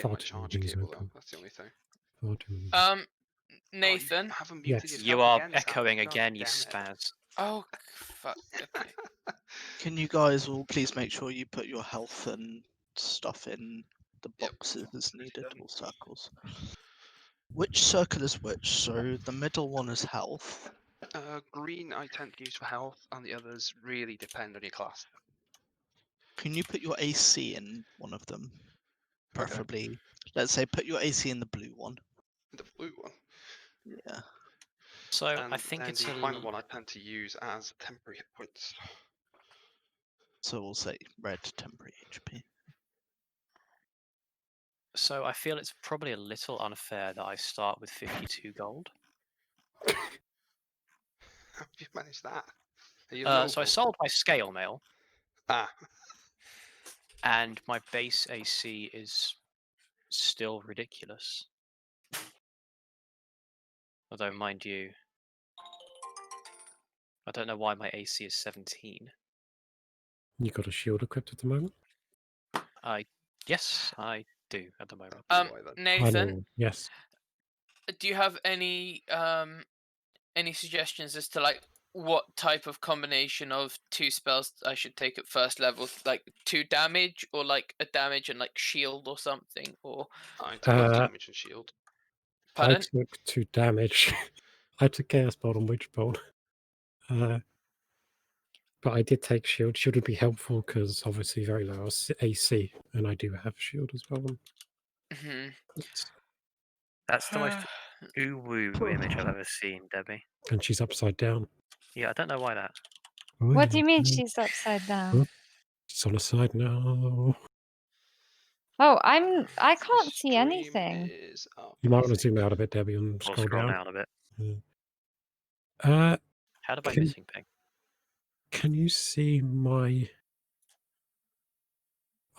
get my far too many charger things cable though. open. That's the only thing. Far too many. Oh, you Nathan, haven't muted Yes. yourself You are again, Sam. echoing God again, you damn it. spaz. oh fuck. Okay. Can you guys all please make sure you put your health and stuff in the Yep. boxes as needed, Done. or circles? Which circle is which? So the middle one is health. Green I tend to use for health, and the others really depend on your class. Can you put your AC in one of them? Okay. Preferably, let's say put your AC in the blue one. The blue one. Yeah. So And I think then it's the a final one I tend to use as temporary hit points. So we'll say red temporary HP. So I feel it's probably a little unfair that I start with 52 gold. How have you managed that? Are you So I local? sold my scale mail, Ah, and my base AC is still ridiculous. Although, mind you, I don't know why my AC is 17. You got a shield equipped at the moment? Yes, I do at the moment. that'd be why then. I Nathan, know. Yes. do you have any suggestions as to like what type of combination of two spells I should take at first level, like 2 damage or like a damage and like shield or something, or I took both damage and shield. pardon? I took 2 damage. I took Chaos Bolt and Witch Bolt. But I did take shield. Shield would be helpful because obviously very low AC, and I do have shield as well. Mhm. That's the most ooh-woo image I've ever seen, Debbie. And she's upside down. Yeah, I don't know why that. What do you mean she's upside down? She's on the side now. Oh, I can't see Stream anything. is up, You might I want to zoom think. out a bit, Debbie, and We'll scroll scroll down. down a bit. Uh, How do I Can- missing ping? can you see my?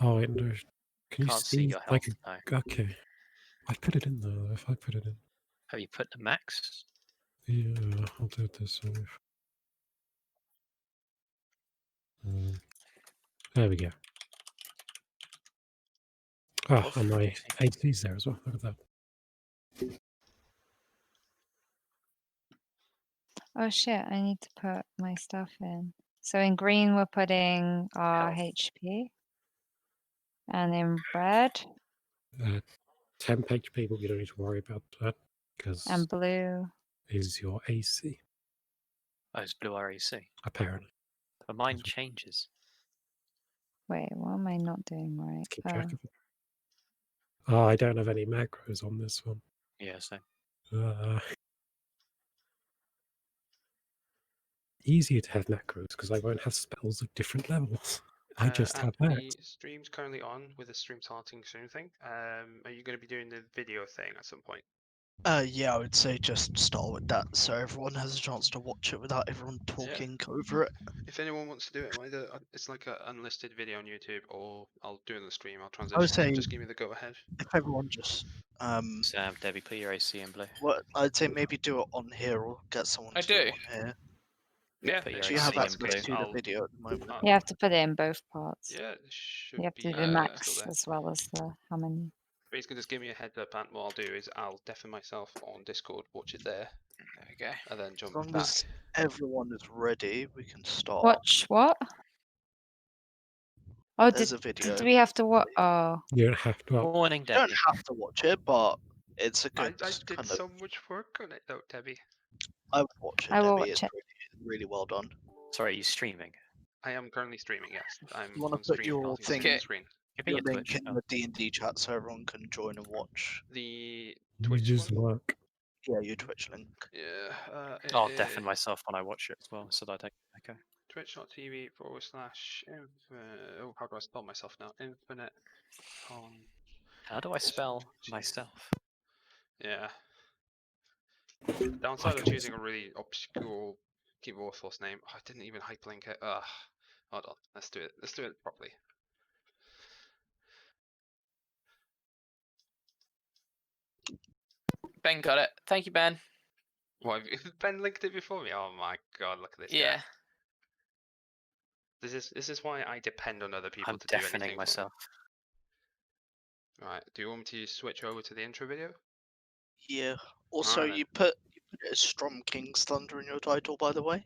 Oh, wait, no. Can you Can't see see your like health, no. Okay, I put it in there. If I put it in, Have you put the max? yeah, I'll do it this way. There we go. Ah, Oof, and my Dixie. AC's there as well. Look at that. Oh shit, I need to put my stuff in. So in green we're putting our Health. HP. And in red Temp HP, but we don't need to worry about that because and blue. is your AC Oh, it's blue REC. apparently. But mine changes. Wait, what am I not doing right? Keep track of it. Oh, I don't have any macros on this one. Yeah, so Easier to have macros because I won't have spells of different levels. I just have that. The stream's currently on with the stream starting soon thing. Are you going to be doing the video thing at some point? Yeah, I would say just start with that so everyone has a chance to watch it without everyone talking over it. If anyone wants to do it, either it's like an unlisted video on YouTube, or I'll do it on the stream. I'll I transition. would say Just give me the go ahead. if everyone just Sam, Debbie, put your AC in blue. what I'd say maybe do it on here or get someone I to do it do. on here. Yeah, Put your Do you have AC in access blue. to the video at the moment? You have to put it in both parts. Yeah, it should You have be to do the still max there. as well as the how many. Basically, just give me a heads up, and what I'll do is I'll deafen myself on Discord, watch it there, There we go. and then As jump long back. as everyone is ready, we can start. Watch what? Oh, There's a video. did we have to watch? Oh, You don't have to. Well, Warning, You don't Debbie. have to watch it, but it's a I good did kind of. so much work on it though, Debbie. I would watch it, I will Debbie. watch It's it. really well done. Sorry, are you streaming? I am currently streaming. Yes, I'm You wanna on put stream. your starting thing- stream screen. Give me Your your link Twitch. in the D&D chat so everyone can join and watch. The you Twitch just one. work. Yeah, your Twitch link. Yeah. I'll deafen myself when I watch it as well, so that I don't echo. Twitch.tv / oh, how do I spell myself now? Infinite. How do I spell myself? Yeah. Downside of choosing a really obscure keyboard force name. Oh, I didn't even hyperlink it. Ugh. Hold on. Let's do it. Let's do it properly. Ben got it. Thank you, Ben. What, have Ben linked it before me? Oh my god, look at this Yeah. guy. This is why I depend on other people I'm to do deafening anything myself. Right. Do you want me to switch over to the intro video? Yeah. Also, Alright then. you put it as Storm King's Thunder in your title, by the way.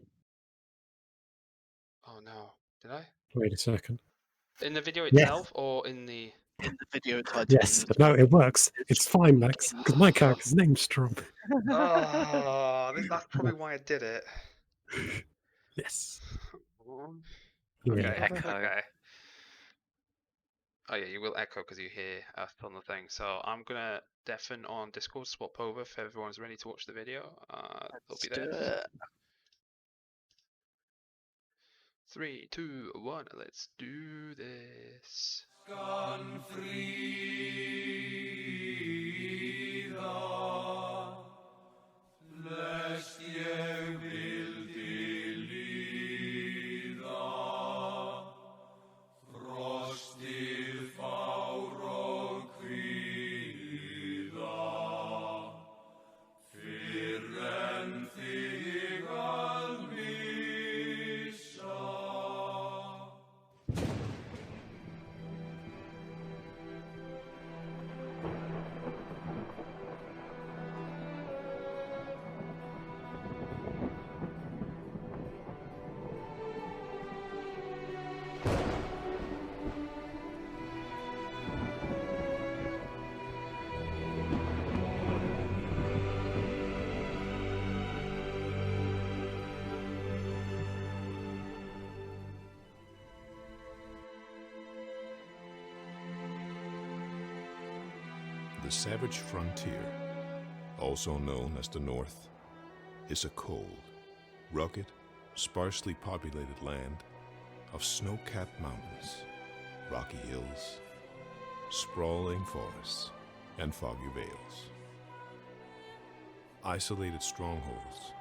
Oh no. Did I? Wait a second. In the video Yes. itself or in the... In the video title. Yes, as no, well. it works. It's fine, Max, because my character's name's Strom. Oh, that's probably why I did it. Yes. Okay, Yeah. Echo. okay. Oh yeah, you will echo because you hear us on the thing. So I'm gonna deafen on Discord, swap over if everyone's ready to watch the video. They'll be Let's do there. it. 3, 2, 1, let's do this. The savage frontier, also known as the North, is a cold, rugged, sparsely populated land of snow-capped mountains, rocky hills, sprawling forests, and foggy vales. Isolated strongholds,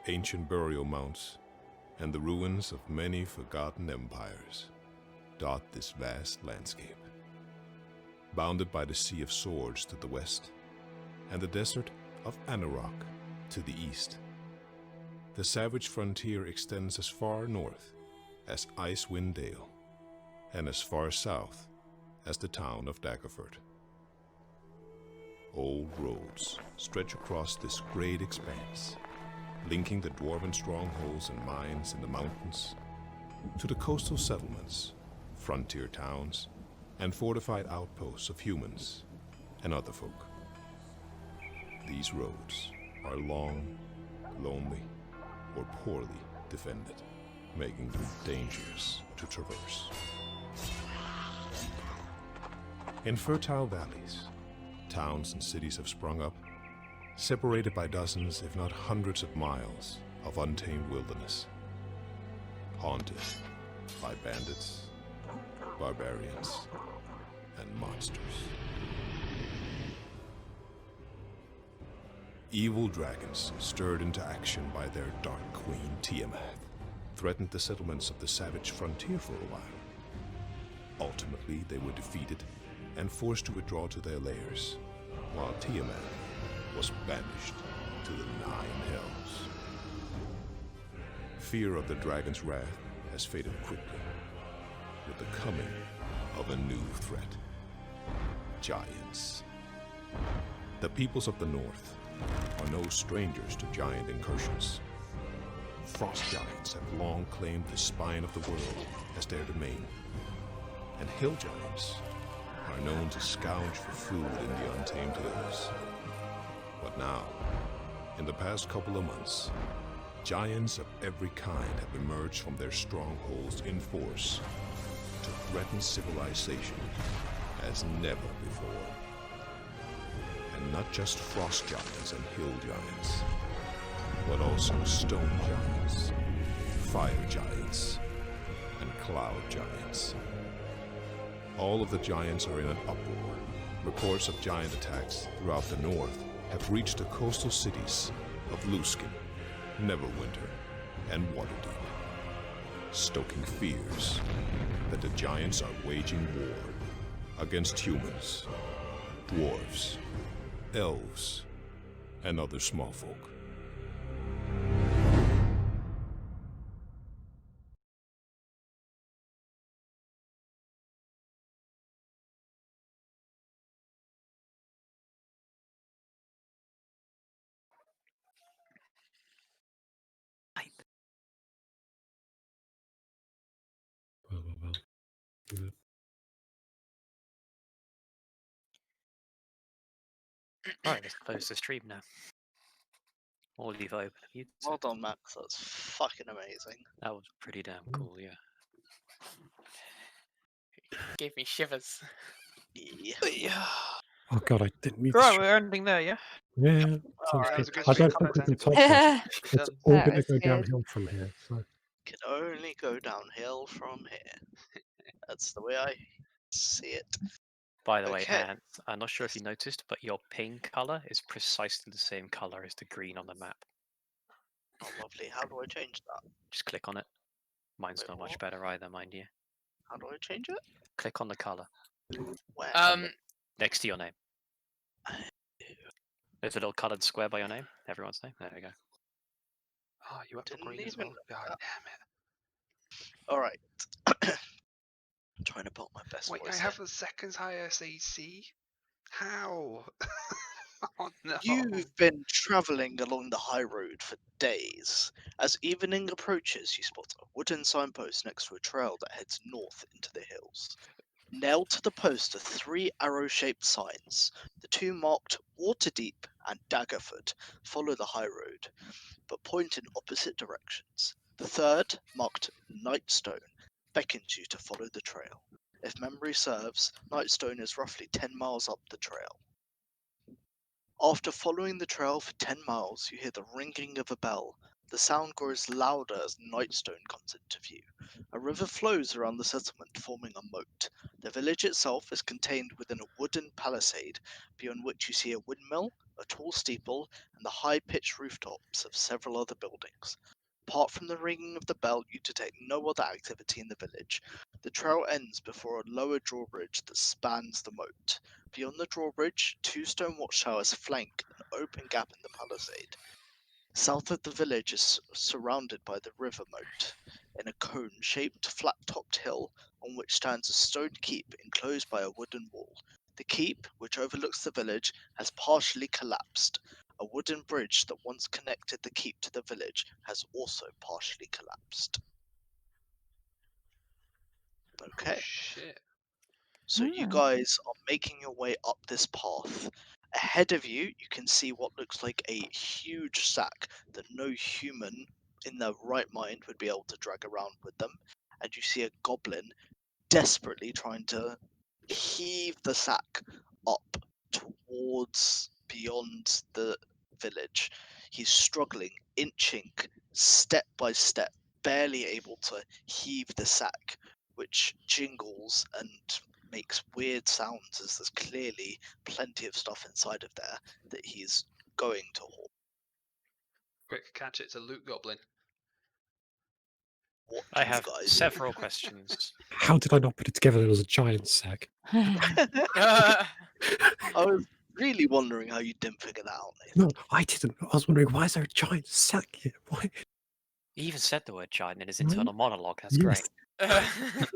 ancient burial mounds, and the ruins of many forgotten empires dot this vast landscape. Bounded by the Sea of Swords to the west, and the desert of Anarok to the east. The savage frontier extends as far north as Icewind Dale, and as far south as the town of Daggerford. Old roads stretch across this great expanse, linking the dwarven strongholds and mines in the mountains to the coastal settlements, frontier towns, and fortified outposts of humans and other folk. These roads are long, lonely, or poorly defended, making them dangerous to traverse. In fertile valleys, towns and cities have sprung up, separated by dozens, if not hundreds of miles of untamed wilderness, haunted by bandits, barbarians, and monsters. Evil dragons, stirred into action by their dark queen Tiamat, threatened the settlements of the savage frontier for a while. Ultimately, they were defeated and forced to withdraw to their lairs, while Tiamat was banished to the 9 hells. Fear of the dragon's wrath has faded quickly, with the coming of a new threat. Giants. The peoples of the north are no strangers to giant incursions. Frost giants have long claimed the spine of the world as their domain, and hill giants are known to scrounge for food in the untamed hills. But now, in the past couple of months, giants of every kind have emerged from their strongholds in force to threaten civilization as never before. And not just frost giants and hill giants, but also stone giants, fire giants, and cloud giants. All of the giants are in an uproar. Reports of giant attacks throughout the north have reached the coastal cities of Luskan, Neverwinter, and Waterdeep, stoking fears that the giants are waging war against humans, dwarves, elves, and other small folk. Yeah. Right, let's close the stream now. Or leave it open if you Well done, Max. That's fucking amazing. That was pretty damn cool, yeah. Gave me shivers. Yeah. Oh god, I didn't mute the Right, stream. we're ending there, yeah? Yeah, Alright, sounds that was good. a good I stream. don't think we can Content. top this. We're It's done. all That going to was go good. downhill from here. So Can only go downhill from here. That's the way I see it. By the way, Okay. Ant, I'm not sure if you noticed, but your pink color is precisely the same color as the green on the map. Oh, lovely. How do I change that? Just click on it. Mine's Wait, not much what? better either, mind you. How do I change it? Click on the color Where? next to your name. There's a little colored square by your name, everyone's name. There we go. Oh, you have to Didn't green as even well. know God that. damn it. Alright. I'm trying to put my best Wait, I voice have in. the second highest AC? How? Oh no. You've been travelling along the high road for days. As evening approaches, you spot a wooden signpost next to a trail that heads north into the hills. Nailed to the post are 3 arrow-shaped signs. The 2 marked Waterdeep and Daggerford follow the high road, but point in opposite directions. The 3rd, marked Nightstone, beckons you to follow the trail. If memory serves, Nightstone is roughly 10 miles up the trail. After following the trail for 10 miles, you hear the ringing of a bell. The sound grows louder as Nightstone comes into view. A river flows around the settlement, forming a moat. The village itself is contained within a wooden palisade, beyond which you see a windmill, a tall steeple, and the high-pitched rooftops of several other buildings. Apart from the ringing of the bell, you detect no other activity in the village. The trail ends before a lower drawbridge that spans the moat. Beyond the drawbridge, 2 stone watchtowers flank an open gap in the palisade. South of the village is surrounded by the river moat, in a cone-shaped, flat-topped hill on which stands a stone keep enclosed by a wooden wall. The keep, which overlooks the village, has partially collapsed. A wooden bridge that once connected the keep to the village has also partially collapsed. Oh Okay. shit. So you guys are making your way up this path. Ahead of you, you can see what looks like a huge sack that no human in their right mind would be able to drag around with them. And you see a goblin desperately trying to heave the sack up towards beyond the village. He's struggling, inching step by step, barely able to heave the sack, which jingles and makes weird sounds as there's clearly plenty of stuff inside of there that he's going to haul. Quick catch, it's a loot goblin. What I do you have guys several questions. how did I not put it together? It was a giant sack. I was really wondering how you didn't figure that out, Nathan. No, I didn't. I was wondering why is there a giant sack here? Why? He even said the word giant in his Right? internal monologue. That's Yes. great.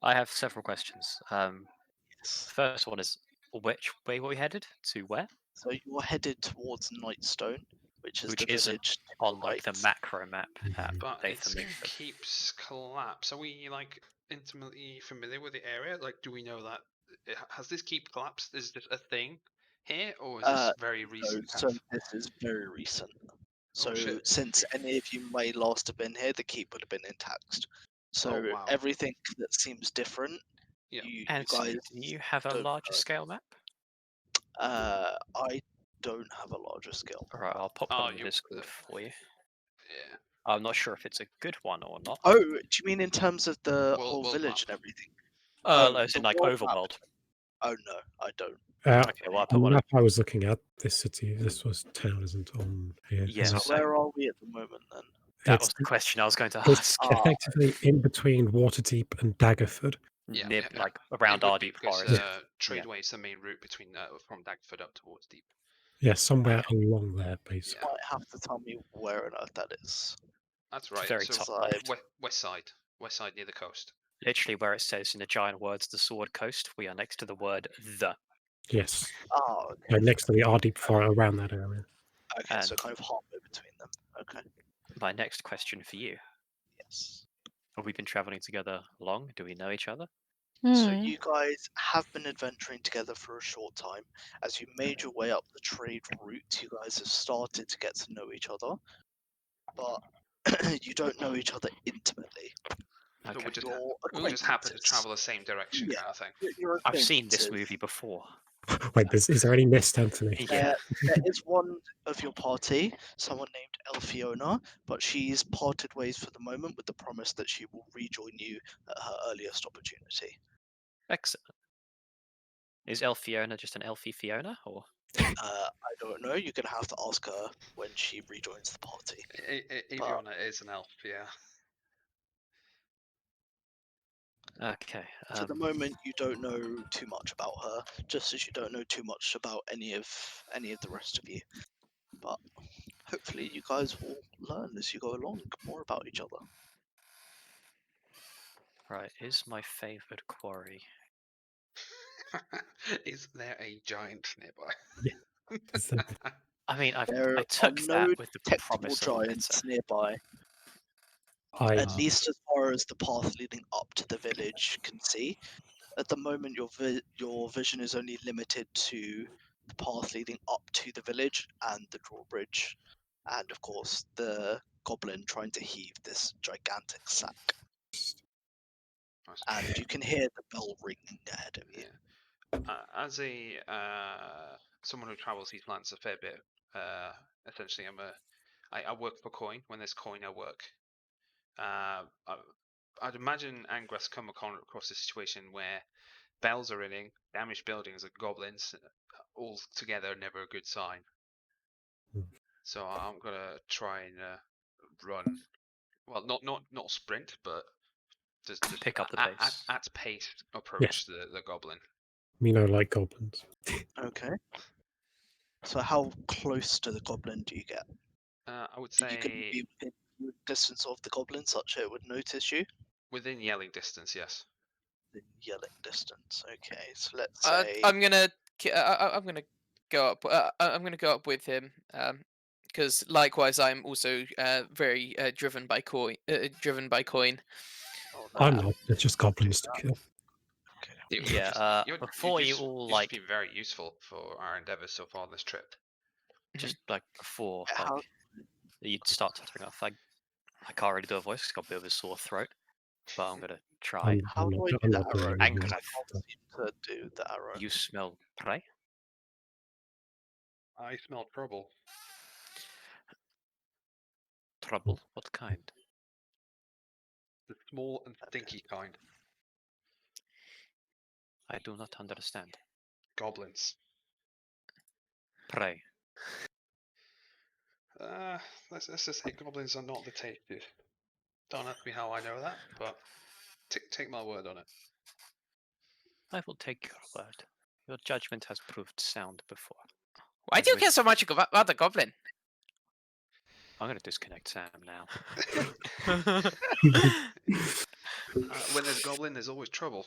I have several questions. Yes. First one is, which way were we headed? To where? So you're headed towards Nightstone, which is Which the isn't village to on the like the right. macro map that But Nathan it's made. keeps collapse. Are we like intimately familiar with the area? Like, do we know that has this keep collapsed? Is this a thing here, or is this very recent? So this is very recent. So shit. since any of you may last have been here, the keep would have been intact. So Oh, wow. everything that seems different, Yeah. you Anthony, guys do you have a don't larger know. scale map? I don't have a larger scale. Alright, I'll pop Oh, one in you- Discord for you. Yeah. I'm not sure if it's a good one or not. Oh, do you mean in terms of the whole World village map. and everything? As in the like world map. Overworld. Oh no, I don't. Okay, well I put On the one in. map I was looking at, this city, this was town, isn't on here. Yes. No, So where are we at the moment then? That it's, was the question I was going to it's ask. effectively in between Waterdeep and Daggerford. Yeah, Near, yeah, like It around would our be deep because forest. Tradeway is the main route between from Dagford up towards Deep. Yeah, somewhere along there, basically. You might have to tell me where on earth that is. That's right. very so top side. left. West side near the coast. Literally where it says in the giant words the sword coast, we are next to the word the. Yes. Oh, okay. Yeah, next to the Ardeep Forest, around that area. Okay, so And- kind of halfway between them. Okay. My next question for you. Yes. Have we been traveling together long? Do we know each other? So Hmm. you guys have been adventuring together for a short time. As you made your way up the trade route, you guys have started to get to know each other, but you don't know each other intimately. So Okay. we just You're we just happen to acquaintances. travel the same direction, Yeah. kind of thing. You're I've seen this acquaintances. movie before. Wait, is there any mist, Anthony? Yeah. There is one of your party, someone named Elfiona, but she's parted ways for the moment with the promise that she will rejoin you at her earliest opportunity. Excellent. Is Elfiona just an Elfie Fiona, or? I don't know. You're gonna have to ask her when she rejoins the party. Aviona is an elf, yeah. Okay. For the moment, you don't know too much about her, just as you don't know too much about any of the rest of you. But hopefully, you guys will learn as you go along more about each other. Right. Is my favorite quarry? Is there a giant nearby? Is there- I mean, There I took are that no with the detectable promise of a giants better. nearby, at least as far as the path leading up to the village can see. At the moment, your vision is only limited to the path leading up to the village and the drawbridge, and of course the goblin trying to heave this gigantic sack. Nice. And you can hear the bell ringing ahead of you. As a someone who travels these lands a fair bit, essentially I work for coin. When there's coin, I work. I'd imagine Angras come across a situation where bells are ringing, damaged buildings, and goblins all together, never a good sign. Hmm. So I'm gonna try and run. Well, not sprint, but just Pick up the pace. at pace approach the goblin. We know, like goblins. Okay. So how close to the goblin do you get? I would You can say be within distance of the goblin, such that it would notice you. within yelling distance, yes. The yelling distance. Okay, so let's say I'm gonna go up. I'm gonna go up with him. Because likewise, I'm also very driven by coin. Oh, no, I'm not. It's just goblins to kill. okay. Yeah. Before you just, all you'd just like, be very useful for our endeavors so far on this trip. just like before, How- like you'd start tottering off. I can't really do a voice. 'Cause I've got a bit of a sore throat, but I'm gonna try. How do I do I'm the not doing arrow? anything. I can't seem to do the arrow. You smell prey. I smell trouble. Trouble. What kind? The small and stinky kind. I do not understand. Goblins. Prey. Let's just say goblins are not the tastiest. Don't ask me how I know that, but take my word on it. I will take your word. Your judgment has proved sound before. Why do you care so much about the goblin? I'm gonna disconnect Sam now. When there's goblin, there's always trouble.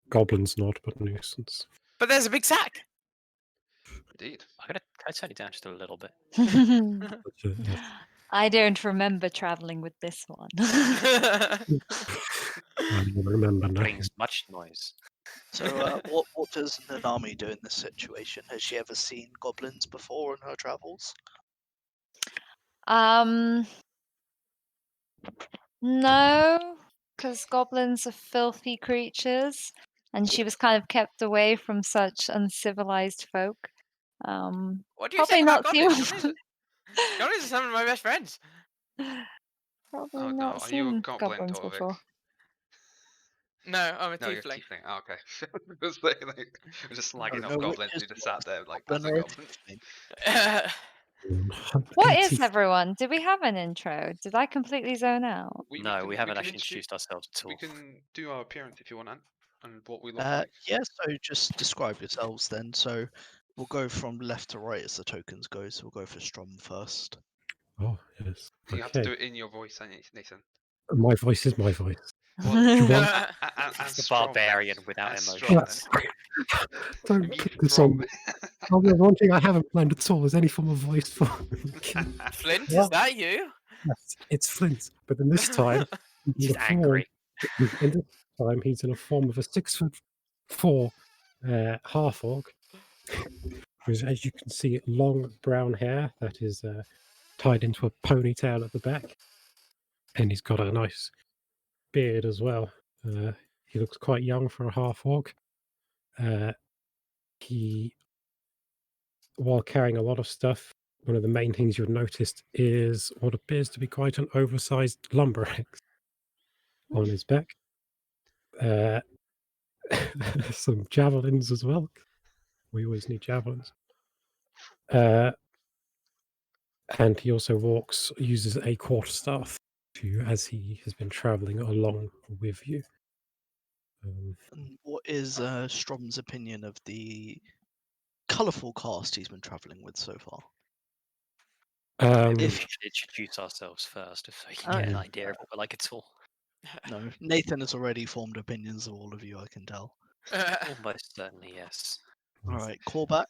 Goblins not, but nuisance. But there's a big sack. Indeed. Can I turn it down just a little bit? I don't remember traveling with this one. I don't remember now. Brings much noise. So, what does Nanami do in this situation? Has she ever seen goblins before in her travels? No, because goblins are filthy creatures, and she was kind of kept away from such uncivilized folk. What do you Probably say about not seen goblins? Goblins are some of my best friends. Probably Oh no, not are you a seen goblin, goblins Torvik? before. No, I'm a No, you're tiefling. tiefling. Oh, okay. Just we're just slagging no, up goblins. witches You just sat there like goblin that's a or a goblin. tiefling? What is everyone? Did we have an intro? Did I completely zone out? No, we haven't can actually introduced ourselves at We all. can do our appearance if you want, and what we look like. Yeah, so just describe yourselves then. So we'll go from left to right as the tokens go. So we'll go for Strom first. Oh, yes. You have to do Okay. it in your voice, Nathan. My voice is my voice. Well, It's the barbarian without as emotions. Don't Me put this on. Oh, the one thing I haven't planned at all is any form of voice for. Flint, What? is that you? Yes, it's Flint. But then this time, He's The form, angry. and this time he's in a form of a 6'4" half orc. With, as you can see, long brown hair that is tied into a ponytail at the back, and he's got a nice beard as well. He looks quite young for a half orc. He, while carrying a lot of stuff, one of the main things you've noticed is what appears to be quite an oversized lumber axe on his back. Some javelins as well. We always need javelins. And he also uses a quarterstaff as he has been traveling along with you. And what is Strom's opinion of the colourful cast he's been travelling with so far? Maybe we If- should introduce ourselves first, so you can get an idea of what we're like at all. No, Nathan has already formed opinions of all of you, I can tell. Almost certainly, yes. All right, callback.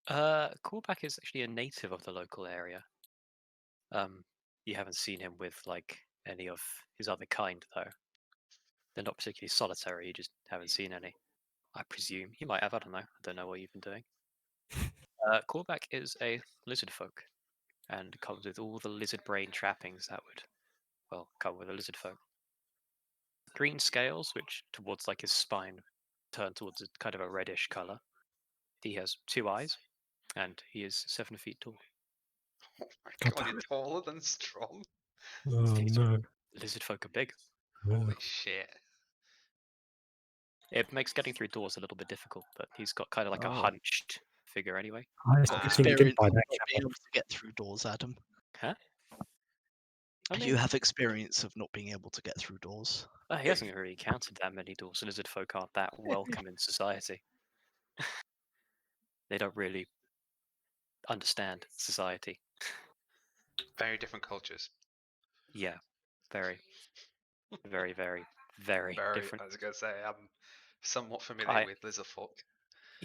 Callback is actually a native of the local area. You haven't seen him with like any of his other kind, though. They're not particularly solitary. You just haven't seen any. I presume he might have. I don't know. I don't know what you've been doing. Callback is a lizard folk, and comes with all the lizard brain trappings that would, well, come with a lizard folk. Green scales, which towards like his spine turn towards a kind of a reddish color. He has 2 eyes, and he is 7 feet tall. Oh my God god, damn you're it. taller than Strom. Oh These no. Lizard folk are big. Holy shit. It makes getting through doors a little bit difficult, but he's got kind of like a Oh. hunched figure anyway. I Ah. think you did Experience buy of that not being camera. able to get through doors, Adam. Huh? I You have experience of not being able to get through doors. He hasn't really encountered that many doors. Lizard folk aren't that welcome in society. They don't really understand society. Very different cultures. Yeah, very, very, very, very different. I was gonna say, I'm somewhat familiar with lizard folk.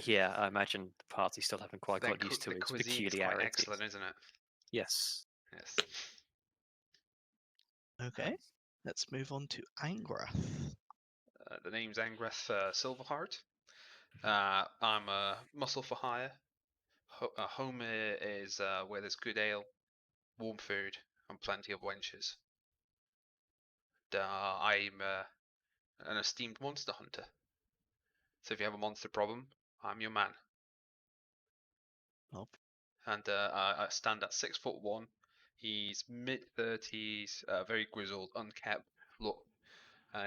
Yeah, I imagine the party still haven't quite got used to The its cuisine's quite peculiarities. excellent, isn't it? Yes. Yes. Okay, let's move on to Angrath. The name's Angrath Silverheart. I'm a muscle for hire. Home is where there's good ale, warm food, and plenty of wenches. I'm an esteemed monster hunter. So if you have a monster problem, I'm your man. Oh. And I stand at 6'1". He's mid-30s, very grizzled, unkept look.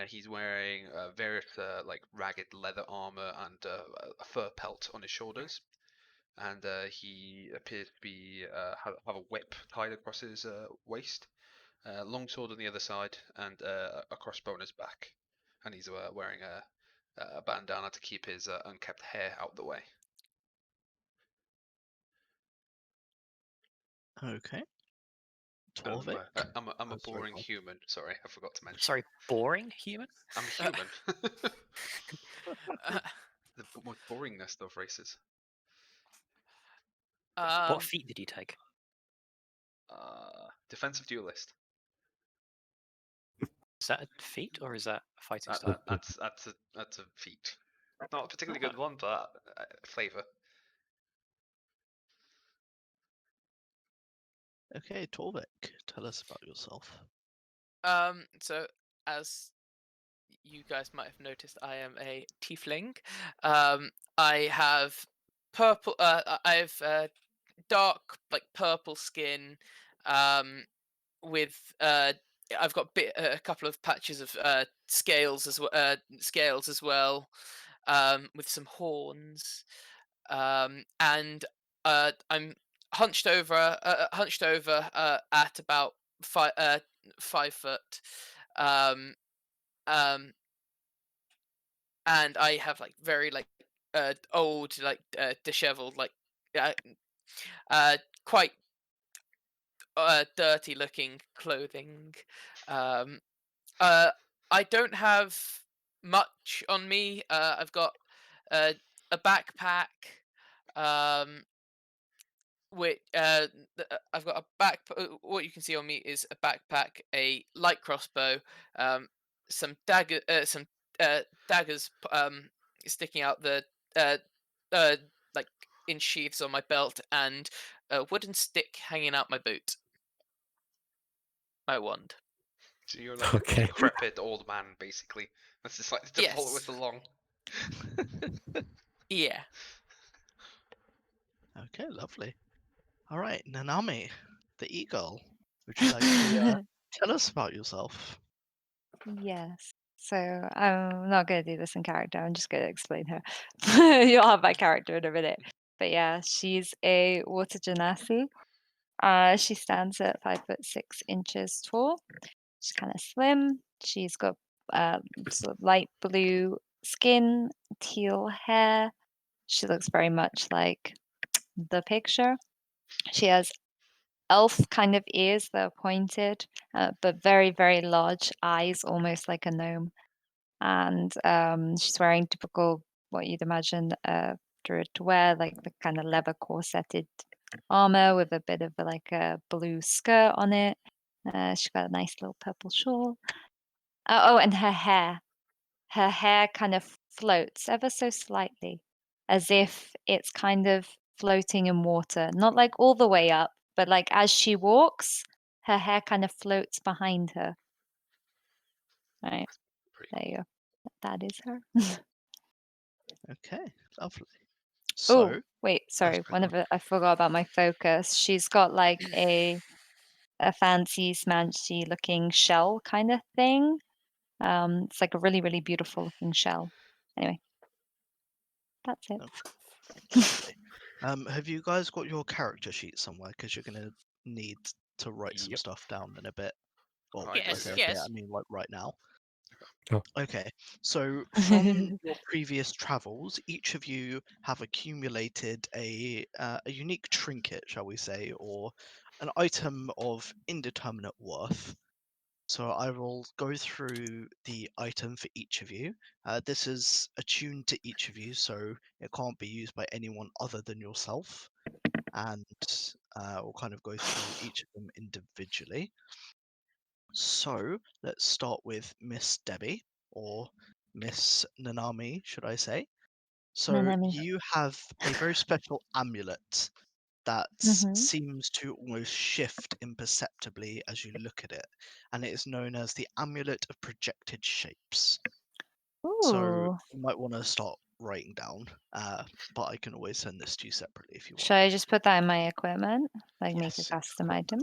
He's wearing various like ragged leather armor and a fur pelt on his shoulders. And he appears to be have a whip tied across his waist, long sword on the other side, and a crossbow on his back. And he's wearing a bandana to keep his unkept hair out the way. Okay. I'm Torvik. a Oh, sorry, boring Paul. human. Sorry, I forgot to mention. Sorry, boring human? I'm a human. The most boringness stuff races. What feat did you take? Defensive duelist. Is that a feat or is that a fighting style? That's a feat. Not a particularly good one, but flavor. Okay, Torvik, tell us about yourself. So as you guys might have noticed, I am a tiefling. I have purple. I have dark, like purple skin. With I've got a couple of patches of scales as well. Scales as well. With some horns. And I'm hunched over. At about 5 foot. Um, and I have like very like old, like disheveled, like quite dirty looking clothing. I don't have much on me. I've got a backpack, which I've got a what you can see on me is a backpack, a light crossbow, some daggers sticking out the like in sheaths on my belt, and a wooden stick hanging out my boot. My wand. So you're like a Okay. decrepit old man, basically. That's just like to follow Yes. it along. Yeah. Okay, lovely. All right, Nanami, the eagle. Would you like to tell us about yourself? Yes. So I'm not going to do this in character. I'm just going to explain her. You'll have my character in a minute. But yeah, she's a water genasi. She stands at 5'6" tall. She's kind of slim. She's got sort of light blue skin, teal hair. She looks very much like the picture. She has elf kind of ears that are pointed, but very, very large eyes, almost like a gnome. And she's wearing typical, what you'd imagine a druid to wear, like the kind of leather corseted armor with a bit of like a blue skirt on it. She's got a nice little purple shawl. Oh, and her hair kind of floats ever so slightly, as if it's kind of floating in water, not like all the way up, but like as she walks, her hair kind of floats behind her. Right, Pretty there you go. That is her. Okay, lovely. Oh, So, wait, sorry. sorry, One go of it, I forgot about my focus. She's got like a fancy, smanchy looking shell kind of thing. It's like a really, really beautiful looking shell. Anyway, that's it. on. Okay, lovely. Have you guys got your character sheet somewhere? Because you're going to need to write some Yep. stuff down in a bit. Well, I I Yes, say a do. bit, yes. I mean like right now. Oh. Okay, so from your previous travels, each of you have accumulated a unique trinket, shall we say, or an item of indeterminate worth. So I will go through the item for each of you. This is attuned to each of you, so it can't be used by anyone other than yourself. And we'll kind of go through each of them individually. So let's start with Miss Debbie, or Miss Nanami, should I say. So Nanami. you have a very special amulet that Mhm. seems to almost shift imperceptibly as you look at it, and it is known as the Amulet of Projected Shapes. So Ooh. you might want to start writing down, but I can always send this to you separately if you want. Should I just put that in my equipment? Like make a Yes, custom equip- item?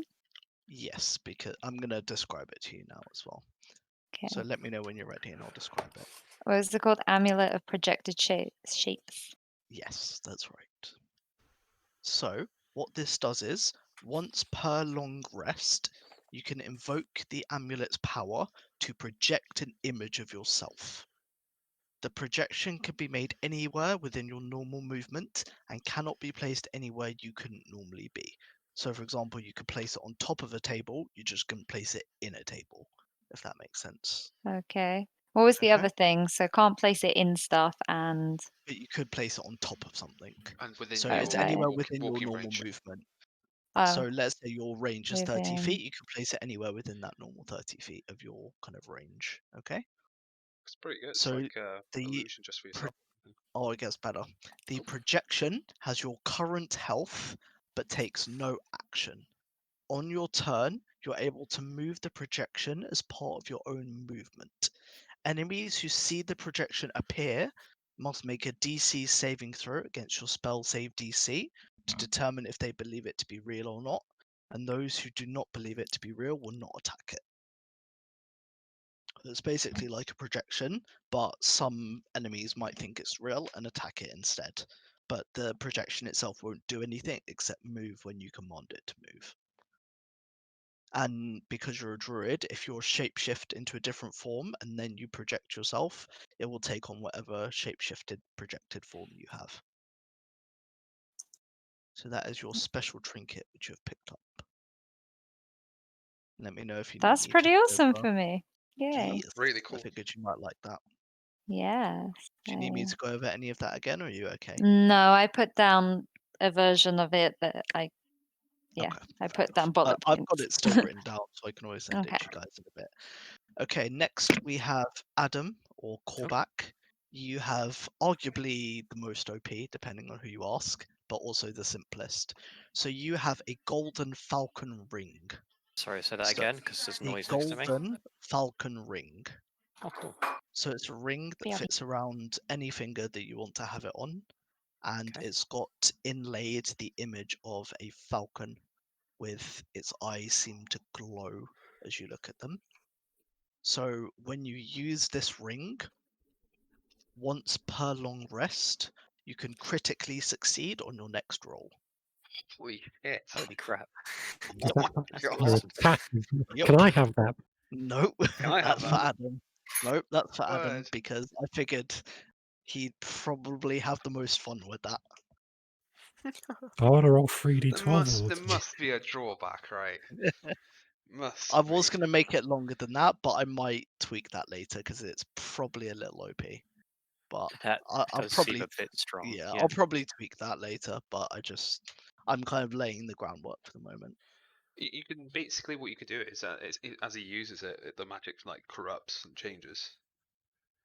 Yes, because I'm going to describe it to you now as well. Okay. So let me know when you're ready and I'll describe it. What is it called? Amulet of Projected Shapes. Yes, that's right. So, what this does is, once per long rest, you can invoke the amulet's power to project an image of yourself. The projection can be made anywhere within your normal movement and cannot be placed anywhere you couldn't normally be. So, for example, you could place it on top of a table, you just couldn't place it in a table, if that makes sense. Okay. What was the Okay. other thing? So can't place it in stuff and But you could place it on top of something. And within So your it's Okay. anywhere within your walking normal range. movement. oh, So let's say your range is 30 within. feet, you can place it anywhere within that normal 30 feet of your kind of range. Okay. It's pretty good. It's So like the illusion just for yourself. oh, it gets better. The projection has your current health, but takes no action. On your turn, you're able to move the projection as part of your own movement. Enemies who see the projection appear must make a DC saving throw against your spell save DC to determine if they believe it to be real or not, and those who do not believe it to be real will not attack it. It's basically like a projection, but some enemies might think it's real and attack it instead. But the projection itself won't do anything except move when you command it to move. And because you're a druid, if you're shapeshift into a different form and then you project yourself, it will take on whatever shapeshifted projected form you have. So that is your special trinket which you have picked up. Let me know if you That's need me pretty to awesome go over. for me. Yay. Yes, Really I cool. figured you might like that. Yes. Do you need me to go over any of that again, or are you okay? No, I put down a version of it that I Yeah, Okay, I fair put down enough. bullet I've got points. it still written down, so I can always send it Okay. to you guys in a bit. Okay, next we have Adam or Korvac. You have arguably the most OP, depending on who you ask, but also the simplest. So you have a golden falcon ring. Sorry, say that So again, because there's a noise next to me. golden falcon ring. Oh, cool. So it's a ring that Yeah. fits around any finger that you want to have it on, and Okay. it's got inlaid the image of a falcon with its eyes seem to glow as you look at them. So when you use this ring, once per long rest, you can critically succeed on your next roll. Holy shit. Holy crap. Is that That's God. your awesome. passive? Yep. Can I have that? Nope, Can I have that's for that? Adam. Nope, that's for Adam Word. because I figured he'd probably have the most fun with that. I want to roll 3d12 There awards. must be a drawback, right? Must I was be. going to make it longer than that, but I might tweak that later because it's probably a little OP. But That I'll does probably, seem a bit strong. yeah, I'll probably tweak that later. But I'm kind of laying the groundwork for the moment. You can basically what you could do is as he uses it, the magic like corrupts and changes,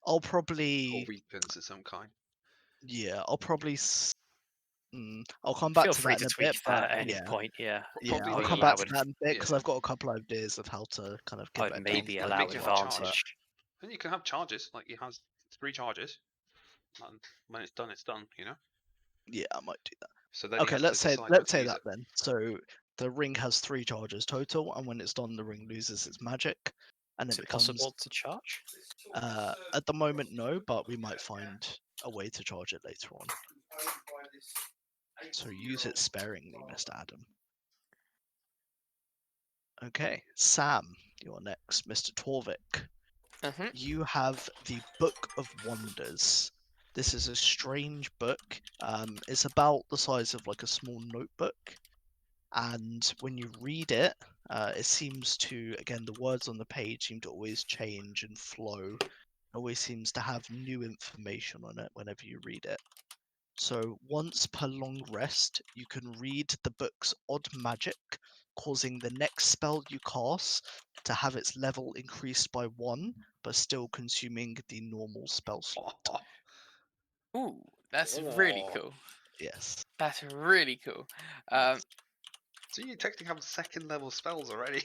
I'll or probably, weakens of some kind. yeah, I'll probably. I'll come Feel back to free that in to a bit. tweak that But at any yeah, point, yeah. yeah, Probably I'll I'd come the back allow to that in a bit because yeah. I've got a couple of ideas of how to kind of give I'd it a maybe downside allow make it a profile. charge. advantage. And you can have charges, like he has 3 charges. And when it's done, you know? Yeah, I might do that. So then he Okay, has to let's say decide when to use that it. then. So the ring has 3 charges total, and when it's done, the ring loses its magic, and Is it it becomes. possible to charge? At the moment, no, but we might find a way to charge it later on. So use it sparingly, Mr. Adam. Okay, Sam, you're next. Mr. Torvik, Mhm. you have the Book of Wonders. This is a strange book. It's about the size of like a small notebook. And when you read it, it seems to, again, the words on the page seem to always change and flow. It always seems to have new information on it whenever you read it. So once per long rest, you can read the book's odd magic, causing the next spell you cast to have its level increased by 1, but still consuming the normal spell slot. Ooh, that's really Oh. cool. Yes. That's really cool. So you technically have 2nd level spells already.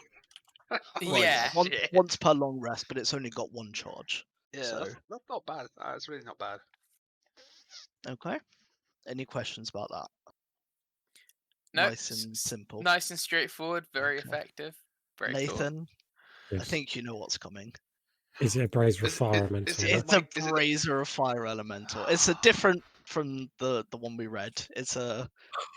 Well, Yeah. once per long rest, but it's only got 1 charge. Yeah, So, that's not bad. That's really not bad. okay. Any questions about that? No, Nice and simple. nice and straightforward. Very Okay. effective. Very cool. Nathan, I Yes. think you know what's coming. Is it a brazier of Is it- fire is elemental? it- yeah? It's a is it- brazier of fire elemental. It's a different from the one we read. It's a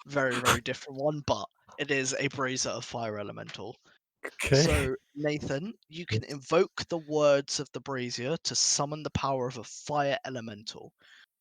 very, very different one, but it is a brazier of fire elemental. Okay. So, Nathan, you can invoke the words of the brazier to summon the power of a fire elemental.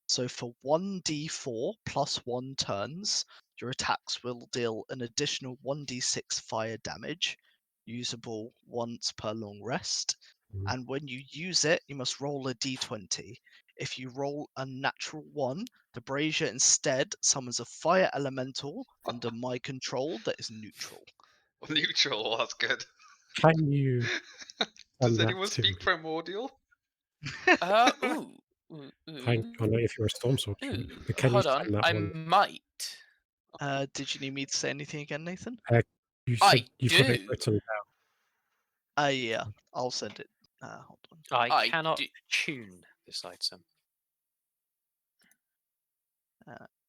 So for 1d4 plus 1 turns, your attacks will deal an additional 1d6 fire damage, usable once per long rest. Mm. And when you use it, you must roll a d20. If you roll a natural 1, the brazier instead summons a fire elemental under my control that is neutral. Neutral, that's good. Can you Does send that anyone to speak primordial? Ooh. I don't know if you're a storm sword, Ooh. but can you Hold on. send that I one? might. Did you need me to say anything again, Nathan? You said I you've got it do. written down. Yeah, I'll send it. Hold on. I I cannot do. tune this item.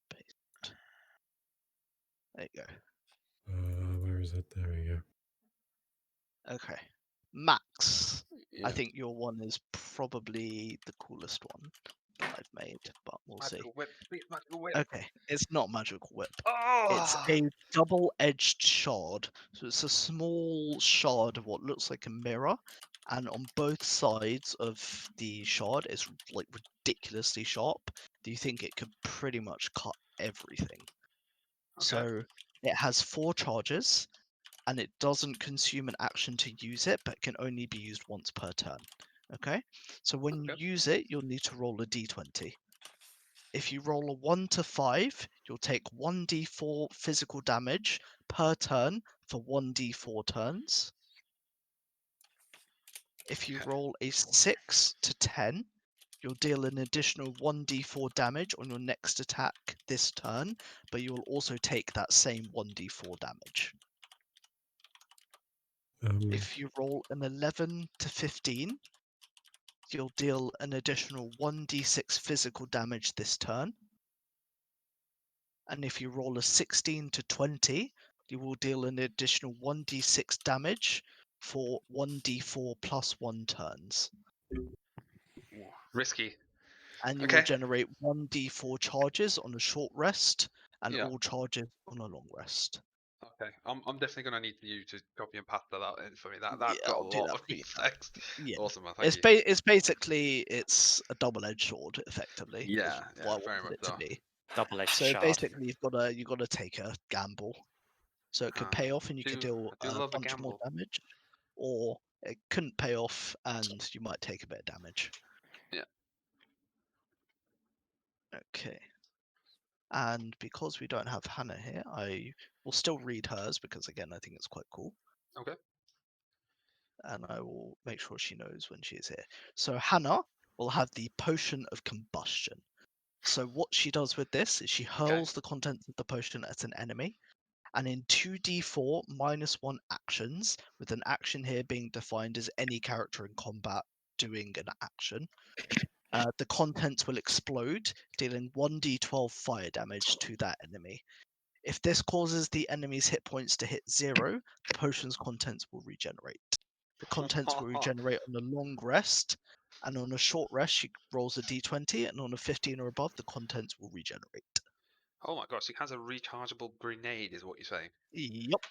Paste. There you go. Where is it? There we go. Okay. Max, Yeah. I think your one is probably the coolest one that I've made, but we'll see. Magical whip, please, magical whip. Okay, it's not magical whip. Oh! It's a double-edged shard. So it's a small shard of what looks like a mirror, and on both sides of the shard it's like ridiculously sharp. Do you think it could pretty much cut everything? Okay. So it has 4 charges, and it doesn't consume an action to use it, but can only be used once per turn. Okay? So when you Okay. use it, you'll need to roll a d20. If you roll a 1 to 5, you'll take 1d4 physical damage per turn for 1d4 turns. If you Okay. roll a 6 to 10, you'll deal an additional 1d4 damage on your next attack this turn, but you will also take that same 1d4 damage. If you roll an 11 to 15, you'll deal an additional 1d6 physical damage this turn. And if you roll a 16 to 20, you will deal an additional 1d6 damage for 1d4 plus 1 turns. Ooh, risky. And you will Okay. generate 1d4 charges on a short rest and Yeah. all charges on a long rest. Okay. I'm definitely gonna need you to copy and paste that out in for me. That Yeah, got a I'll do lot that of for you. effects. Yeah. Awesome, man. Thank you. It's basically it's a double-edged sword, effectively. Is Yeah, what I very wanted much it to so. be. Double-edged So shard. basically, you've got to take a gamble. So it could pay off, and you could deal I do a love a bunch more gamble. damage, or it couldn't pay off, and you might take a bit of damage. Yeah. Okay. And because we don't have Hannah here, I will still read hers because again, I think it's quite cool. Okay. And I will make sure she knows when she is here. So Hannah will have the potion of combustion. So what she does with this is she hurls the contents of the potion at an enemy, and in 2d4 -1 actions, with an action here being defined as any character in combat doing an action, the contents will explode, dealing 1d12 fire damage to that enemy. If this causes the enemy's hit points to hit 0, the potion's contents will regenerate. The contents will regenerate on a long rest, and on a short rest, she rolls a d20, and on a 15 or above, the contents will regenerate. Oh my gosh, he has a rechargeable grenade, is what you're saying. Yup.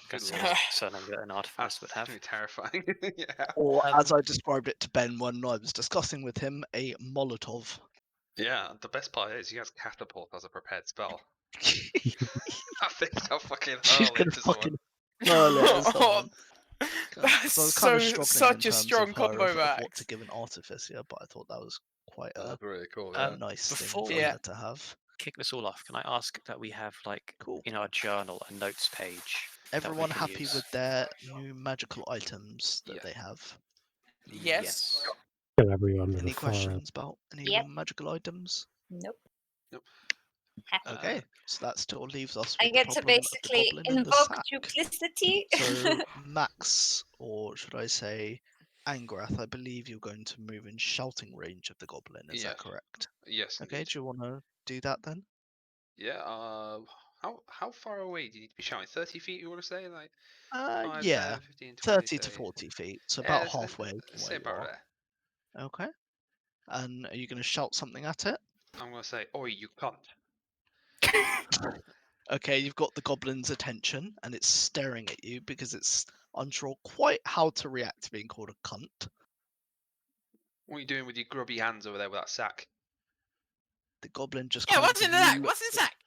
Good That's lord. something that an artifice That's would have. definitely terrifying. Yeah. Or, as I described it to Ben when I was discussing with him, a Molotov. Yeah, the best part is he has catapult as a prepared spell. That thing's got fucking She's hurl gonna into someone. fucking hurl it at someone. That's So I was kind of so struggling such in a terms strong of her combo, of what Max. to give an artificer, but I thought that was quite a That's really cool, yeah. nice thing Before for we her to have. kick this all off, can I ask that we have, like, Cool. in our journal, a notes page? Everyone can happy use. with their new magical items that Yeah. they have? Yes. Kill everyone with Any a fire. questions about any of Yep. your magical items? Nope. Uh, Okay, so that still leaves us I with the get to problem of the basically goblin in the invoke sack. duplicity. So Max, or should I say Angrath, I believe you're going to move in shouting range of the goblin, is that Yes. correct? Yes, Okay, indeed. do you want to do that then? Yeah, how far away do you need to be shouting? 30 feet, you want to say? Like 5, Yeah, 10, 15, 20, 30 to 30. 40 feet, so Yeah, about halfway from say where you about are. there. Okay. And are you going to shout something at it? I'm going to say, oi, you cunt. Okay, you've got the goblin's attention, and it's staring at you because it's unsure quite how to react to being called a cunt. What are you doing with your grubby hands over there with that sack? The goblin just Yeah, kind what's of in the sack? looks What's in the at- sack?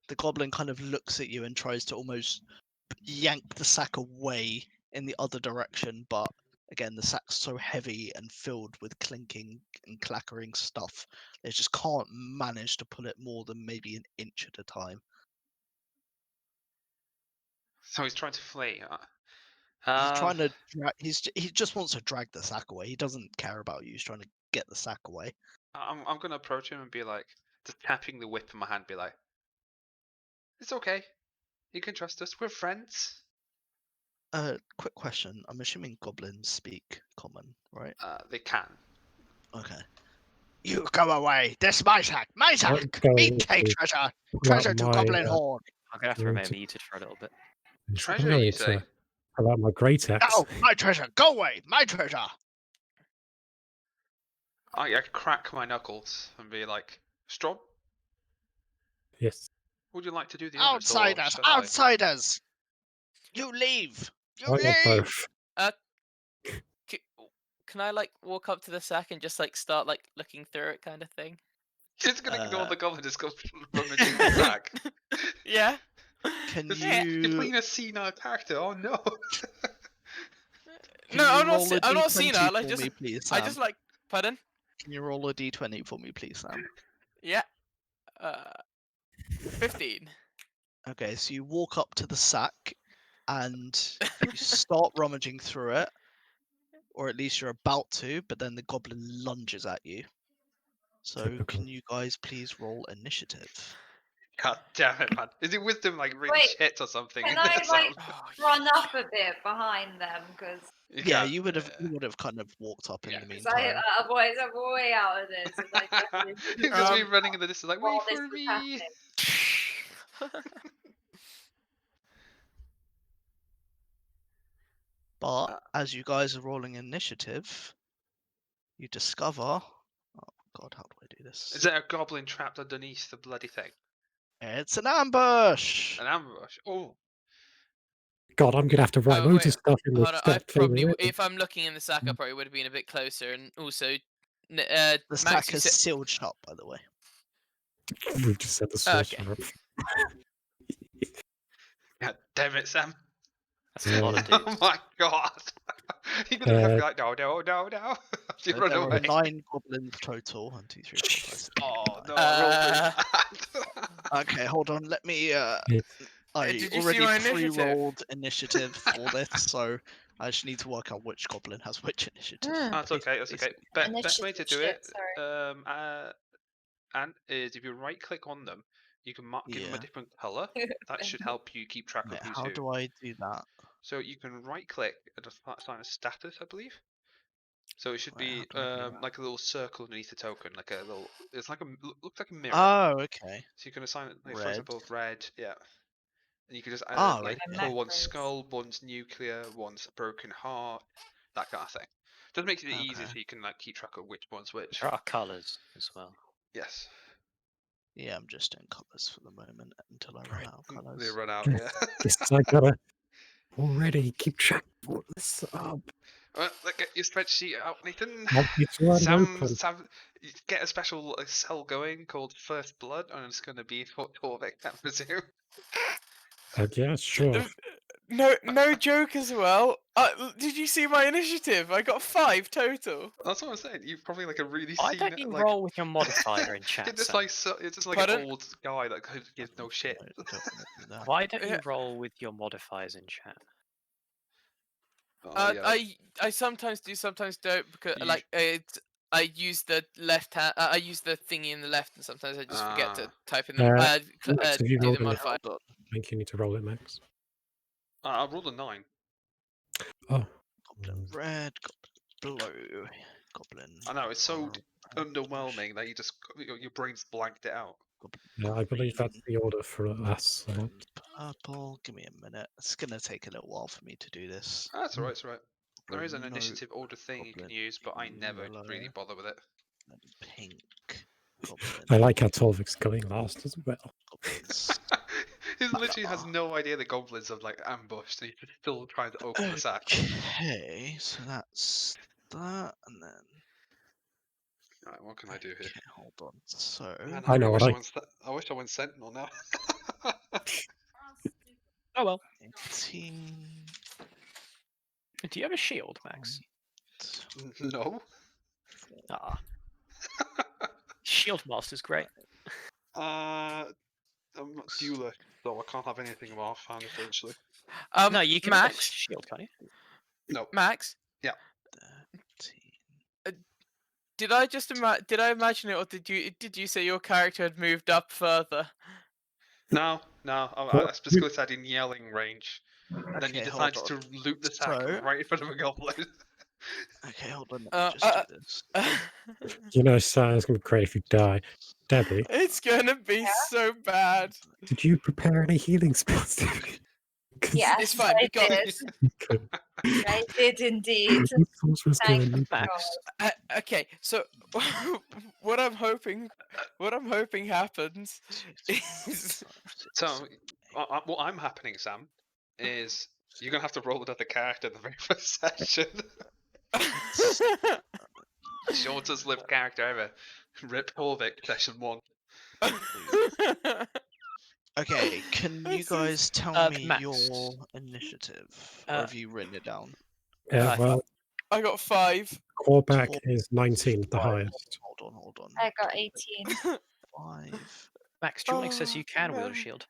The goblin kind of looks at you and tries to almost yank the sack away in the other direction, but again, the sack's so heavy and filled with clinking and clackering stuff, they just can't manage to pull it more than maybe an inch at a time. So he's trying to flee. He's trying to he just wants to drag the sack away. He doesn't care about you. He's trying to get the sack away. I'm going to approach him and be like, just tapping the whip in my hand, be like, it's okay. You can trust us. We're friends. Quick question. I'm assuming goblins speak common, right? They can. Okay. You go away. This my sack. My sack. go Me to take treasure. pull out Treasure to my, goblin horn. I'm gonna have to going remain to- muted for a little bit. I'm Treasure, going you to say? pull out my great axe. No, my treasure. Go away. My treasure. I crack my knuckles and be like, Strom, Yes. would you like to do the honors? or Outsiders. shall I?" Outsiders. You leave. You Why not leave. both? Can I like walk up to the sack and just like start like looking through it, kind of thing? You're just going to ignore the goblin just goes rummaging the sack. Yeah. Can Just you? between a senile character. Oh no. Can No, you I'm not. roll a I'm not D20 senile. for me, please, I Sam? just like. Pardon? Can you roll a D20 for me, please, Sam? Yeah. 15. Okay, so you walk up to the sack and you start rummaging through it, or at least you're about to, but then the goblin lunges at you. So Typical. can you guys please roll initiative? God damn it, man. Is it wisdom like really Wait, shit or something? Can in I this, like Oh, run up a bit behind them because Yeah, can't- you would have kind of walked up in Yeah. the I meantime. otherwise I'm way out of this. And I definitely Just me Um, running in the distance like, while wait this for was me. happening. But Uh, as you guys are rolling initiative, you discover. Oh God, how do I do this? Is there a goblin trapped underneath the bloody thing? It's an ambush. An ambush? Oh. God, I'm gonna have to write Oh, loads wait, of stuff in this hold on. I step thing probably, already. if I'm looking in the sack, I probably would have been a bit closer. And also, The Max, sack you is said. sealed shut, by the way. We've just said the source Okay. for it. God damn it, Sam. That's a lot of Oh dudes. my god. You're gonna have to be like, no. You So run there away. are 9 goblins total. 1, 2, 3, 4, 5, 6. Oh no, 7, 8, 9. I rolled really Uh, bad. Okay, hold on. Let me. It's I Did you see already my initiative? pre-rolled initiative for this, so I just need to work out which goblin has which initiative. That's okay, that's okay. basically. Best way to Initiative do shit, it, sorry. and is if you right click on them, you can give them a Yeah. different color. That should help you keep track of Wait, who's how who. do I do that? So you can right click and assign a status, I believe. So it should Wait, be how do I do that? like a little circle underneath the token, like a little. It's like looks like a mirror. Oh, okay. So you can assign it, like, for Red. example, red, yeah. And you can just Oh, like okay. pull one's Macros. skull, one's nuclear, one's broken heart, that kind of thing. Just makes it easy Okay. so you can like keep track of which one's which. There are colours as well. Yes. Yeah, I'm just in colours for the moment until I run out of They colours. run out, yeah. Guess I gotta already keep track of all this up. Well, get your spreadsheet out, Nathan. It's already Sam, open. get a special cell going called First Blood, and it's going to be for Torvik, I presume. Yeah, sure. No joke as well. Did you see my initiative? I got 5 total. That's what I'm saying. You've probably like a really Why seen don't you like. roll with your modifier in chat, It's just Sam? like it's just like Pardon? an old guy that gives no shit. I don't wanna do that. Why don't you Yeah. roll with your modifiers in chat? Oh, yeah. I sometimes do, sometimes don't, because You- like I use the left hand. I use the thingy in the left, and sometimes I just forget to type in the Max, have you do rolled the it? modifier. Hold on. I think you need to roll it, Max. I rolled a 9. Oh, Goblin red, goblin blue, goblin. I know it's so orange, underwhelming that you just your brain's blanked it out. goblin yeah, I believe that's green, the order for us. goblin purple. Give me a minute. It's gonna take a little while for me to do this. That's alright, it's alright. There is an Goblin initiative order thing you can goblin use, but I never really yellow, bother with it. and pink. Goblin. I like how Torvik's going last as well. Goblins. He literally has Ah. no idea the goblins have like ambushed, and he's still trying to open the sack. Okay, so that's that, and then. Right, what can I do here? Okay, hold on. So. Man, I know really what wish I wish I went Sentinel now. Oh well. 18. Do you have a shield, Max? No. Ah. Shield Master's great. I'm not dueler, so I can't have anything of offhand essentially. No, you can Max. Max shield, can't you? No. Max, 13. did I just did I imagine it, or did you say your character had moved up further? No. I specifically said in yelling range. Then you Okay, hold decided on. to loot the sack So- right in front of a goblin. Okay, hold on. Let me just do this. You know, Sam, it's going to be great if you die. Debbie, It's gonna be so bad. did you prepare any healing spells? 'Cause Yes, It's fine, I we got- did. Good. I did indeed. Good source was Thank good. Max. Okay, so what I'm hoping happens is So, what I'm happening, Sam, is you're gonna have to roll another character in the very first session. Shortest lived character ever. Rip Torvik, session 1. Okay, can you This is- guys tell me Max. your initiative? Or have you written it down? Yeah, well, I got 5. Quarterback is 19, the Five. highest. Hold on. I got 18. 5. Max, dual link says Oh, you can wield no. a shield.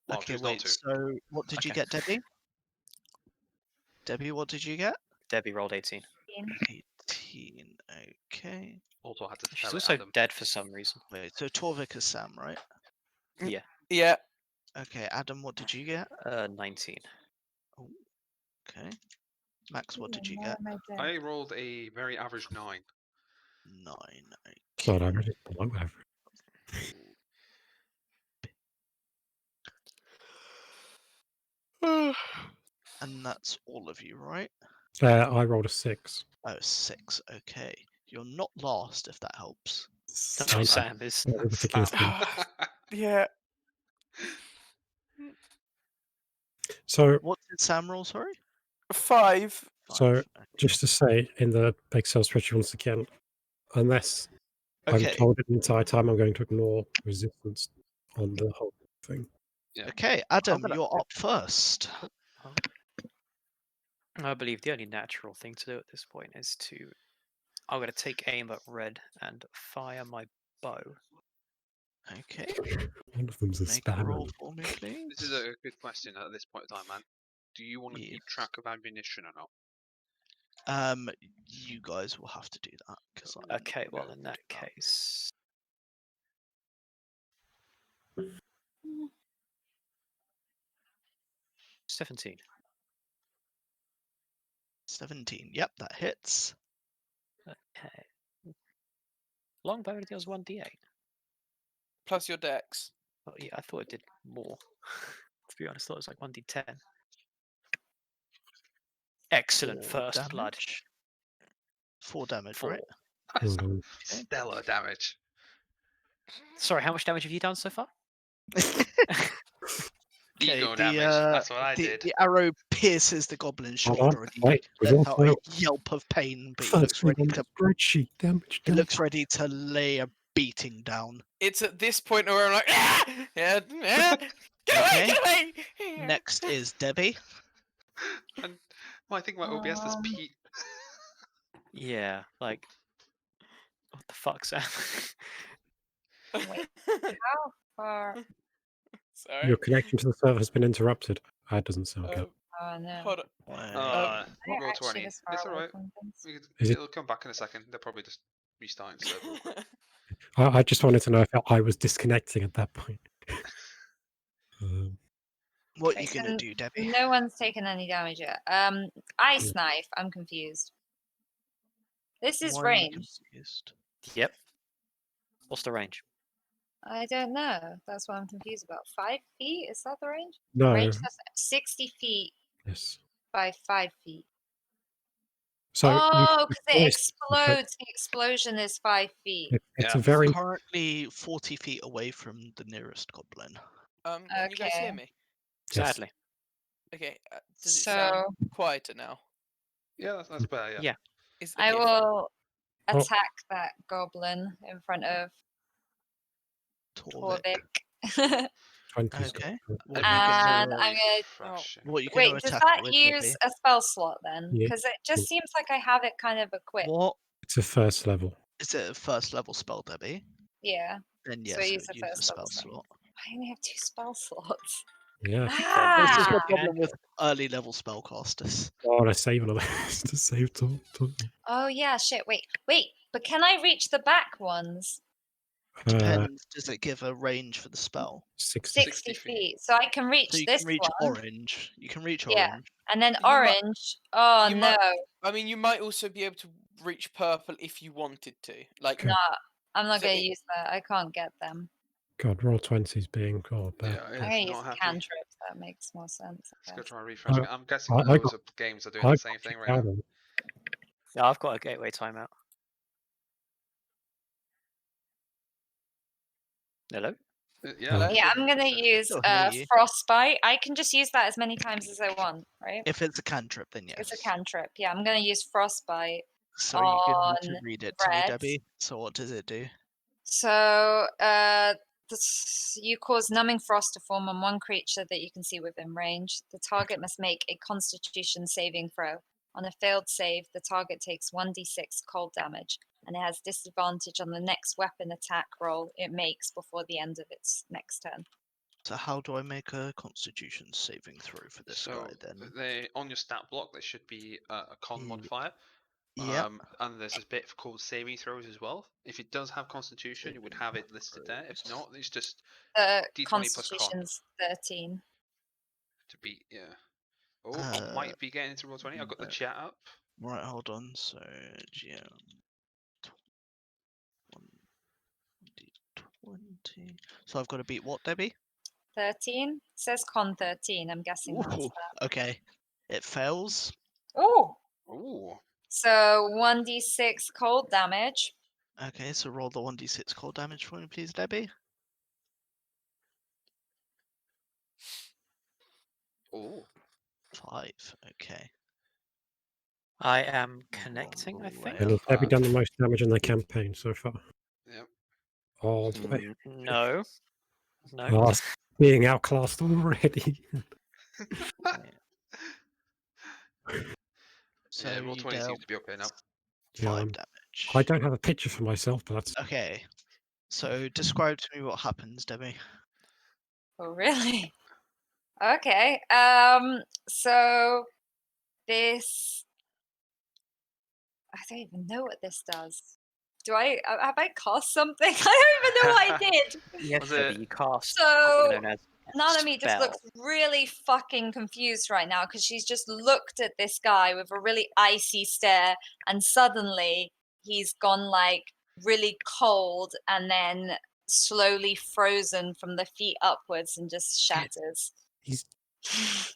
Well, Okay, choose not wait. to. So what did you Okay. get, Debbie? Debbie, what did you get? Debbie rolled 18. 18. Okay. Also had to She's tell it, also Adam. dead for some reason. Wait. So Torvik is Sam, right? Yeah. Yeah. Okay. Adam, what did you get? 19. Okay. Max, what did you Where get? am I I dead? rolled a very average 9. 9. It's not Okay. average, it's below average. And that's all of you, right? I rolled a 6. Oh, 6. Okay. You're not last, if that helps. No, I- Sam is. not a particular thing. Yeah. So, What did Sam roll, sorry? 5. So, 5. just to say, in the Excel spreadsheet once again, unless I'm Okay. told it the entire time, I'm going to ignore resistance on the whole thing. Yeah. Okay, Adam, gonna- you're up first. Oh. I believe the only natural thing to do at this point is to. I'm going to take aim at red and fire my bow. Okay. One of them's a Make a roll spammer. for me, please. This is a good question at this point in time, man. Do you want to keep track of ammunition or not? You guys will have to do that because Okay, well, in that case. 17. 17. Yep, that hits. Okay. Longbow deals 1d8. Plus your dex. Oh, yeah, I thought it did more. To be honest, I thought it was like 1d10. Excellent 4 first blood. damage. 4 damage, 4. right? That's Mhm. stellar damage. Sorry, how much damage have you done so far? Okay, Ego damage. That's what I did. The arrow pierces the goblin's Hold on, shoulder and he wait, we lets also out a yelp of pain, but he first looks thing ready on to the spreadsheet, damage he done. looks ready to lay a beating down. It's at this point where I'm like, ah! Yeah, yeah, get away, Okay. get away! Next is Debbie. And well, I think my OBS is Pete. yeah, like. What the fuck, Sam? Wait, how far? Sorry. Your connection to the server has been interrupted. That doesn't sound good. Oh no. Hold on. Uh, They're roll actually 20. this far It's away alright. from things. Is it- It'll come back in a second. They're probably just restarting the server real quick. I just wanted to know if I was disconnecting at that point. What are Wait, you gonna so do, Debbie? No one's taken any damage yet. Ice knife. I'm confused. This is Why are you ranged. confused? Yep. What's the range? I don't know. That's what I'm confused about. 5 feet? Is that the range? No. Range says 60 feet Yes. by 5 feet. So you- Oh, because it always- explodes. The explosion is 5 feet. it's Yeah. a very Currently 40 feet away from the nearest goblin. Can you guys hear Okay. me? Yes. Sadly. Okay. Does it sound So quieter now? Yeah, that's better. Yeah. Is, I okay, will Oh. attack that goblin in front of Torvik. Torvik. 20. Okay. And What you are you get gonna, And I'm gonna refreshing. what are you wait. gonna Does attack that it with, use Debbie? a spell slot then? Yeah. Because it just seems like I have it kind of equipped. What It's a first level. is it? A first level spell, Debbie? Yeah. Then So yes, use it a would use a first spell level spell. slot. I only have 2 spell slots. Yeah. This is Ah! the Yeah. problem with early level spellcasters. Oh, I save all of this to save to Oh yeah, shit. Wait. But can I reach the back ones? Depends. Does it give a range for the spell? 60. 60 feet. So I can reach So you this can reach one. orange. You can reach Yeah. orange. And then You might- orange. Oh you no. might- I mean, you might also be able to reach purple if you wanted to. Like, Nah. I'm not So gonna it- use that. I can't get them. God, roll 20s being bad. Yeah, I'm it's gonna use not happy. cantrips. That makes more sense. I Let's go guess. try refreshing. I'm guessing I loads got- of games are doing I the same thing right now. now. Yeah, I've got a gateway timeout. Hello? Yeah. Yeah, I'm gonna use Still hear you. frostbite. I can just use that as many times as I want, right? If it's a cantrip, then yes. It's a cantrip. Yeah, I'm gonna use frostbite. So you can on read it to me, red. Debbie. So what does it do? So, you cause numbing frost to form on one creature that you can see within range. The target must make a Constitution saving throw. On a failed save, the target takes 1d6 cold damage. and it has disadvantage on the next weapon attack roll it makes before the end of its next turn. So how do I make a Constitution saving throw for this So guy then? they on your stat block there should be a con Ye- modifier. Yeah. And there's a bit called saving throws as well. If it does have Constitution, you would have it listed there. If not, it's just D20 plus con Constitution's 13. to beat. Yeah. Oh, might be getting into roll 20. I've got the chat up. Right, hold on. So GM 1d20. So I've got to beat what, Debbie? 13? It says con 13. I'm guessing that's Ooh, that. okay. It fails. Oh! Ooh. So 1d6 cold damage. Okay, so roll the 1d6 cold damage for me, please, Debbie. Ooh. 5. Okay. I am connecting, I Wrong think. way. And Debbie done the most damage in their campaign so far. Yep. All the way. No. No. Oh, being outclassed already. So Yeah, roll you 20 dealt seems to be okay now. 5 damage. I don't have a picture for myself, but that's Okay. So describe to me what happens, Debbie. Oh, really? Okay. So this, I don't even know what this does. Have I cast something? I don't even know what I did. Yes, Was Debbie, it- you cast So, something known as Nanami just spell. looks really fucking confused right now because she's just looked at this guy with a really icy stare, and suddenly he's gone like really cold and then slowly frozen from the feet upwards and just shatters. he's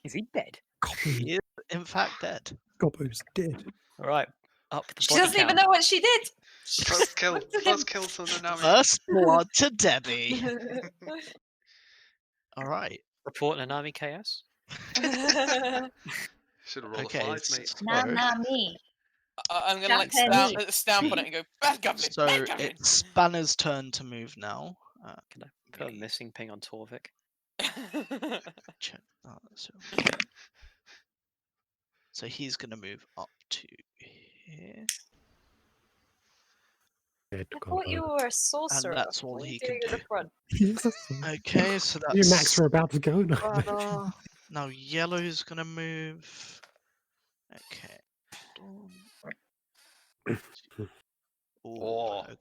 Is he dead? Goblin. He is, in fact, dead. Gobbo's dead. All right, up the She body doesn't even count. know what she did. First kill. Looked at First him. kill to Nanami. First blood to Debbie. All right. Report Nanami KS. Should have rolled Okay. a 5, mate. So, Nanami. I'm gonna like Japanese. stamp on it and go, bad goblin, so bad goblin. it's Spanner's turn to move now. Can I put a missing ping on Torvik? Check that. So he's going to move up to here. Dead I thought you Gobbo. were a sorcerer. that's all What are you he can doing at the do. front? He's a son. Okay, so You and Max that's are about to go now. Spanner. Now yellow's going to move. Okay. Ooh, Oh. okay.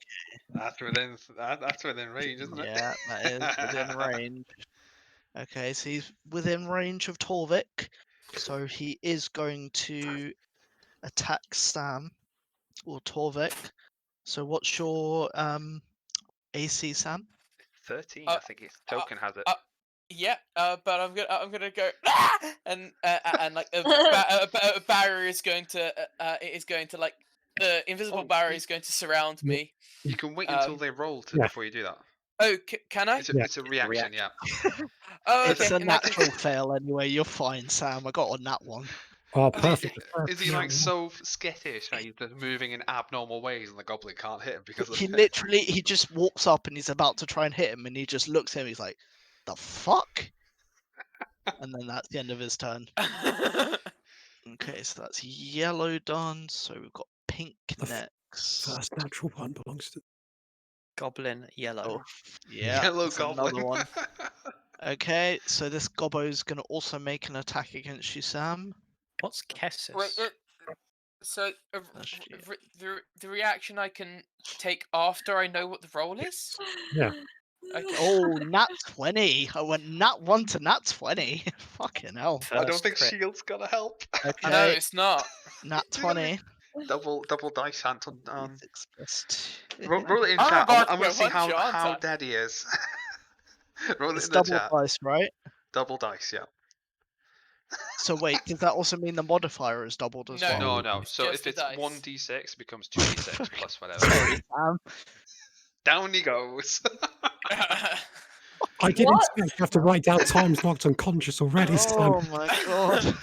That's within range, isn't it? Yeah, that is within range. Okay, so he's within range of Torvik. So he is going to attack Sam or Torvik. So what's your AC, Sam? 13, I think his token has it. Yeah, but I'm gonna go "Ah!" and like a barrier is going to like the invisible barrier is going to surround me. You can wait until they roll before you do that. Oh, can I? It's a reaction, yeah. Oh, It's okay. a in that case- natural fail anyway. You're fine, Sam. I got on that one. Oh, perfect. Is he like so skittish that he's just moving in abnormal ways and the goblin can't hit him because of He it? literally, he just walks up and he's about to try and hit him, and he just looks at him. He's like, "The fuck!" And then that's the end of his turn. Okay, so that's yellow done. So we've got pink The next. First natural one belongs to. Goblin yellow. Oh, yeah, Yellow that's goblin. another one. Okay, so this gobbo's gonna also make an attack against you, Sam. What's Kessis? Wait, so That's you. the reaction I can take after I know what the roll is. Yeah. Okay. Oh, nat 20. I went nat 1 to nat 20. Fucking hell. I don't First think crit. shield's gonna help. Okay, No, it's not. nat You're gonna be 20. double dice hand on. 6 plus 2. Roll it in I'm chat. about I'm to gonna go see one shot, how aren't I? dead he is. Roll it It's in the double chat. dice, right? Double dice, yeah. So wait, does that also mean the modifier is doubled as No, well? No. It's So just if the it's dice. 1d6, it becomes 2d6 plus whatever. Sorry, Sam. Down he goes. I didn't What? expect you have to write down times locked unconscious already, Sam. Oh my god.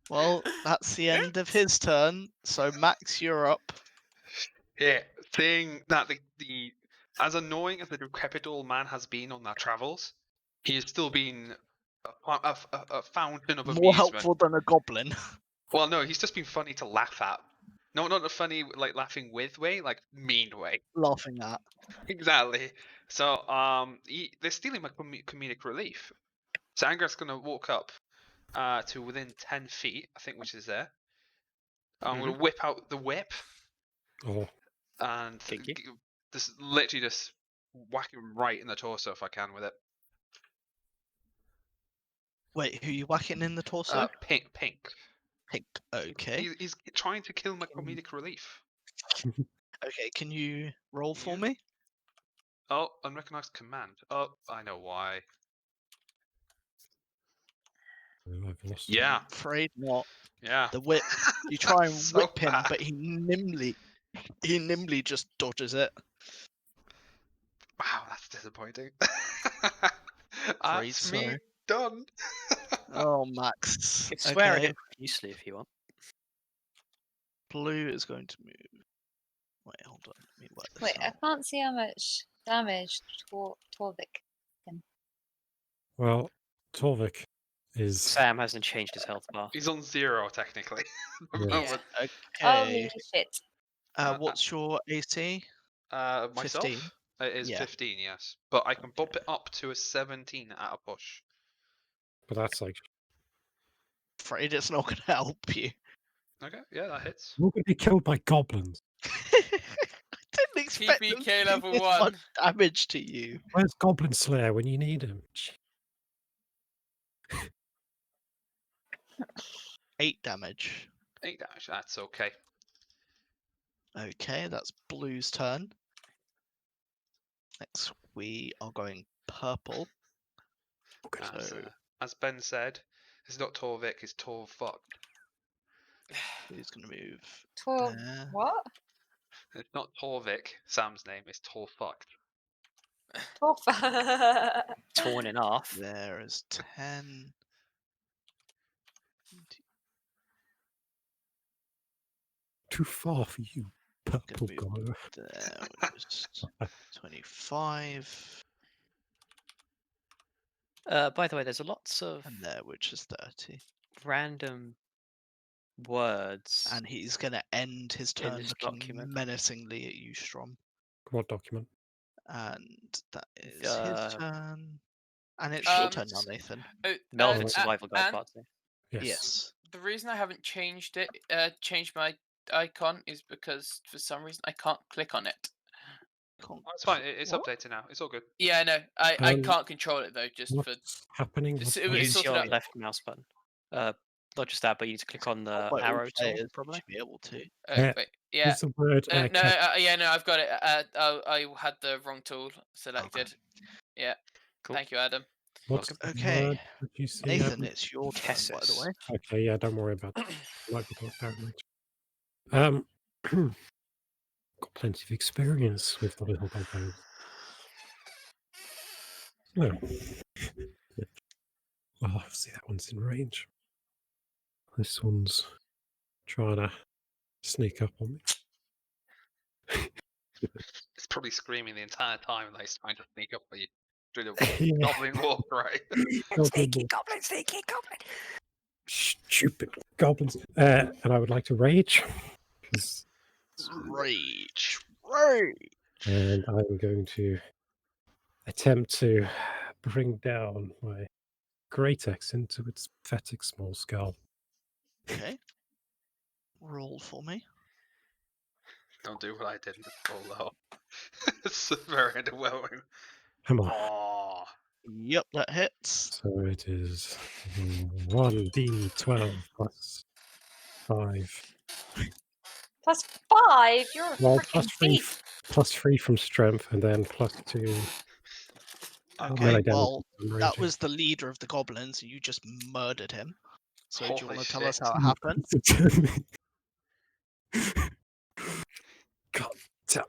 Well, that's the end of his turn. So Max, you're up. Yeah, seeing that the as annoying as the decrepit old man has been on their travels, he has still been a fountain of More amusement. helpful than a goblin. Well, no, he's just been funny to laugh at. No, not the funny, like laughing with way, like mean way. Laughing at. Exactly. So they're stealing my comedic relief. So Angar's gonna walk up to within 10 feet, I think, which is there. I'm gonna whip out the whip Oh, and Kinky. just literally just whack him right in the torso if I can with it. Wait, who you whacking in the torso? Pink. Pink. Okay. He's trying to kill my comedic relief. Okay, can you roll for me? Oh, unrecognized command. Oh, I know why. I've lost it. Yeah, Afraid not. yeah. The whip. You try and So whip him, bad. but he nimbly just dodges it. Wow, that's disappointing. Afraid That's me so. done. Oh, Max. You can swear at Okay. him profusely if you want. Blue is going to move. Wait, hold on. Let me work this Wait, I out. can't see how much damage Torvik. Well, Torvik is. Sam hasn't changed his health bar. He's on 0 technically. at the Yeah. moment. Okay. Holy shit. What's your AC? Myself, 15? it is Yeah. 15, yes, but I can bump it up to a 17 at a push. But that's like. Afraid it's not going to help you. Okay, yeah, that hits. You're going to be killed by goblins. I didn't expect them TPK to do level this 1. much damage to you. Where's Goblin Slayer when you need him? 8 damage. 8 damage, that's okay. Okay, that's Blue's turn. Next, we are going purple. As Ben said, it's not Torvik, it's Torfuck. Who's going to move? Tor there. what? It's not Torvik, Sam's name, it's Torfuck. Torf. Torn in half. There is 10. Too far for you, purple move guy. There was 25. By the way, there's lots of And there, which is 30. random words. And he's going to end his turn this looking document. menacingly at you, Strom. What document? And that is his turn. And it's your turn now, Nathan. Melvin Uh, Survival Guide and- Part 2. Yes. Yes. The reason I haven't changed my icon is because for some reason I can't click on it. Oh, it's fine, it's What? updated now, it's all good. Yeah, I know. I Um, can't control it though, just for What's happening? It's- What's it was happening? Use sorted your out. left mouse button. Not just that, but you need to click on the By all arrow tool, players, probably. should be able to. wait, yeah. Is the word No, cat- yeah, no, I've got it. I had the wrong tool selected. Yeah. Cool. Thank you, Adam. What's the Okay. word that you see? Nathan, Adam? it's your turn, by the Kessis. way. Okay, yeah, don't worry about that. Might be talked about later. Got plenty of experience with the little goblins. No. Oh, see, that one's in range. This one's trying to sneak up on me. It's probably screaming the entire time that he's trying to sneak up on you. Doing a Yeah. goblin walk, right? Goblin. goblin, sneaky goblin! Stupid goblins. And I would like to rage. 'Cause- Rage. And I'm going to attempt to bring down my great axe into its pathetic small skull. Okay. Roll for me. Don't do what I did and roll low. It's very underwhelming. Come on. Oh, Yep, that hits. So it is 1d12 plus 5. Plus 5? You're a Well, freaking plus 3 from strength, and then plus 2 Okay, melee damage well, from that raging. was the leader of the goblins, and you just murdered him. So do you Holy want to tell us shit. how it happened? God damn.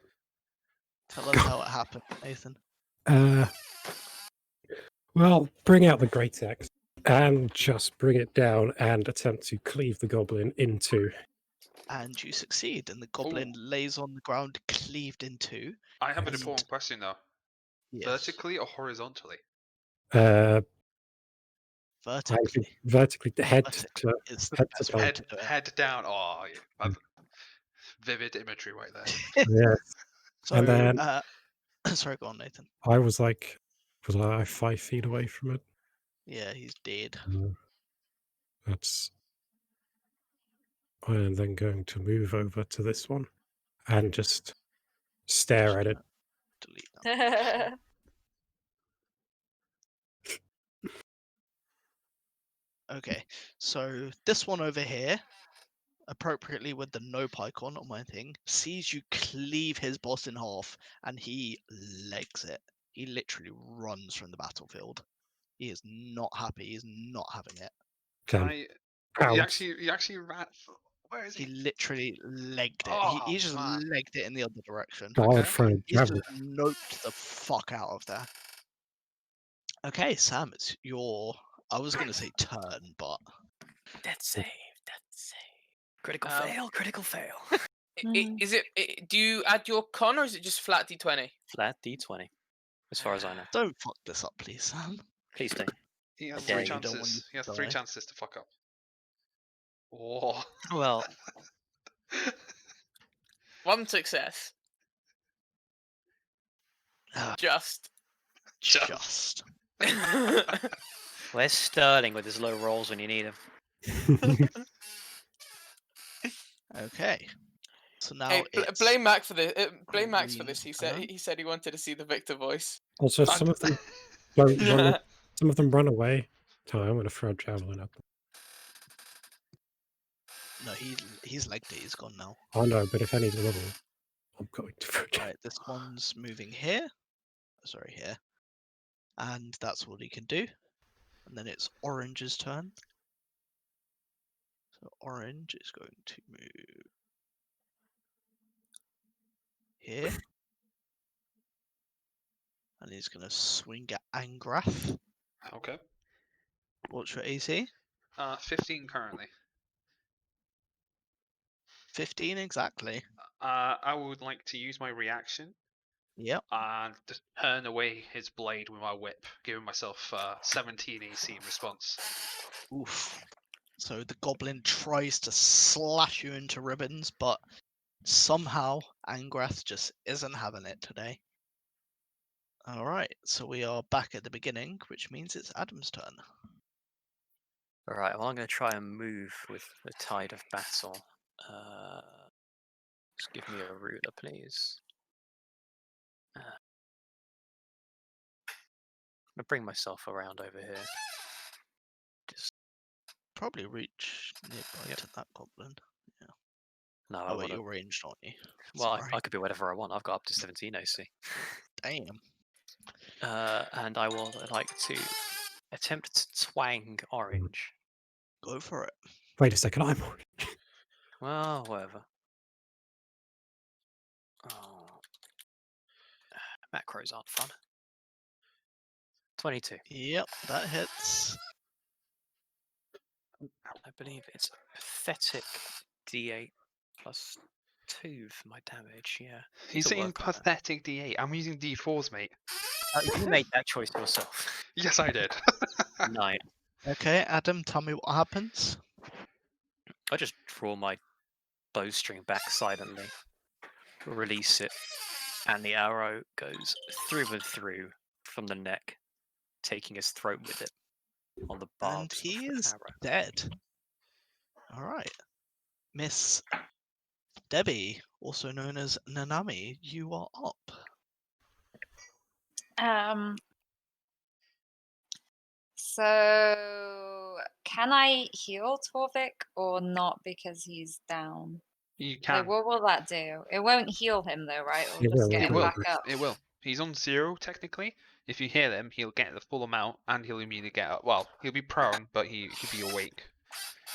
Tell us how it happened, Nathan. Well, bring out the great axe and just bring it down and attempt to cleave the goblin into. And you succeed, and the goblin lays on the ground, cleaved in two. I have an And- important question though. Yes. Vertically or horizontally? Vertically. Vertically, head Vertically to is the head to best toe. way Head, to do it. head down. Oh, yeah. vivid imagery right there. Yeah. So, And then sorry, go on, Nathan. I was like, was I 5 feet away from it? Yeah, he's dead. That's. I am then going to move over to this one and just stare at it. Delete that. Okay, so this one over here, appropriately with the nope icon on my thing, sees you cleave his boss in half, and he legs it. He literally runs from the battlefield. He is not happy. He's not having it. Can Can I? pounce. He actually ran. Where is He he? literally legged it. Oh, He just man. legged it in the other direction. I would Okay. throw a He's just javelin. noped the fuck out of there. Okay, Sam, it's your. I was gonna say turn, but Death save. Death save. Critical Um, fail. Critical fail. Is it? Do you add your con or is it just flat d20? Flat D20, as far as I know. don't fuck this up, please, Sam. Please do. He has dare three you. You don't want chances. you He has to 3 die. chances to fuck up. Oh. Well, 1 success. Ah, Just. just. where's Sterling with his low rolls when you need him? Okay. So now Hey, it's blame Mac for this. Blame Max for green this. He turn. said he wanted to see the Victor voice. Also, some of them don't run. Some of them run away. So I'm going to throw a javelin at them. No, he's legged it. He's gone now. I know, but if any level, I'm going to throw a javelin. Right, this one's moving here. Sorry, here. And that's what he can do. And then it's Orange's turn. So Orange is going to move here. And he's going to swing at Angrath. Okay. What's your AC? 15 currently. 15 exactly. I would like to use my reaction Yep. and just turn away his blade with my whip, giving myself 17 AC in response. Oof. So the goblin tries to slash you into ribbons, but somehow Angrath just isn't having it today. Alright, so we are back at the beginning, which means it's Adam's turn. Alright, well, I'm going to try and move with the tide of battle. Just give me a ruler, please. I'm going to bring myself around over here. Just Probably reach nearby Yep. to that goblin. no, I Oh wait, want to. you're ranged, aren't you? Well, Sorry. I could be whatever I want. I've got up to 17 AC. Damn. And I will like to attempt to twang orange. Go for it. Wait a second, I'm orange. Well, whatever. Oh. Macros aren't fun. 22. Yep, that hits. I believe it's a pathetic D8 plus 2 for my damage, yeah. He's Need to saying work on that. pathetic D8. I'm using D4s, mate. You made that choice yourself. Yes, I did. 9. Okay, Adam, tell me what happens. I just draw my bowstring back silently, release it, and the arrow goes through and through from the neck, taking his throat with it on the And barbs he of the is arrow. dead. Alright. Miss Debbie, also known as Nanami, you are up. So can I heal Torvik or not because he's down? You Like, can. what will that do? It won't heal him though, right? Or It just will, get it him will. back up. It will. He's on 0 technically. If you hear them, he'll get the full amount, and he'll immediately get up. Well, he'll be prone, but he'll be awake.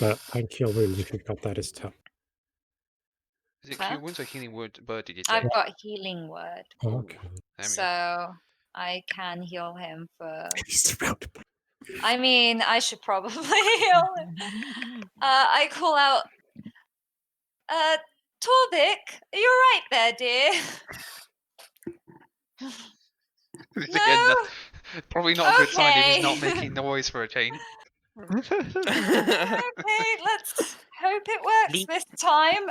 But I cure wounds if you've got that as tough. Is it Huh? Cure Wounds or Healing Word? Did you say? I've got healing word, Oh, Ooh, okay. there we go. so I can heal him for. He's surrounded by. I mean, I should probably heal him. I call out, Torvik, are you alright there, dear? Again, No? probably not a good sign if he's not Okay. making noise for a change. Okay, let's hope it works Leak- this time.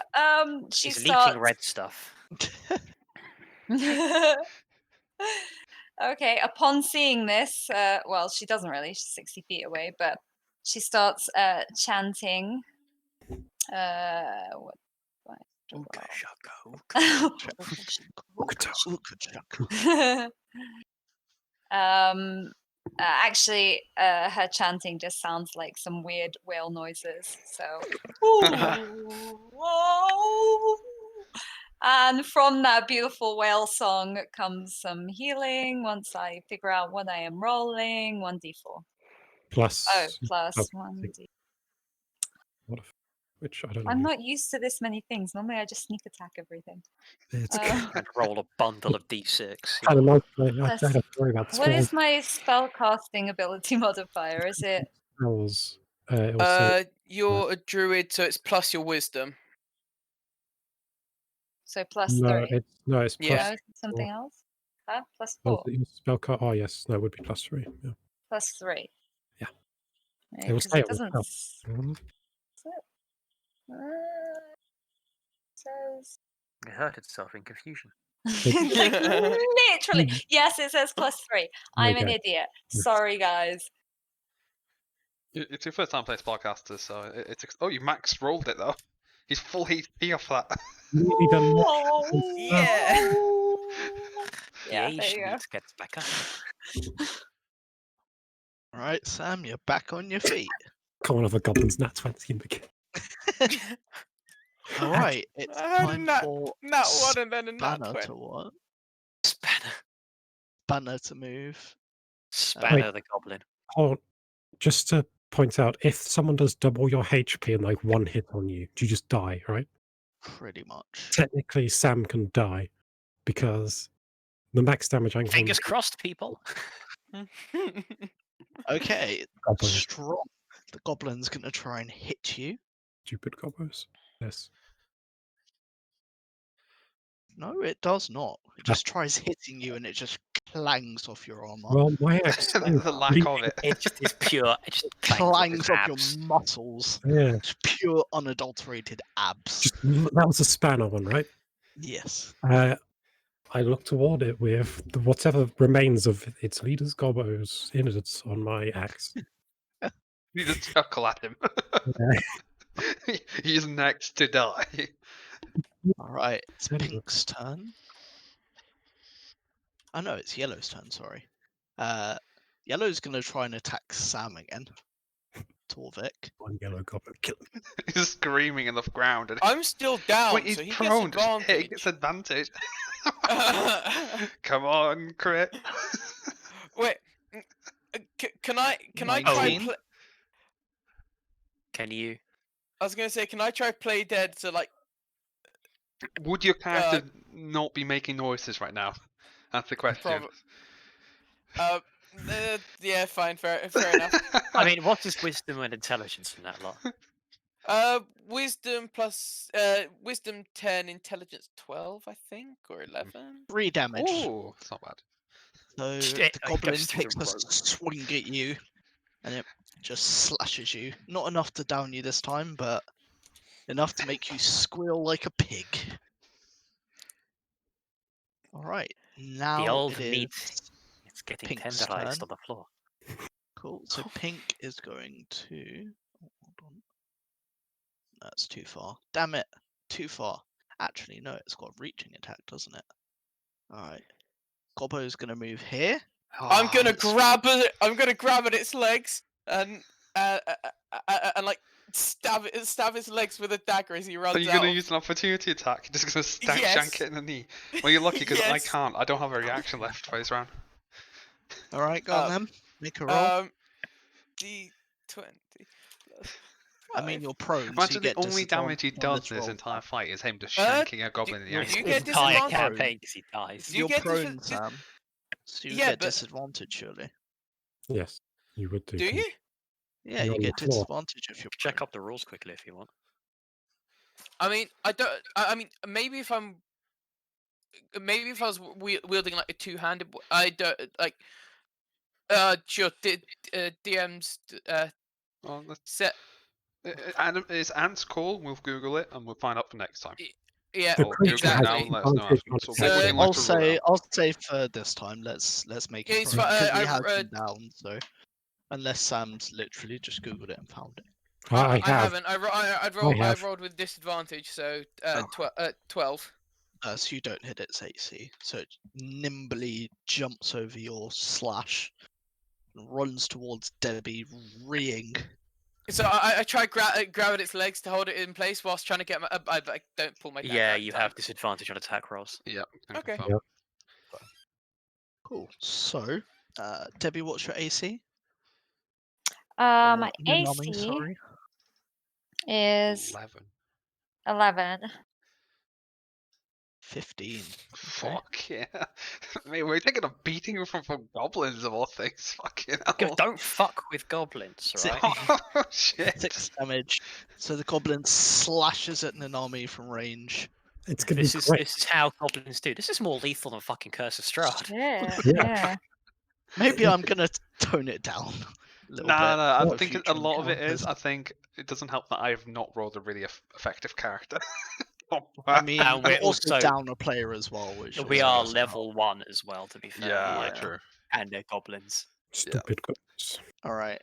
She It's starts. leaking red stuff. Okay, upon seeing this, well, she doesn't really, she's 60 feet away, but she starts chanting. What? Actually, her chanting just sounds like some weird whale noises. So, and from that beautiful whale song comes some healing. Once I figure out what I am rolling, 1d4. Plus. Oh, plus oh, 1d. What if, which I don't know. I'm not used to this many things. Normally, I just sneak attack everything. It's And roll a bundle of d6. kind of nice. I Plus- don't have to worry about What is my spell casting ability modifier? Is it? spells. It will say You're a druid, so it's plus your wisdom. So plus no. 3. It's Yeah. plus No, something else? Huh? Plus oh, 4. the spell card. Oh yes, no, it would be plus 3. Yeah. Plus 3. Yeah. Right, It will 'cause say it it will doesn't. help. Mhm. Says. It hurt itself in confusion. Like literally. Yes, it says plus 3. I'm an Okay. idiot. Sorry, guys. It's your first time playing Spellcaster, so it's. Oh, you max rolled it though. He's full HP off that. Nearly done that. Oh, Yeah. Yeah, The there age you go. needs gets back up. All right, Sam, you're back on your feet. Come on, other goblins, nat 20 in the game. All right, it's I had a time nat for 1 and then a nat Spanner 20. to what? Spanner. Spanner to move. Spanner the goblin. Oh, just to point out, if someone does double your HP and like one hit on you, do you just die, right? Pretty much. Technically, Sam can die because the max damage I can Fingers crossed, people. Okay, Goblin. strong. The goblin's gonna try and hit you. Stupid gobos. Yes. No, it does not. It just tries hitting you and it just clangs off your armor. Well, my axe. The lack of it. It just is pure. It just Clangs off your abs. muscles. Yeah. It's pure unadulterated abs. Just, that was a spanner one, right? Yes. I look toward it with whatever remains of its leader's gobos innards on my axe. You just chuckle at him. Yeah. He's next to die. Alright, it's Anyway. Pink's turn. Oh no, it's Yellow's turn, sorry. Yellow's gonna try and attack Sam again. Torvik. One yellow goblin, kill him. He's screaming in the ground. And I'm still down, Wait, he's so he prone. gets Just hit, he advantage. gets advantage. Come on, crit. Wait, can I try? 19. Can you? I was gonna say, can I try play dead to like? Would your character not be making noises right now? That's the question. Yeah, fine, fair enough. I mean, what is wisdom and intelligence in that lot? Wisdom plus wisdom 10, intelligence 12, I think, or 11. 3 damage. Oh, it's not bad. So Shit, the I goblin goes through takes the a rope. swing at you and it just slashes you. Not enough to down you this time, but enough to make you squeal like a pig. Alright, now The old it is meat. It's getting Pink's tenderized turn. on the floor. Cool. So Pink is going to. Oh, hold on. That's too far. Damn it. Too far. Actually, no, it's got reaching attack, doesn't it? Alright. Gobbo's gonna move here. I'm gonna it's- grab it. I'm gonna grab at its legs and like stab its legs with a dagger as he runs Are you out. going to use an opportunity attack? You're just going to Yes. shank it in the knee? Well, you're lucky because I Yes. can't. I don't have a reaction left for this round. Alright, go on then. Make a roll. D20 plus. I mean, 5. you're prone, so you Imagine the get only damage he disadvantage on does in this roll. entire fight is him just Uh, shanking a goblin in the you ankle. get Entire disadvantage. campaign because he dies. You You're get prone, Sam. So you Yeah, get but- disadvantage, surely. Yes, you would do. Do you? Yeah, You're you on get the floor. disadvantage if you're Check prone. up the rules quickly if you want. I mean, I don't. I mean, maybe if I was wielding like a two-handed, I don't like. Sure. DM's Oh, set. Is ants cool? We'll Google it and we'll find out for next time. Yeah, The Or creature Google it has now and let us know advantage on afterwards. So So- what would you like I'll to rule say out? I'll say for this time, let's make it It's pro, fi- because we I've have read- been down. So unless Sam's literally just googled it and found it. I I have. haven't. I have. rolled with disadvantage, so Oh. 12. So you don't hit its AC. So it nimbly jumps over your slash, and runs towards Debbie, reeing. So I try grab at its legs to hold it in place whilst trying to get my. I don't pull my dagger Yeah, out in you time. have disadvantage on attack rolls. Yep. can Okay. confirm. Yep. Cool. So, Debbie, what's your AC? My Or Nanami, AC sorry. is 11. 11. 15. Fuck yeah. Mate, we're taking a beating from goblins of all things. Fucking hell. Don't fuck with goblins, Si- right? Oh, shit. 6 damage. So the goblin slashes at Nanami from range. It's gonna be This great. is how goblins do. This is more lethal than fucking Curse of Strahd. Shit, Yeah. yeah. Maybe I'm gonna tone it down a little Nah, bit. nah, I for think a future lot of it is, encounters. I think it doesn't help that I have not rolled a really effective character. I mean, And we're you're also also- down a player as well, which We also are doesn't help. level 1 as well, to be fair. yeah, like, true. and they're goblins. Stupid goblins. All right,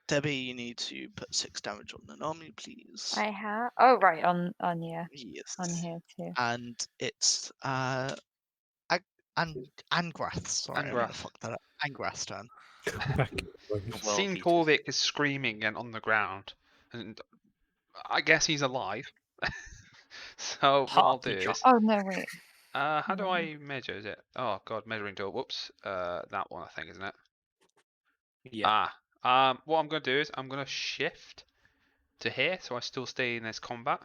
Debbie, you need to put 6 damage on Nanami, please. I have. Oh, right, on yeah, Yes. on here too. And it's Angrath. Sorry, I'm gonna Angrath. fuck that up. Angrath's turn. Back. World Seen beaters. Corvic is screaming again on the ground, and I guess he's alive. So what I'll do Partly drunk. is, Oh no, wait. how do no. I measure? Is it? Oh god, measuring tool. Whoops. That one I think, isn't it? Yeah. What I'm gonna do is I'm gonna shift to here, so I still stay in this combat,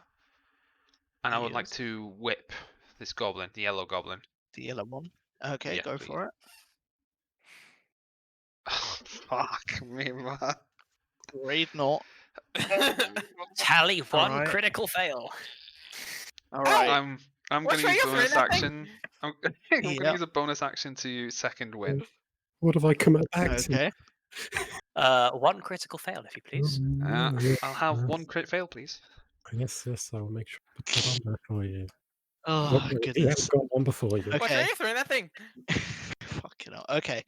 and I would like Yes. to whip this goblin, the yellow goblin. The yellow one. Okay, Yeah, go please. for it. Fuck me, man. Grade not. Tally 1 Alright. critical fail. All right. I'm What's gonna use wrong with bonus that thing? action. I'm gonna Yep. use a bonus action to second win. What have I come back to? Okay. 1 critical fail, if you please. I'll have one crit fail, please. Yes, I will make sure to put that on there for you. Oh Don't worry, you goodness. haven't got one before you. Okay. What's wrong with that thing? Fucking hell. Okay.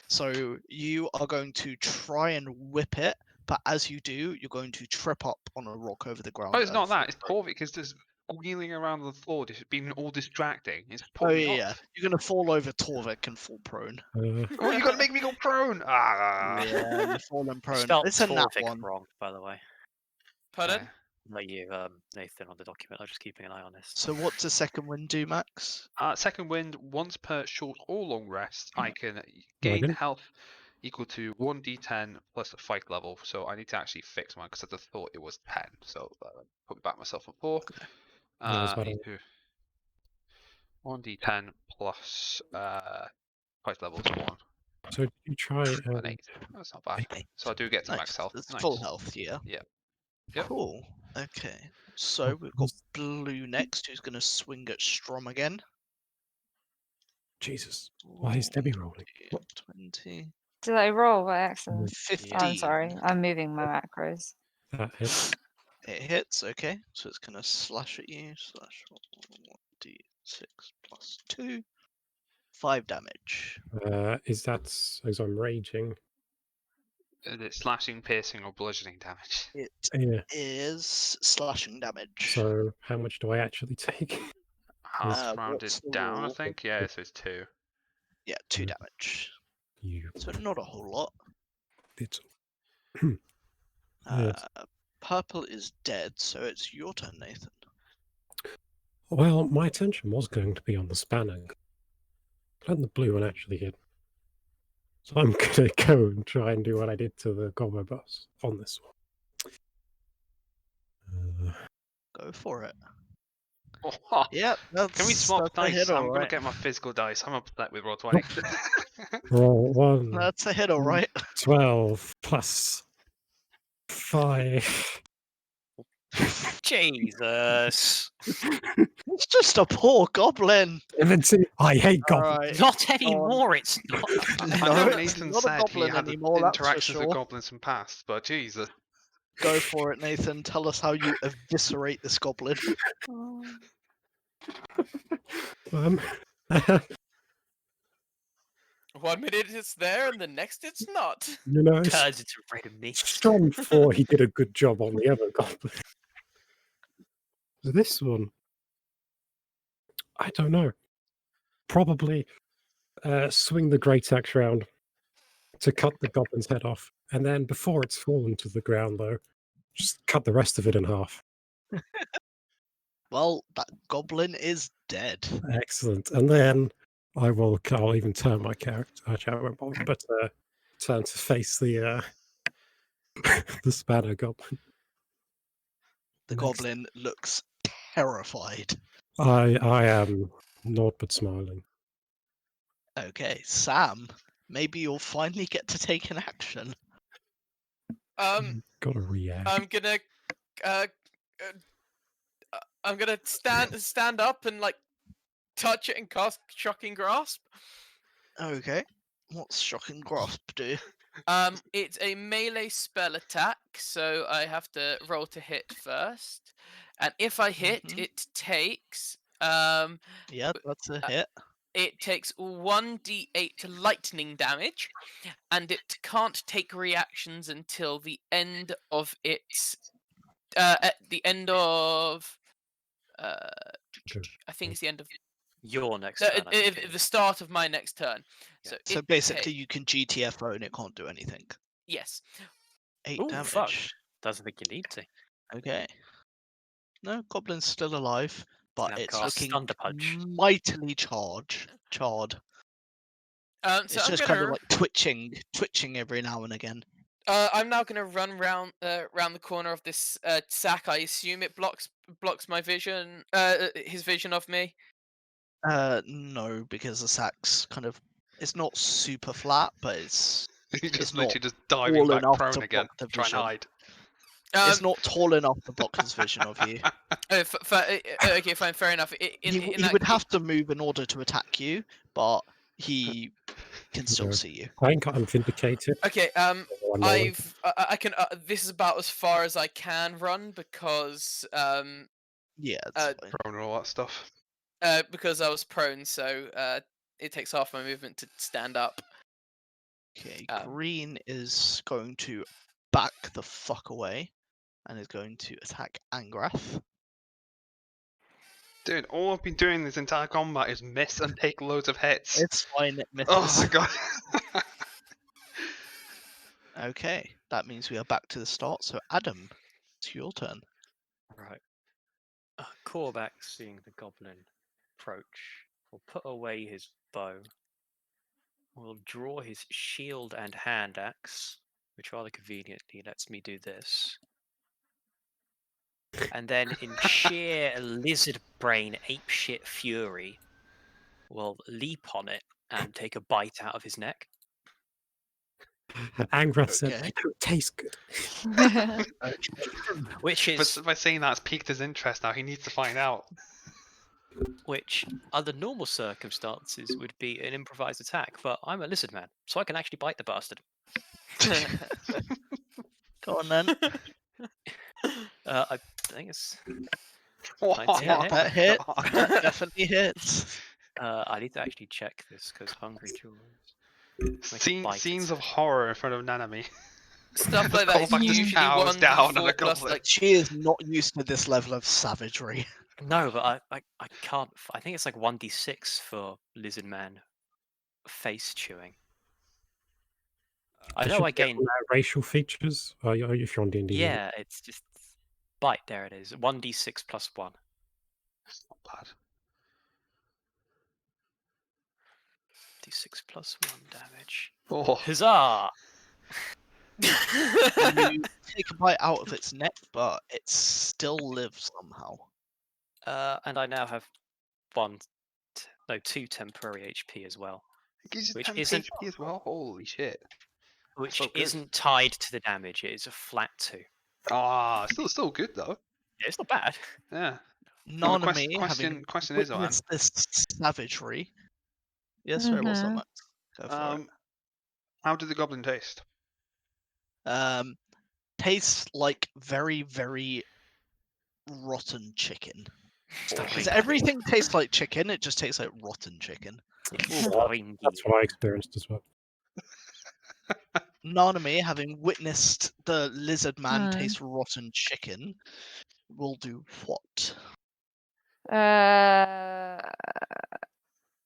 So you are going to try and whip it, but as you do, you're going to trip up on a rock over the ground. Oh, it's not and that. It's fall. Corvic is just wheeling around the floor, just being all distracting. It's Oh putting me yeah. off. You're gonna fall over Torvik and fall prone. Oh, you gotta make me go prone. Ah. Yeah, you're falling You prone. spelled It's a nat Torvik one. wrong, by the way. Pardon? Okay. Not you, Nathan, on the document. I'm just keeping an eye on this. So what's the second wind do, Max? Second wind, once per short or long rest, I can gain didn't. health equal to 1d10 plus a fight level. So I need to actually fix mine because I just thought it was 10. So put me back myself on 4. Yeah, it's about Need to 1d10 plus fight level is 1. So did you try An 8. That's not bad. Eight. So I do get to Nice. max health. That's Nice. full health, yeah. Yep. Yep. Cool. Okay. So we've got blue next, who's gonna swing at Strom again. Jesus. Why is Debbie rolling? What? 20. Did I roll by accident? 15. Oh, I'm sorry. I'm moving my macros. That hits. It hits, okay. So it's gonna slash at you. Slash 1d6 plus 2. 5 damage. Is that as I'm raging? Is it slashing, piercing, or bludgeoning damage? It Yeah. is slashing damage. So how much do I actually take? Half rounded what's the down, I roll? think. Yeah, so it's 2. Yeah, 2 Yeah. damage. You So not a whole lot. did. Uh, Yes. Purple is dead, so it's your turn, Nathan. Well, my attention was going to be on the spanner. Let the blue one actually hit. So I'm gonna go and try and do what I did to the combo boss on this one. Go for it. Oh, Yep, that's can we swap that's a dice? hit, I'm all gonna right. get my physical dice. I'm upset with roll 20. Roll 1, That's a hit, all right. 12 plus 5. Jesus. It's just a poor goblin. 17. I hate goblins. Alright. Not on. anymore, it's not. I No, know it's Nathan not a said he goblin had anymore, that's for interactions with sure. goblins in past, but Jesus. Go for it, Nathan. Tell us how you eviscerate this goblin. Oh. Um, 1 minute it's there, and the next it's not. you know, Turns into red meat. Strong 4, he did a good job on the other goblin. This one, I don't know. Probably swing the great axe round to cut the goblin's head off, and then before it's fallen to the ground, though, just cut the rest of it in half. Well, that goblin is dead. Excellent. And then I'll even turn my character, I won't bother, but turn to face the the spanner goblin. The Next. goblin looks terrified. I am naught but smiling. Okay, Sam, maybe you'll finally get to take an action. Gotta react. I'm gonna, I'm gonna stand up and like touch it and cast Shocking Grasp. Okay. What's Shocking Grasp do? It's a melee spell attack, so I have to roll to hit first, and if I hit, Mhm. it takes Yeah, that's a hit. It takes 1d8 lightning damage, and it can't take reactions until the end of its. At the end of. I think it's the end of. Your next No, turn. I think it the is. start of my next turn. Yeah. So it basically, you can GTFO and it can't do anything. Yes. 8 Ooh, damage. fuck. Doesn't think you need to. Okay. No, goblin's still alive, but Now it's cast looking Thunder Punch. mightily charred. So It's I'm just gonna. kind of like twitching every now and again. I'm now gonna run round the corner of this sack. I assume it blocks my vision. His vision of me. No, because the sack's kind of, it's not super flat, but it's He's just not literally just diving tall back enough prone to again, block the try and vision. hide. It's not tall enough to block his vision of you. Okay, fine, fair enough. He would have to move in order to attack you, but he can still Yeah. see you. I think I'm vindicated. Okay. although I'm rolling. I can. This is about as far as I can run because Yeah, it's fine. Prone and all that stuff. because I was prone, so it takes half my movement to stand up. Okay, green is going to back the fuck away and is going to attack Angrath. Dude, all I've been doing this entire combat is miss and take loads of hits. It's fine, it misses. Oh my god. Okay, that means we are back to the start. So Adam, it's your turn. Right. Korvac, seeing the goblin approach, will put away his bow. Will draw his shield and hand axe, which rather conveniently lets me do this. And then, in sheer lizard brain apeshit fury, will leap on it and take a bite out of his neck. Angrath said, Okay. "You don't taste good." Which is, By saying that, it's piqued his interest now. He needs to find out. which under normal circumstances would be an improvised attack, but I'm a lizard man, so I can actually bite the bastard. Go on then. I think it's. Oh, Yeah, my that hit. God. That definitely hits. I need to actually check this because hungry jaws. Scenes of horror in front of Nanami. Stuff like that is Korvac just usually cows down on a 1d4 plus goblin. like. She is not used to this level of savagery. No, but I can't. I think it's like 1d6 for lizard man face chewing. I Does know she I get gain. racial features. If you're on D&D. Yeah, it's just bite. There it is. 1d6 plus 1. Not bad. D6 plus 1 damage. Oh, Huzzah! You take a bite out of its neck, but it still lives somehow. And I now have 2 temporary HP as well, it gives you which 10 isn't HP as well. Holy shit. which so good. isn't tied to the damage. It is a flat 2. Ah, still good though. Yeah, it's not bad. Yeah. Nanami, having question is, Owen, witnessed this savagery. Yes, sorry, what's that, Mhm. Max? Go for it. how did the goblin taste? tastes like very, very rotten chicken. Stop Because being everything tastes like chicken, it just tastes like rotten chicken. boringy. That's what I experienced as well. Nanami, having witnessed the lizard man Hmm. taste rotten chicken, will do what?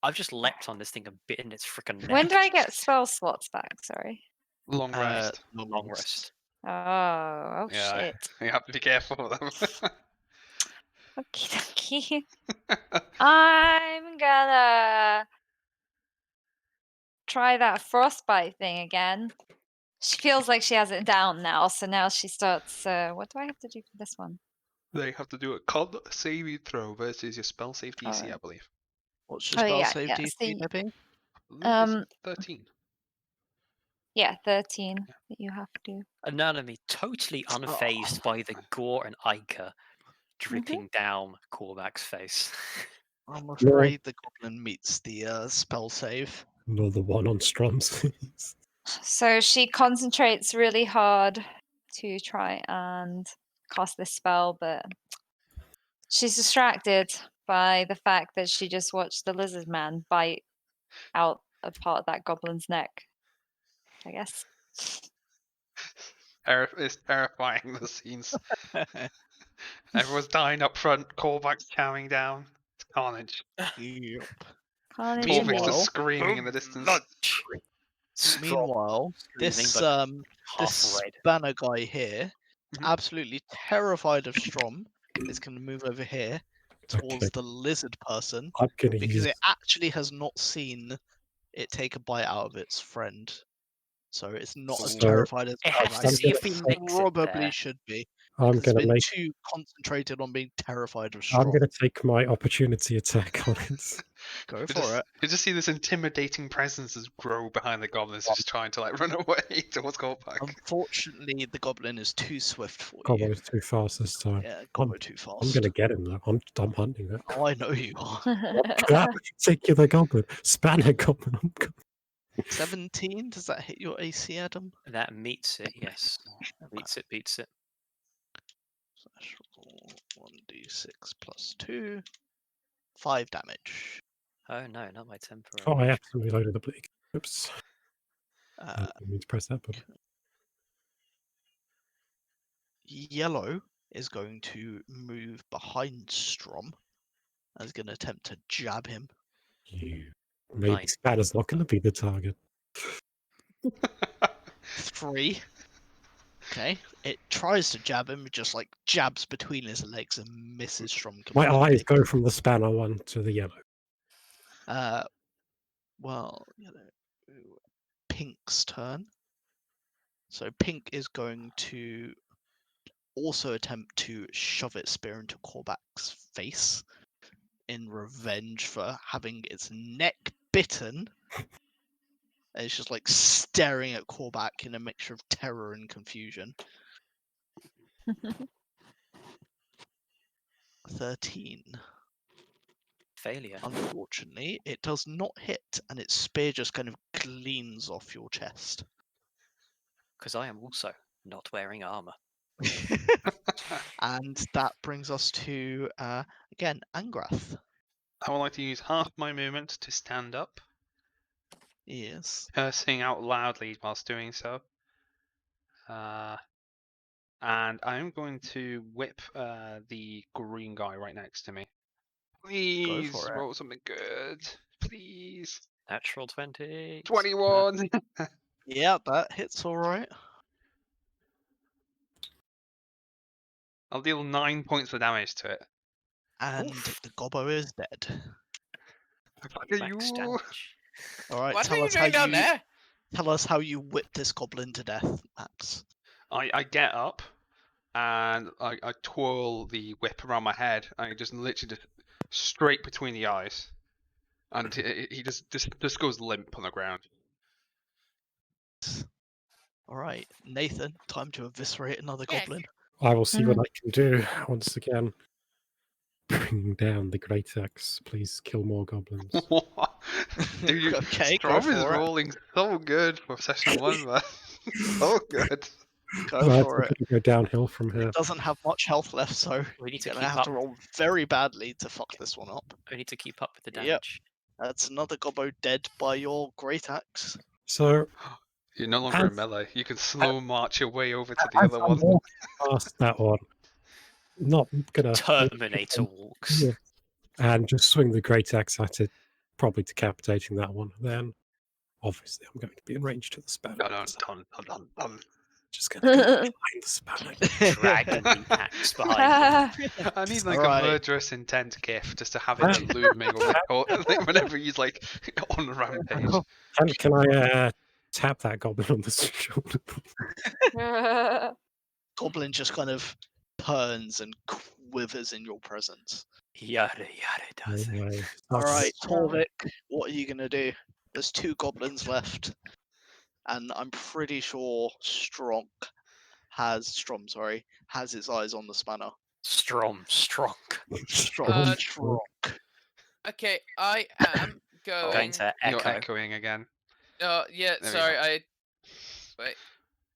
I've just leapt on this thing and bitten its freaking neck. When do I get spell slots back? Sorry. Long rest. Long rest. Oh Yeah, shit. you have to be careful of them. Okie dokie. I'm gonna try that frostbite thing again. She feels like she has it down now, so now she starts. What do I have to do for this one? They have to do a con saving throw versus your spell save DC, I believe. What's your Oh spell yeah, save yeah. DC, See, Debbie? I believe it's 13. yeah, 13 that you have to. Anatomy totally unfazed by the gore and ichor dripping down Cormac's face. I'm afraid the goblin meets the spell save. Another one on Strom's. So she concentrates really hard to try and cast this spell, but she's distracted by the fact that she just watched the lizard man bite out a part of that goblin's neck. I guess. It's terrifying, the scenes. Everyone's dying up front, callbacks chowing down. It's carnage. Yep. Carnage Torvik indeed. just screaming in the distance. Lunch. Meanwhile, this screaming, but this half red. Spanner guy here, is Mhm. absolutely terrified of Strom, is going to move over here towards Okay. the lizard person I'm gonna because use it actually has not seen it take a bite out of its friend, so it's not as So, terrified as It has to I'm see if gonna he say- makes it probably there. should be. I'm Because it's gonna been make too concentrated on being terrified of I'm Strom. gonna take my opportunity attack on it. Go for it. You just see this intimidating presence as grow behind the goblins, just trying to like run away towards callback. Unfortunately, the goblin is too swift for God, I you. was too fast this time. Yeah, Gobbo too fast. I'm gonna get him though. I'm hunting that. Oh, I know you are. That particular goblin, Spanner goblin. I'm go- 17? Does that hit your AC, Adam? That meets it, yes. Meets it, beats it. Slash roll 1d6 plus 2. 5 damage. Oh no, not my temporary. Oh, I accidentally loaded the bleak. Oops. I Uh, didn't mean to press that button. Yellow is going to move behind Strom and is going to attempt to jab him. Maybe Fine. Spanner's not gonna be the target. 3. Okay. It tries to jab him, it just like jabs between his legs and misses Strom My completely. eyes go from the Spanner one to the yellow. Well, Pink's turn. So Pink is going to also attempt to shove its spear into Korbak's face in revenge for having its neck bitten. And it's just like staring at Korbak in a mixture of terror and confusion. 13. Failure. Unfortunately, it does not hit, and its spear just kind of gleams off your chest. Because I am also not wearing armor. And that brings us to, again, Angrath. I would like to use half my movement to stand up, Yes. cursing out loudly whilst doing so. And I'm going to whip the green guy right next to me. Please for it. roll something good. Please. Natural 20. 21. Yeah, that hits all right. I'll deal 9 points of damage to it. And Oof. the gobbo is dead. Fuck Max you. damage. All right, What tell are you us how doing down you there? tell us how you whip this goblin to death, Max. I get up and I twirl the whip around my head and it just literally just straight between the eyes. And he just goes limp on the ground. All right, Nathan, time to eviscerate another Yes. goblin. I will see what I can do once again. Bring down the great axe. Please kill more goblins. Dude, Okay, go Strom is for it. rolling so good for session 1, man. So good. Go Right, for I'm it. gonna go downhill from here. It doesn't have much health left, so We need to you're keep gonna have up. to roll very badly to fuck this one up. We need to keep up with the Yep. damage. That's another gobbo dead by your great axe. So You're no longer in As- melee. You can slow march your way over to the as other I'm one. walking past that one, not gonna Terminator walks. Yeah. and just swing the great axe at it, probably decapitating that one. Then, obviously, I'm going to be in range to the spanner. Dun, dun, so dun, dun, dun, dun. just gonna go behind the spanner. Dragging the axe behind him. I need like Alright. a murderous intent gif just to have it like looming over like whenever he's like on a rampage. Can I tap that goblin on the shoulder? Goblin just kind of turns and quivers in your presence. Yada yada does it. Anyway, Alright, Strong. Torvik, what are you gonna do? There's 2 goblins left. And I'm pretty sure Strom has his eyes on the spanner. Strong. Strom. Okay, I am Oh, going. Going to You're echo. echoing again. Yeah, There we sorry. go. Wait.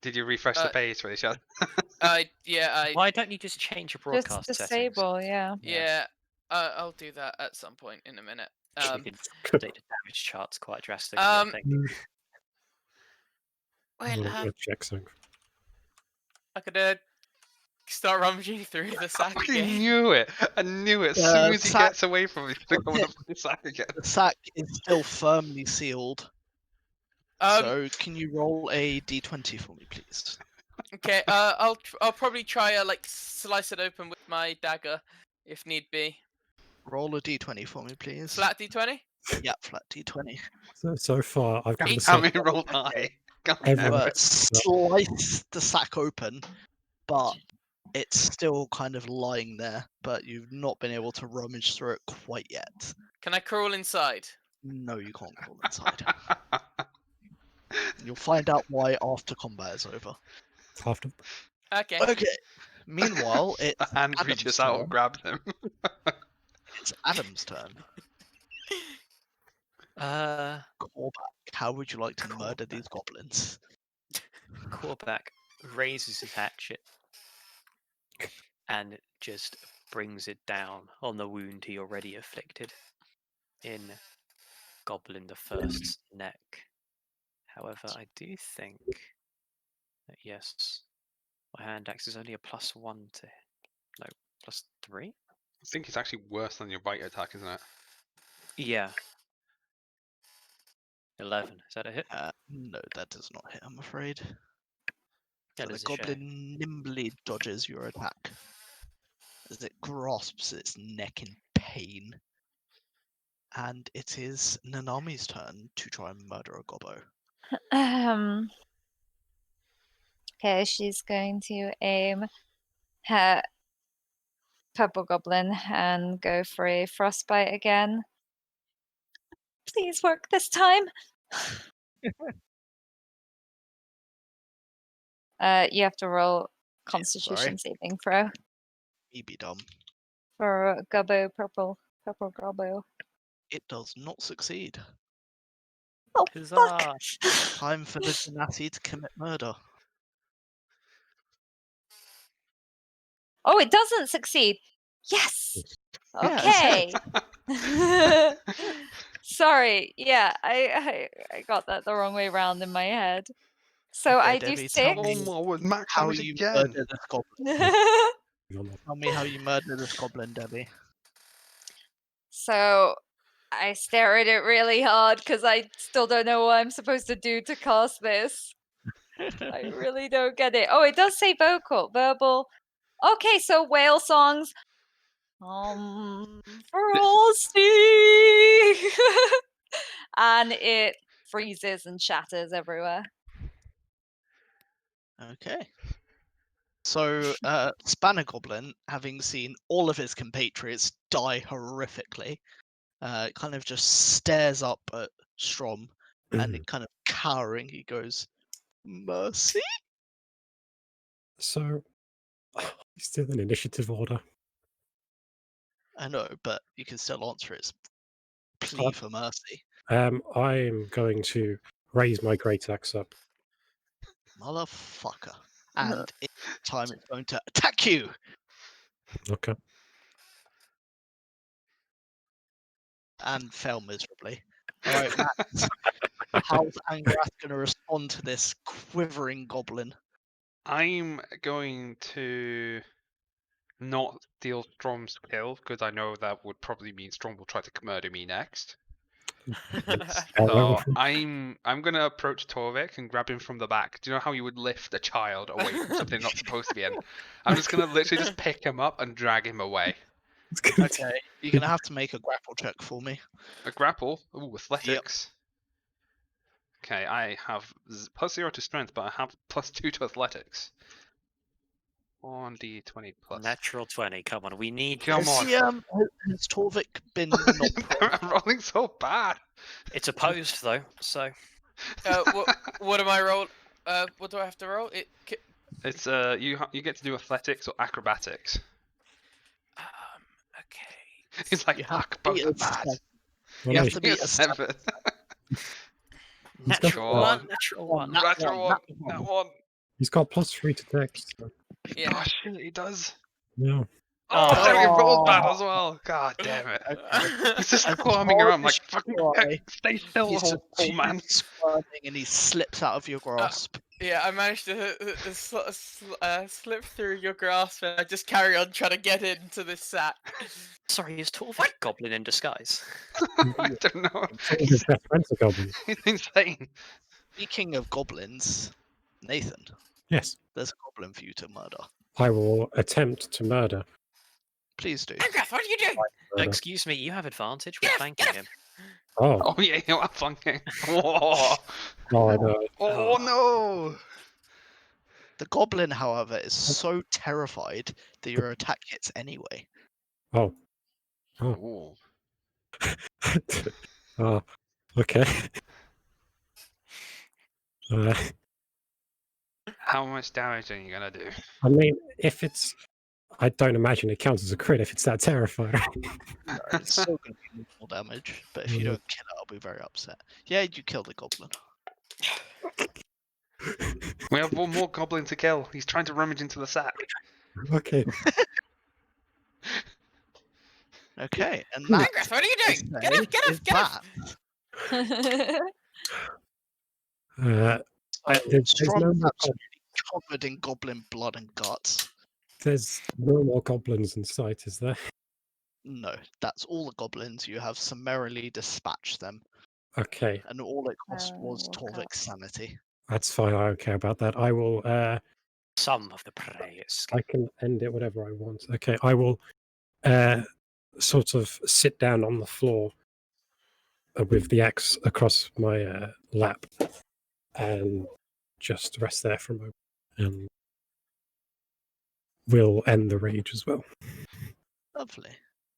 Did you refresh the page for each other? I Why don't you just change your Just broadcast settings? disable, yeah. yeah. I'll do that at some point in a minute. We could update the damage charts quite drastically, I think. Wait, I'm gonna check something. I could start rummaging through the sack I again. knew it. I knew it. As soon as he sack- gets away from me, he's going to put the sack again. The sack is still firmly sealed. So can you roll a d20 for me, please? Okay. I'll probably try like slice it open with my dagger, if need be. Roll a d20 for me, please. Flat d20. Yeah, flat d20. So far, I've got the How same. many rolled high? God Everyone- damn it. Slice the sack open, but it's still kind of lying there. But you've not been able to rummage through it quite yet. Can I crawl inside? No, you can't crawl inside. You'll find out why after combat is over. After Okay. Okay. Meanwhile, it's The hand Adam's reaches out turn. and grabs him. It's Adam's turn. Corback, how would you like to murder these goblins? Korvac raises his hatchet and just brings it down on the wound he already afflicted in Goblin the First's neck. However, I do think that yes, my hand axe is only a +1 to +3. I think it's actually worse than your bite attack, isn't it? Yeah. 11. Is that a hit? No, that does not hit, I'm afraid. That So the is a shame. goblin nimbly dodges your attack as it grasps its neck in pain. And it is Nanami's turn to try and murder a gobbo. Okay, she's going to aim her purple goblin and go for a frostbite again. Please work this time. You have to roll Constitution saving throw Me be dumb. for gobbo purple gobbo. It does not succeed. Oh Huzzah! fuck! Time for the Genasi to commit murder. Oh, it doesn't succeed. Yes. Yeah, Okay. Sorry. Yeah, I got that the wrong way around in my head. So Okay, I do Debbie, tell 6. me Oh my word, max how damage you again. murder this goblin. Tell me how you murder this goblin, Debbie. So I stare at it really hard because I still don't know what I'm supposed to do to cast this. I really don't get it. Oh, it does say verbal. Okay, so whale songs. Frosty, and it freezes and shatters everywhere. Okay. So, Spanner Goblin, having seen all of his compatriots die horrifically, kind of just stares up at Strom and it kind of cowering, he goes, "Mercy?" So, he's still in initiative order. I know, but you can still answer its plea for mercy. I'm going to raise my great axe up. Motherfucker. and in time it's going to attack you. Okay. And fail miserably. All right, Matt. How's Angrath going to respond to this quivering goblin? I'm going to not deal Strom's kill because I know that would probably mean Strom will try to murder me next. So I'm gonna approach Torvik and grab him from the back. Do you know how you would lift a child away from something not supposed to be in? I'm just gonna literally just pick him up and drag him away. Okay, you're going to have to make a grapple check for me. A grapple? Ooh, athletics. Okay, I have +0 to strength, but I have +2 to athletics. 1d20 plus. Natural 20. Come on, we need. Come on. Has Torvik been not I'm rolling so bad. It's opposed though, so. What am I roll? What do I have to roll? It's you get to do athletics or acrobatics. Okay. It's like You have fuck, to be both are a bad. seven. Well, You no, have to be a 7. Natural Sure. one. Natural one. Natural one. That one. he's got +3 to dex. So, Yeah. Oh shit, he does. yeah. Oh, Oh. damn, he rolled bad as well. God damn it. He's just As climbing around like, hard as fucking you try, stay still, He's just old man. squirming and he slips out of your grasp. Yeah, I managed to slip through your grasp, and I just carry on trying to get into this sack. Sorry, is Torvik a goblin in disguise? I don't know. Some of his best friends are goblins. He's insane. Speaking of goblins, Nathan, Yes, there's a goblin for you to murder. I will attempt to murder. Please do. Angrath, what are you doing? murder. Excuse me, you have advantage. We're Get flanking him. Oh, Oh yeah, you are flanking. Oh, oh no. oh no. The goblin, however, is so terrified that your attack hits anyway. Oh. Ooh. Oh, okay. How much damage are you gonna do? I mean, if it's, I don't imagine it counts as a crit if it's that terrifying. No, it's still going to be more damage, but if you don't kill it, I'll be very upset. Yeah, you killed the goblin. We have one more goblin to kill. He's trying to rummage into the sack. Okay. Okay, and that Angrath, what are you doing? Get up, get is up, get up! that. there's Strong no is more absolutely covered in goblin blood and guts. There's no more goblins in sight, is there? No, that's all the goblins. You have summarily dispatched them, Okay, and all it cost was walk up. Torvik's sanity. that's fine. I don't care about that. I will. Some of the prey I escape. can end it whatever I want. Okay, I will. Sort of sit down on the floor with the axe across my lap, and just rest there for a moment, and we'll end the rage as well. Lovely.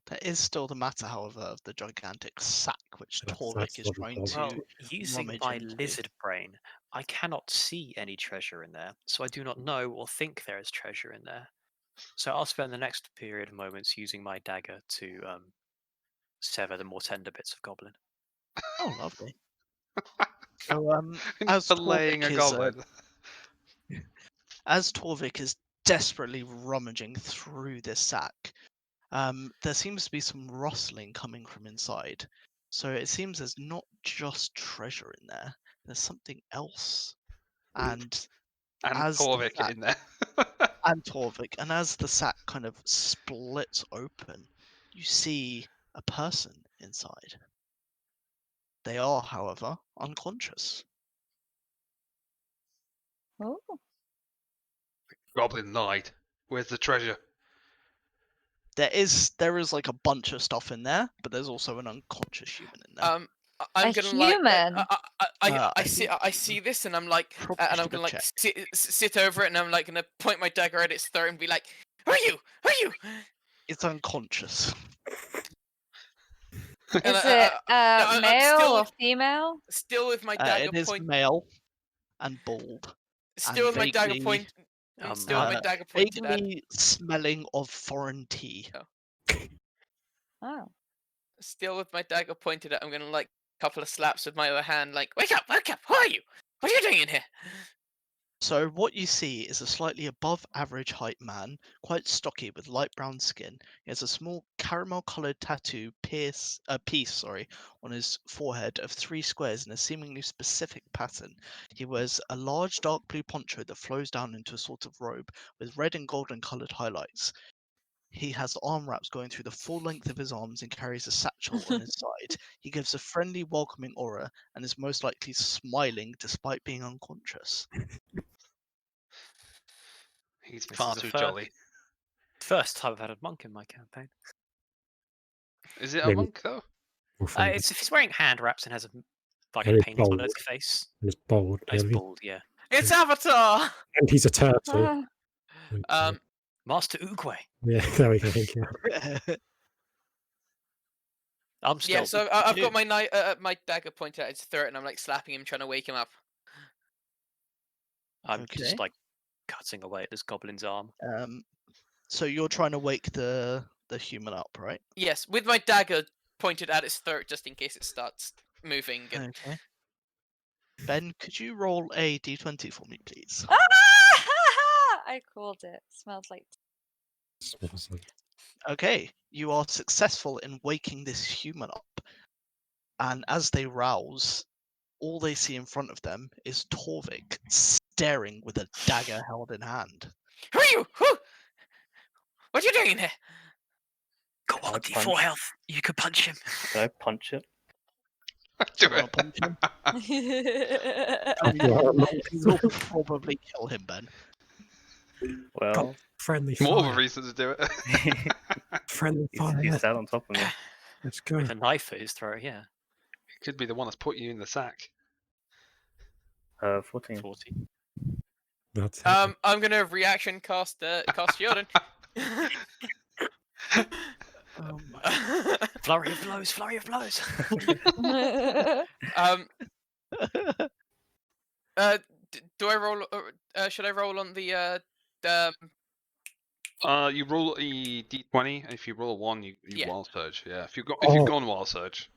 There is still the matter, however, of the gigantic sack which That's Torvik is what we trying call to. Well, using rummage my into. lizard brain, I cannot see any treasure in there, so I do not know or think there is treasure in there. So I'll spend the next period of moments using my dagger to sever the more tender bits of goblin. Oh, lovely. So, As filleting a goblin. As Torvik is desperately rummaging through this sack, there seems to be some rustling coming from inside. So it seems there's not just treasure in there. There's something else. And And as the Torvik sack- in there. and Torvik, and as the sack kind of splits open, you see a person inside. They are, however, unconscious. Oh, Goblin lied. Where's the treasure? There is like a bunch of stuff in there, but there's also an unconscious human in there. I'm A gonna human? like. I I see this, and I'm like, Probably and I'm should gonna have like checked. sit over it, and I'm like gonna point my dagger at its throat and be like, "Who are you? Who are you?" It's unconscious. And is it I'm male still- or female? Still with my dagger It is point. male and bald. Still with my dagger vaguely- point. Still with my dagger pointed at. Vaguely smelling of foreign tea. Oh, Still with my dagger pointed at. I'm gonna like couple of slaps with my other hand, like, "Wake up! Wake up! Who are you? What are you doing in here?" So what you see is a slightly above average height man, quite stocky with light brown skin. He has a small caramel coloured tattoo piece on his forehead of 3 squares in a seemingly specific pattern. He wears a large dark blue poncho that flows down into a sort of robe with red and golden coloured highlights. He has arm wraps going through the full length of his arms and carries a satchel on his side. He gives a friendly, welcoming aura and is most likely smiling despite being unconscious. He's This far is a too fir- jolly. First time I've had a monk in my campaign. Is it a Maybe monk though? we'll find out. It's if he's wearing hand wraps and has a like And a he's paint on bald. his face. It's bald. He's Heavy. bald, yeah. It's Avatar. And he's a turtle. Ah, Okay. Master Oogway. Yeah, there we go. Thank you. I'm still. Yeah, so I've got my dagger pointed at his throat, and I'm like slapping him, trying to wake him up. I'm Okay. just like cutting away at this goblin's arm. So you're trying to wake the human up, right? Yes, with my dagger pointed at its throat, just in case it starts moving. And... Okay. Ben, could you roll a d20 for me, please? I called it. Smells like. Smells like Okay, you are successful in waking this human up, and as they rouse, all they see in front of them is Torvik staring with a dagger held in hand. Who are you? Who? What are you doing in here? Got I 1d4 punch. health. You could punch him. Can I punch it? Do Wanna it. punch him? Oh, you are a monk. You'll probably kill him, Ben. Well, friendly More of a fire. reason to do it. Friendly he's fire. sat on top of me. Let's go. With a knife at his throat, yeah. It could be the one that's put you in the sack. 14. 40. That's it. I'm gonna reaction cast Jordan. Flurry of blows, flurry of blows. Do I roll? Should I roll on the You roll a d20, and if you roll a 1, you Yeah. wild surge. Yeah, if you've Oh. gone wild surge,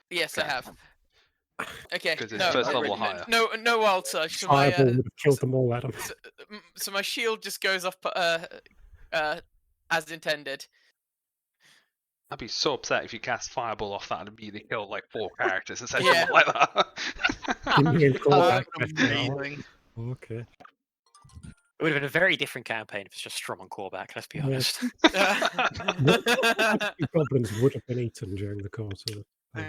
Yes, I Okay. have. Okay. 'Cause it's No, first no, level higher. no wild surge. So my Fireball would have killed them all, Adam. so my shield just goes off as intended. I'd be so upset if you cast fireball off that and immediately kill like 4 characters and say Yeah. something like that. Didn't you call That's that? amazing. Okay. It would have been a very different campaign if it's just Strom on callback, let's be Yeah. honest. Two goblins would have been eaten during the course of it.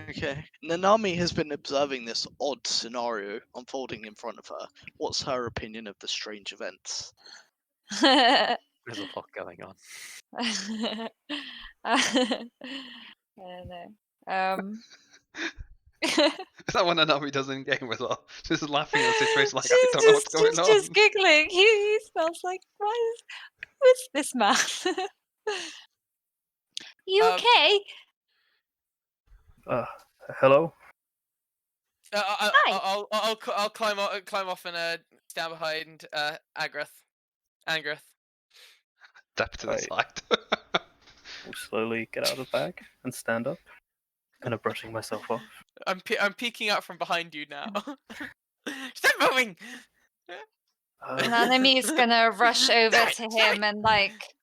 Okay. Nanami has been observing this odd scenario unfolding in front of her. What's her opinion of the strange events? There's a lot going on. I don't know. Is that what Nanami does in game as well? Just laughing at the situation like, I she's don't know what's going she's on. just giggling. He smells like what's this man? You okay? Hello? I'll climb off and stand behind Angrath. Step to the Right. side. I'll slowly get out of the bag and stand up, kind of brushing myself off. I'm peeking out from behind you now. Stop moving! Nanami's gonna rush over to him and like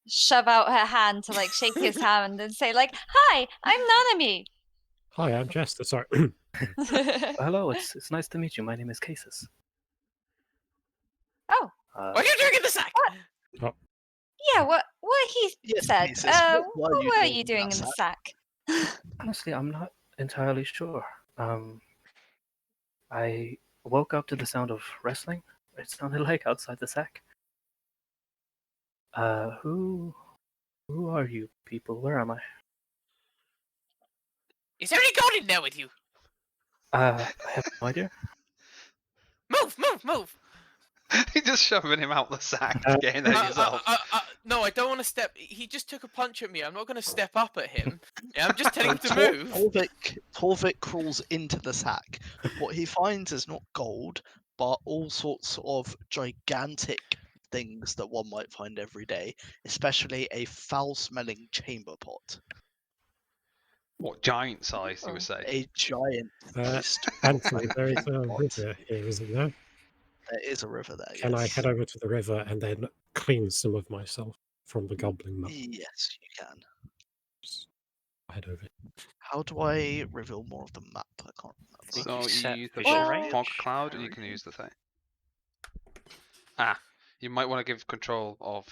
shove out her hand to like shake his hand and say like, "Hi, I'm Nanami." Hi, I'm Jester. Sorry. Hello, it's nice to meet you. My name is Casus. Oh. What are you doing in the sack? Yeah, what he Yes, said. please, What were you doing in the sack? Honestly, I'm not entirely sure. I woke up to the sound of wrestling. It sounded like outside the sack. Who are you people? Where am I? Is there any gold in there with you? I have no idea. Move! He's just shoving him out the sack to get in there yourself. No, I don't want to step. He just took a punch at me. I'm not going to step up at him. Yeah, I'm just telling him to move. Torvik crawls into the sack. What he finds is not gold, but all sorts of gigantic things that one might find every day, especially a foul-smelling chamber pot. What giant size, you would say? A giant Uh, moist Anthony, there is a pot. river here, isn't there? There is a river there. Can I Yes. head over to the river and then clean some of myself from the goblin mud? Yes, you can. Just head over. How do I reveal more of the map? I can't I think remember. So you you set use the visual Well- range. fog cloud, or you can use the thing. You might want to give control of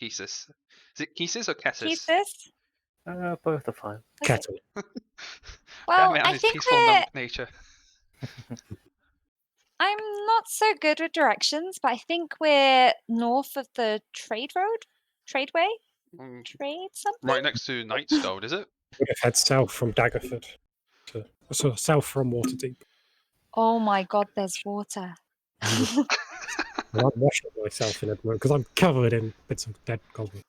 Kesis. Is it Kesis or Kessis? Kesis? Both are fine. Okay. Kettle. Well, Damn it, I on his think peaceful we're. monk nature. I'm not so good with directions, but I think we're north of the trade road, tradeway, Mm, trade something. Right next to Nightstone, is it? Would have head south from Daggerford to south from Waterdeep. Oh my God, there's water. And I'm washing myself in it because I'm covered in bits of dead goblin.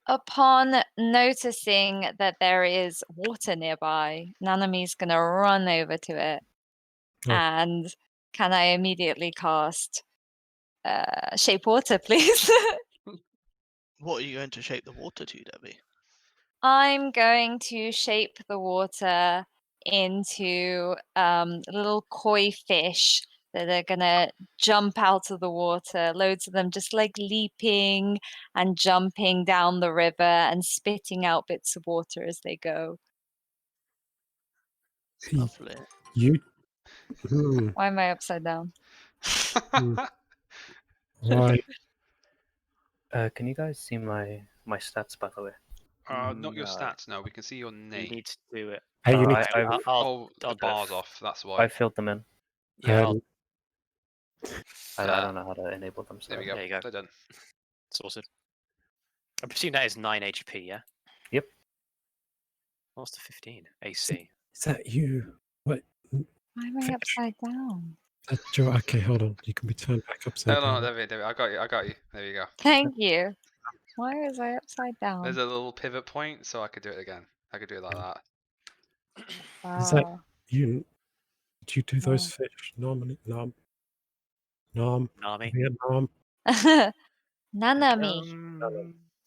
Upon noticing that there is water nearby, Nanami's gonna run over to it. Oh. And can I immediately cast Shape Water, please? What are you going to shape the water to, Debbie? I'm going to shape the water into little koi fish that are gonna jump out of the water. Loads of them just like leaping and jumping down the river and spitting out bits of water as they go. It's lovely. You. Hmm. Why am I upside down? Why? Can you guys see my stats, by the way? Not your No. stats, no. We can see your You name. need to do it. Hey, you Oh, need I- to. I've- Oh, I'll the do bar's it. off, that's I why. filled them in. Yeah, Um, I Uh, don't know how to enable them. There we Sorry. go. There you go. They're done. Sorted. I presume that is 9 HP, yeah? Yep. What's the 15? AC. is that you? What? Why am I upside down? That Joe? Okay, hold on. You can be turned back upside No, down. David, I got you. There you go. Thank you. Why was I upside There's down? a little pivot point, so I could do it again. I could do it like that. Is that Wow. you? Did you do those Oh. fish? Nom. Nami. Vietnam. Nanami.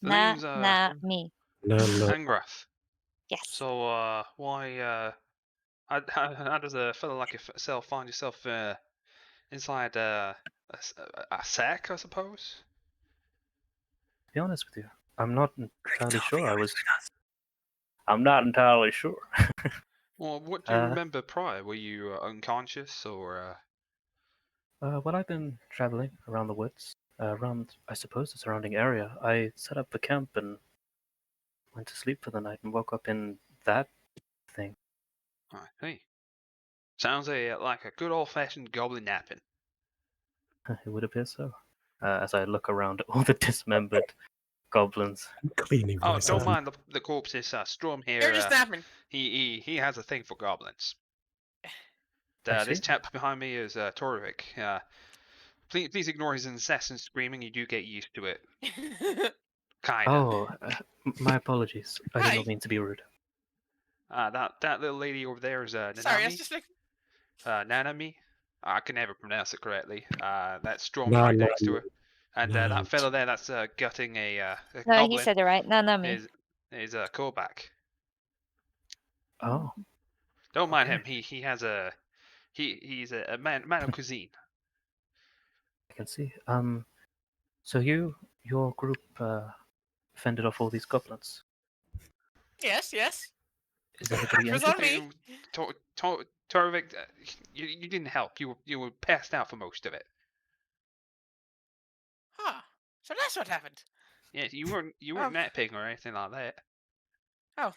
The name's Na-na-mi. No. Angrath. Yes. So, why, how does a fellow like yourself find yourself inside a sack, I suppose? To be honest with you, I'm not entirely sure. I'm not entirely sure. Well, what do you Uh, remember prior? Were you unconscious or? When I've been traveling around the woods, around, I suppose, the surrounding area, I set up the camp and went to sleep for the night and woke up in that thing. I see. Sounds like a good old-fashioned goblin napping. It would appear so. As I look around at all the dismembered goblins. I'm cleaning Oh, myself. don't mind the corpses. Storm here. They're just napping. He has a thing for goblins. I This see. chap behind me is Torvik. Please ignore his incessant screaming. You do get used to it, kinda. Oh, my apologies. I did Hi. not mean to be rude. That little lady over there is Sorry, I was Nanami. just like, Nanami. I can never pronounce it correctly. That's Storm No, right no, next to her. And no. that fellow there that's gutting a No, goblin he said it right. Nanami. is Kobak. Oh, Don't mind Okay. him. He has a he's a man of cuisine. I can see. So your group fended off all these goblins. yes. Is anybody It was injured? on me. Torvik, you didn't help. You were passed out for most of it. Huh. So that's what happened. Yes, you weren't Oh. napping or anything like that. Oh.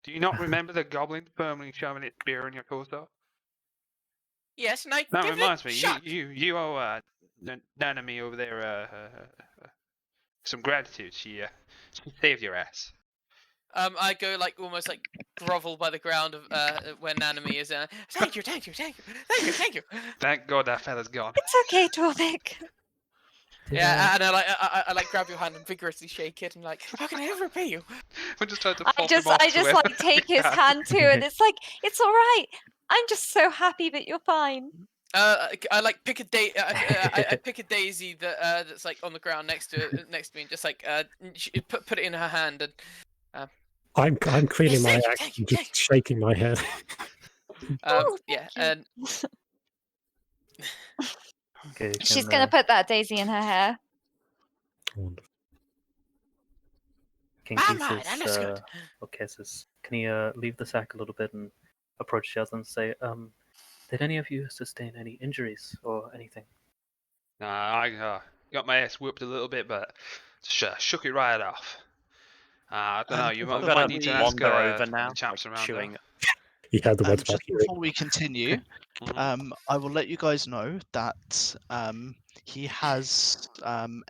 Do you not remember the goblin firmly shoving its spear in your torso? Yes, and I That give reminds it me. shot. You owe Nanami over there some gratitude. She saved your ass. I go like almost like grovel by the ground of where Nanami is. Thank you. Thank God that fella's gone. It's okay, Torvik. Yeah, and I like grab your hand and vigorously shake it and like, how can I ever repay you? We're just trying to I pop just him off to it. like take his hand too, and it's like, it's all right. I'm just so happy that you're fine. I like pick a I pick a daisy that that's like on the ground next to me, and just like put it in her hand and I'm cleaning my Yes, axe thank you, and just shaking my head. Oh, yeah, thank and Okay, She's can, gonna put that daisy in her hair. Wonderful. King Mama, Keith that looks good. can he leave the sack a little bit and approach the others and say, did any of you sustain any injuries or anything? Nah, I got my ass whooped a little bit, but shook it right off. I don't know. And You before might, I'm gonna need to we- ask wander over the now, chaps like around there. chewing. He had the words about just healing. before we continue, Mhm. I will let you guys know that he has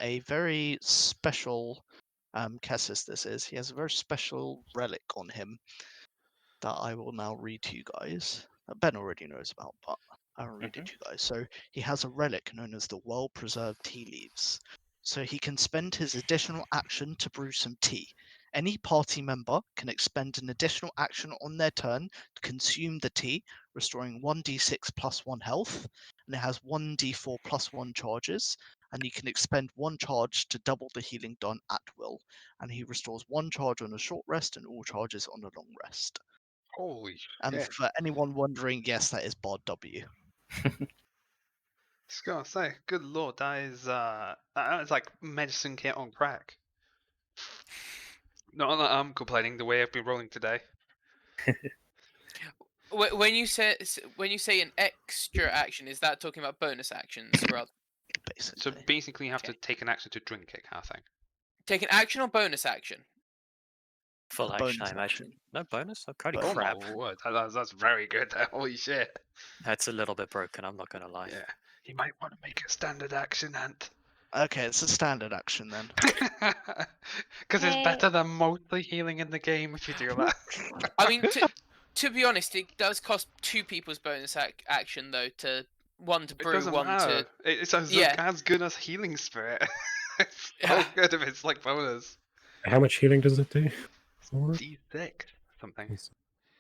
a very special Kessis this is. He has a very special relic on him that I will now read to you guys. That Ben already knows about, but I'll read it to you guys. So he has a relic known as the well-preserved tea leaves. So he can spend his additional action to brew some tea. Any party member can expend an additional action on their turn to consume the tea, restoring 1d6 plus 1 health, and it has 1d4 plus 1 charges, and you can expend 1 charge to double the healing done at will, and he restores 1 charge on a short rest and all charges on a long rest. Holy And shit! for anyone wondering, yes, that is Bod W. Just gotta say, good lord, that is like medicine kit on crack. Not that I'm complaining the way I've been rolling today. When you say an extra action, is that talking about bonus actions? Rather, Basically. So basically, you have to Okay. take an action to drink it, kind of thing. take an action or bonus action? Full A action, bonus I imagine. action. No bonus? Oh, holy Bonus. Oh crap. my word, that's very good. Holy shit! That's a little bit broken, I'm not gonna lie. Yeah, you might want to make it standard action, Ant. Okay, it's a standard action then. Because it's Hey. better than mostly healing in the game if you do that. I mean, to be honest, it does cost 2 people's bonus action though. One to It brew, doesn't one matter. to It's as yeah. good as healing spirit. It's so good if it's like bonus. How much healing does it do? For it? D6 something. It's-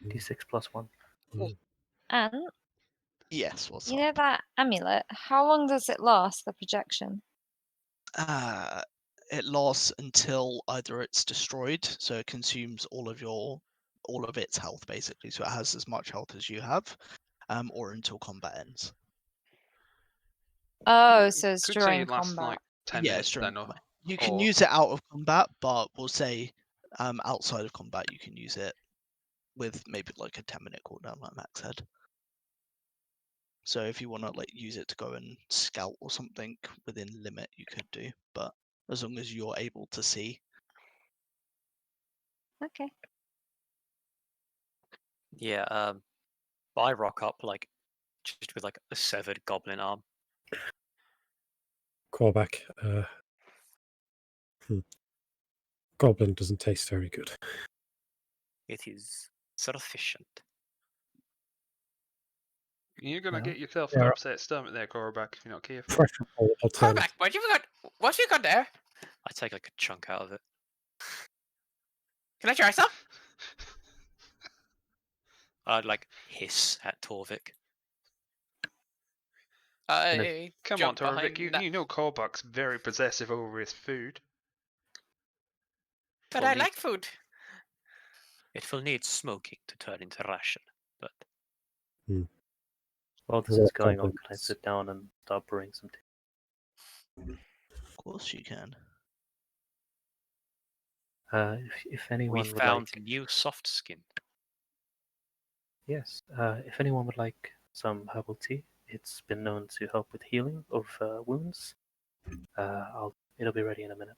D6 plus 1. And Yes, what's you up? know that amulet? How long does it last? The projection? It lasts until either it's destroyed, so it consumes all of its health basically, so it has as much health as you have, or until combat ends. Oh, so it's Could say during it lasts combat. like 10 Yeah, minutes it's during then, or, combat. You can or use it out of combat, but we'll say outside of combat you can use it with maybe like a 10-minute cooldown, like Max said. So if you want to like use it to go and scout or something within limit, you could do, but as long as you're able to see. Okay. Yeah, I rock up like just with like a severed goblin arm. Callback. Goblin doesn't taste very good. It is sufficient. you're gonna Uh, get yourself yeah. an upset stomach there, Korvac, if you're not careful. Preferable alternative. Cormac, what you got there? I take like a chunk out of it. Can I try some? I'd like hiss at Torvik. I Come on, jump Torvik, behind that. you know Korbuk's very possessive over his food. But Will I need- like food. It will need smoking to turn into ration, but While this Yeah, is going on, can I goblins. sit down and start brewing some tea? Of course you can. If we anyone would found like, new soft skin. yes, if anyone would like some herbal tea, it's been known to help with healing of wounds. It'll be ready in a minute.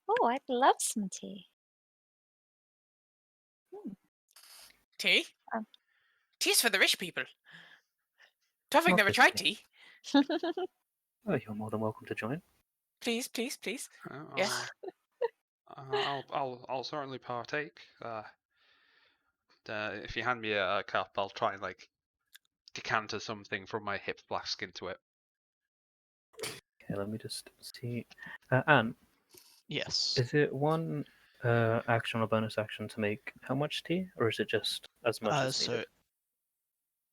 Oh, I'd love some tea. Tea? Um. Tea's for the rich people. Tovik Not never this tried tea. tea. Oh, you're more than welcome to join. Please, please, please. Uh, Yes. I'll certainly partake. If you hand me a cup, I'll try and like decanter something from my hip flask into it. Okay, let me just see. Anne, Yes. is it one action or bonus action to make how much tea, or is it just as much as So needed?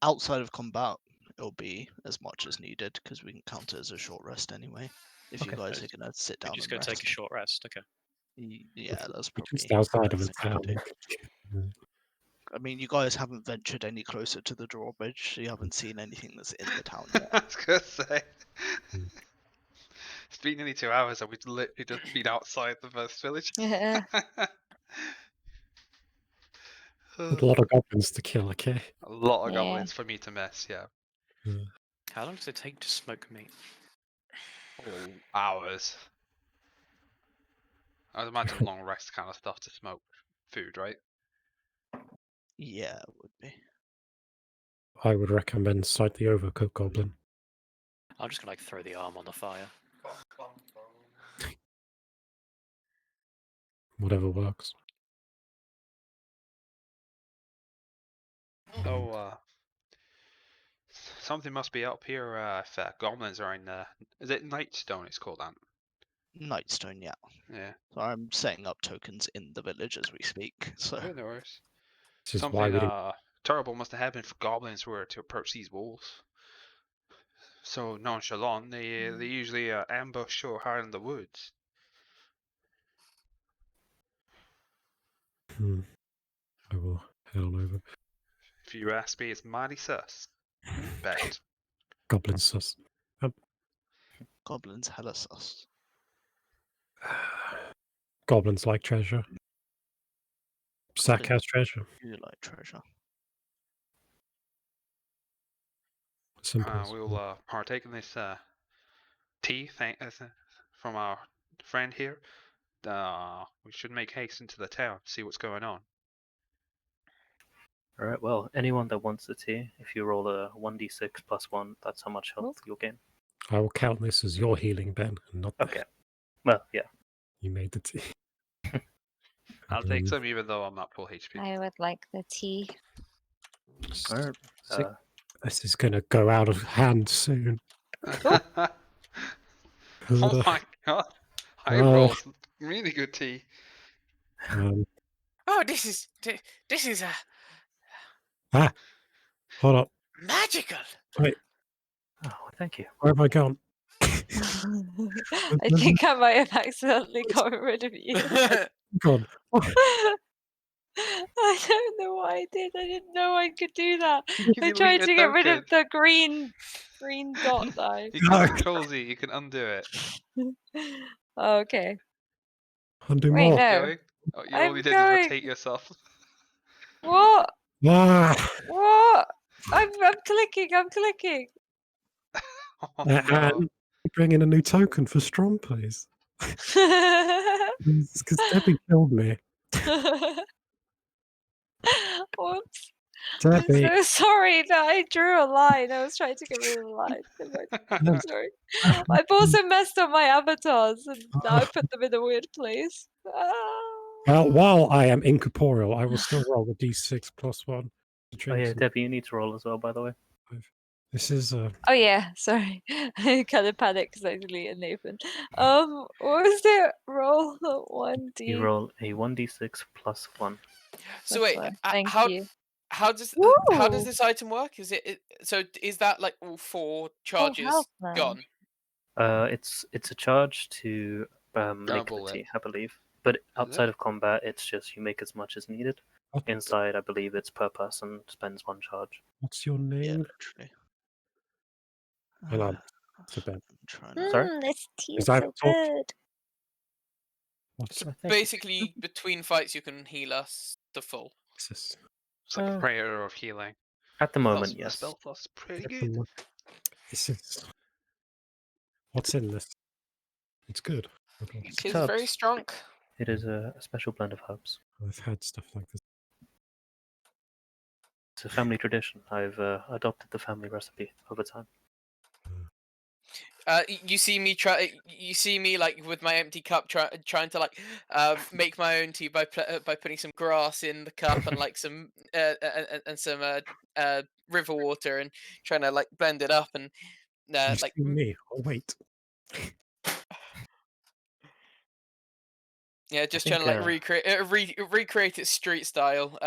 outside of combat, it'll be as much as needed because we can count it as a short rest anyway. If you Okay. guys are gonna sit We're down just and gonna take a rest. short rest. Okay. Yeah, that's probably Just outside of the a best thing to town. do. I mean, you guys haven't ventured any closer to the drawbridge, so you haven't seen anything that's in the town yet. I was gonna say. Hmm. It's been nearly 2 hours and we've literally just been outside the first village. Yeah. A lot of goblins to kill, okay? A lot of Yeah. goblins for me to miss, yeah. How long does it take to smoke meat? Oh, hours. I'd imagine long rest kind of stuff to smoke food, right? Yeah, it would be. I would recommend slightly overcooked goblin. I'm just gonna like throw the arm on the fire. Whatever works. Oh, something must be up here if goblins are in is it Nightstone it's called, Ant? Nightstone, yeah. Yeah. So I'm setting up tokens in the village as we speak. So Oh, no worries. This is why Something we didn't. terrible must have happened for goblins were to approach these walls. So nonchalant, they usually ambush or hide in the woods. I will head on over. If you ask me, it's mighty sus. Bet. Goblin sus. goblins hella sus. Goblins like treasure. Sack has treasure. You like treasure. Simple. as We'll well. partake in this tea from our friend here. We should make haste into the town, see what's going on. Alright, well, anyone that wants the tea, if you roll a 1d6 plus 1, that's how much health you'll gain. I will count this as your healing, Ben, and not Okay. Well, yeah. You made the tea. I'll take some even though I'm not full HP. I would like the tea. Alright. This is going to go out of hand soon. Oh my god. I rolled really good tea. Oh, this is Hold up. magical. Wait, Oh, thank you. where have I gone? I think I might have accidentally got rid of you. God. I don't know what I did. I didn't know I could do that. You I delete tried a to get rid of token. the green dot though. You can control Z, you can undo it. Okay. Undo Wait, more. no. Going? Oh, you I'm all you did going. is rotate yourself. What? Ah! What? I'm clicking. I'm clicking. Oh no. And bring in a new token for Strom, please. Because Debbie killed me. Whoops. Debbie. I'm so sorry that I drew a line. I was trying to get rid of the line. I'm sorry. I've also messed up my avatars and now I put them in a weird place. Well, while I am incorporeal, I will still roll a d6 plus 1. Oh yeah, Debbie, you need to roll as well, by the way. This is Oh yeah, sorry. I kind of panicked because I deleted Nathan. What was it? Roll 1d. You roll a 1d6 plus 1. So wait, Thank how you. how does Woo! this item work? Is so is that like all 4 charges health now. gone? It's a charge to make Double the it. tea, I believe. But outside of combat, it's just you make as much as needed. Inside, I believe it's per person spends 1 charge. what's your Yeah, name? literally. Hang on. It's a bit. I'm trying to. Sorry? This tea Is is that so talk- good. What's So I think- basically, between fights, you can heal us to full. this? It's like a prayer of healing. At the moment, The yes. spell plus pretty good. This is. What's in this? It's good. It is very herbs. strong. It is a special blend of herbs. I've had stuff like this. It's a family tradition. I've adopted the family recipe over time. You see me like with my empty cup trying to like make my own tea by putting some grass in the cup and like some and some river water and trying to like blend it up and You like see me? Oh wait. yeah, just think, trying to like recreate it street style.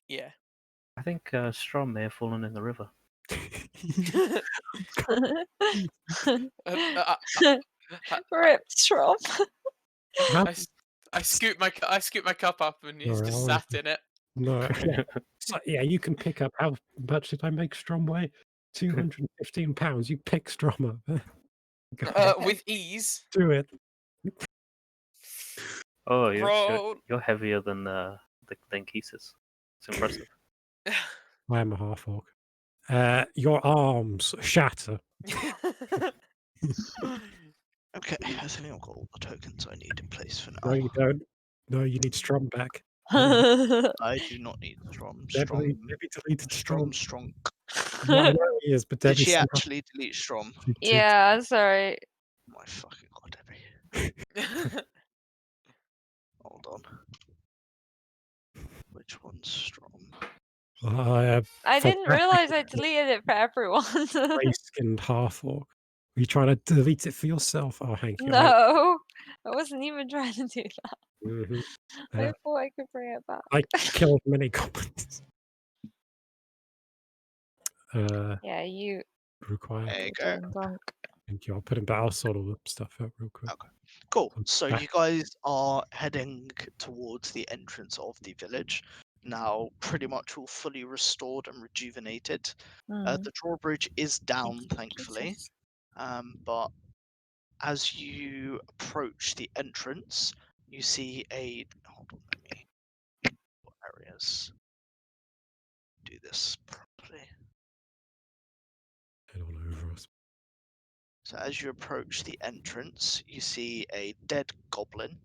Yeah. I think Strom may have fallen in the river. Rip Strom. How, I scoop my cup up and he's Sorry, just I sat in it. No, yeah. So, yeah, you can pick up. How much did I make Strom weigh? 215 pounds. You pick Strom up. Go on, With ease. do it. Oh, Roll. you're heavier than Keesis. It's impressive. I am a half orc. Your arms shatter. Okay, I think I've got all the tokens I need in place for No, now. you don't. No, you need Strom back. I do not need Strom. Debbie deleted Strom. Strong. Well, I know he is, but Did Debbie she somehow actually delete Strom? she did. Yeah, sorry. My fucking god, Debbie. Hold on. Which one's Strom? I didn't forgot realize I deleted it for everyone. Grey-skinned half orc. Are you trying to delete it for yourself? Oh, Hank, you No, I wasn't even trying to do that. Mhm. I thought I could bring it back. I killed many goblins. Yeah, you Required. There you you're go. doing donk. Thank you. I'll put him back. I'll sort all the stuff out real quick. Okay. Cool. I'm So back. you guys are heading towards the entrance of the village. Now, pretty much all fully restored and rejuvenated. Mm. The drawbridge is down, Thank you, thankfully. Jesus. But as you approach the entrance, you see a. Hold on, let me. What areas? Do this properly. Head on over us. So as you approach the entrance, you see a dead goblin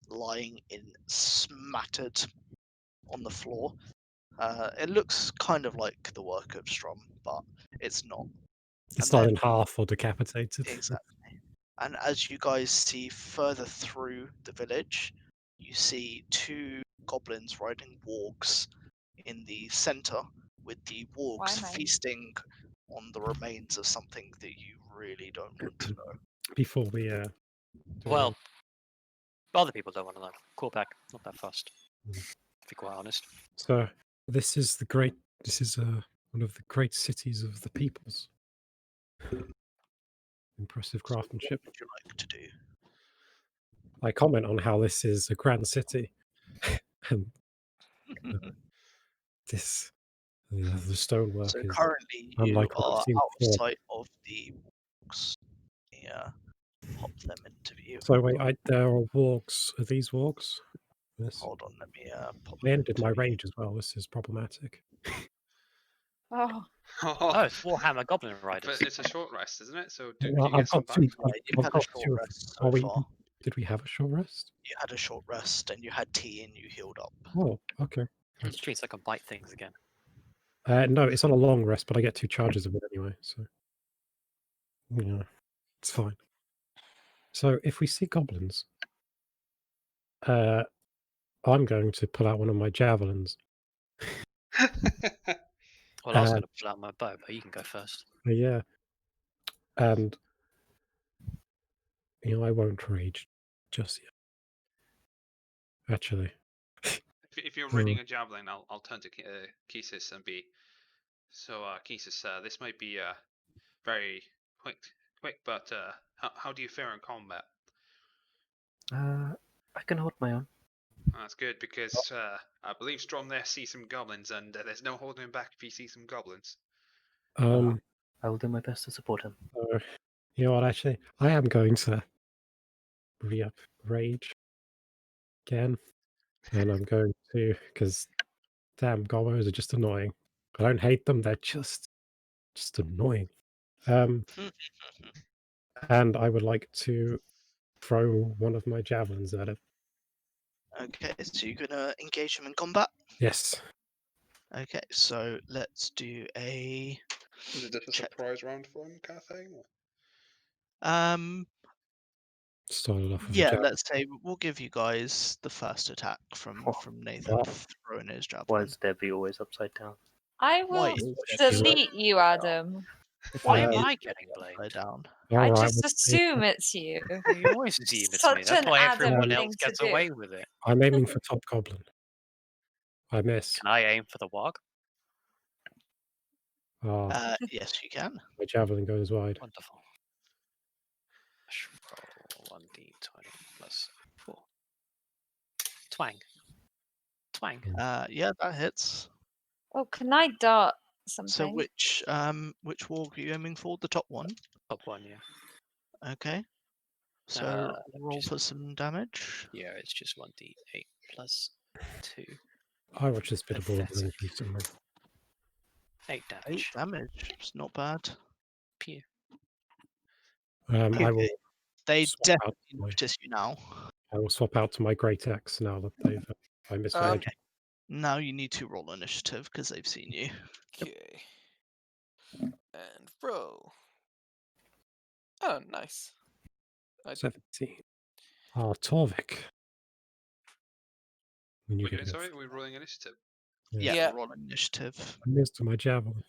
lying in smattered on the floor. It looks kind of like the work of Strom, but it's not. It's And not then in half or decapitated. exactly. And as you guys see further through the village, you see two goblins riding wargs in the center, with the wargs Why, mate? feasting on the remains of something that you really don't want to know. Before we do Well, other people don't want to know. Call back, not that fast. Mm. To be quite honest. so this is one of the great cities of the peoples. Impressive So what craftsmanship. would you like to do? I comment on how this is a grand city, and this the stonework So is currently you unlike what I've are seen out of before. sight of the wargs. Yeah, pop them into view. So wait, there are wargs. Are these wargs? Yes. Hold on, let me pop I them ended into my view. rage as well. This is problematic. Oh, Oh, it's Warhammer Goblin Riders. But it's a short rest, isn't it? So do Well, you get some back? You've I've had a got short two. rest Are so we? far. Did we have a short rest? You had a short rest and you had tea and you healed up. Oh, okay. Which means I can bite things again. No, it's on a long rest, but I get 2 charges of it anyway, so yeah, it's fine. So if we see goblins, I'm going to pull out one of my javelins. Well, I was Uh, going to pull out my bow, but you can go first. Yeah, and I won't rage just yet. Actually, If you're readying a javelin, I'll turn to Kesis and be. So, Kesis, this might be very quick, but how do you fare in combat? I can hold my own. That's good because I believe Strom there sees some goblins, and there's no holding him back if he sees some goblins. I will do my best to support him. you know what? Actually, I am going to re-up rage again, and I'm going to because damn goblins are just annoying. I don't hate them; they're just annoying. And I would like to throw one of my javelins at it. Okay, so you're gonna engage him in combat? Yes. Okay, so let's do a Is it just a check. surprise round for him, kind of thing? Or? Started off with a Yeah, javelin. let's say we'll give you guys the first attack from Nathan throwing his Why javelin. is Debbie always upside down? I Why will is there delete you, Adam. Why Why am is I it getting blamed? upside down? I Alright, just well, assume it's you. You always assume it's me. Such That's an why Adam everyone thing else to gets do. away with it. I'm aiming for top goblin. I miss. Can I aim for the warg? Oh, Yes, you can. my javelin goes wide. Wonderful. I should roll 1d20 plus 4. Twang. Twang. Yeah, that hits. Oh, can I dart So something? which warg are you aiming for? The top one. Top one, yeah. Okay. So let me roll just- for some damage. Yeah, it's just 1d8 plus 2. I watched this bit of Pathetic. Borderlands recently. 8 8 damage. damage. It's not bad. Pew. I will Okay. They swap out definitely my, notice you now. I will swap out to my Great Axe now that they've I missed my Okay. Now you need to roll initiative because they've seen you. Okay. And roll. Oh, nice. 17. Ah, Torvik. We knew We're to doing, go. sorry, we're rolling initiative. Yeah, Yeah. roll initiative. I missed my javelin.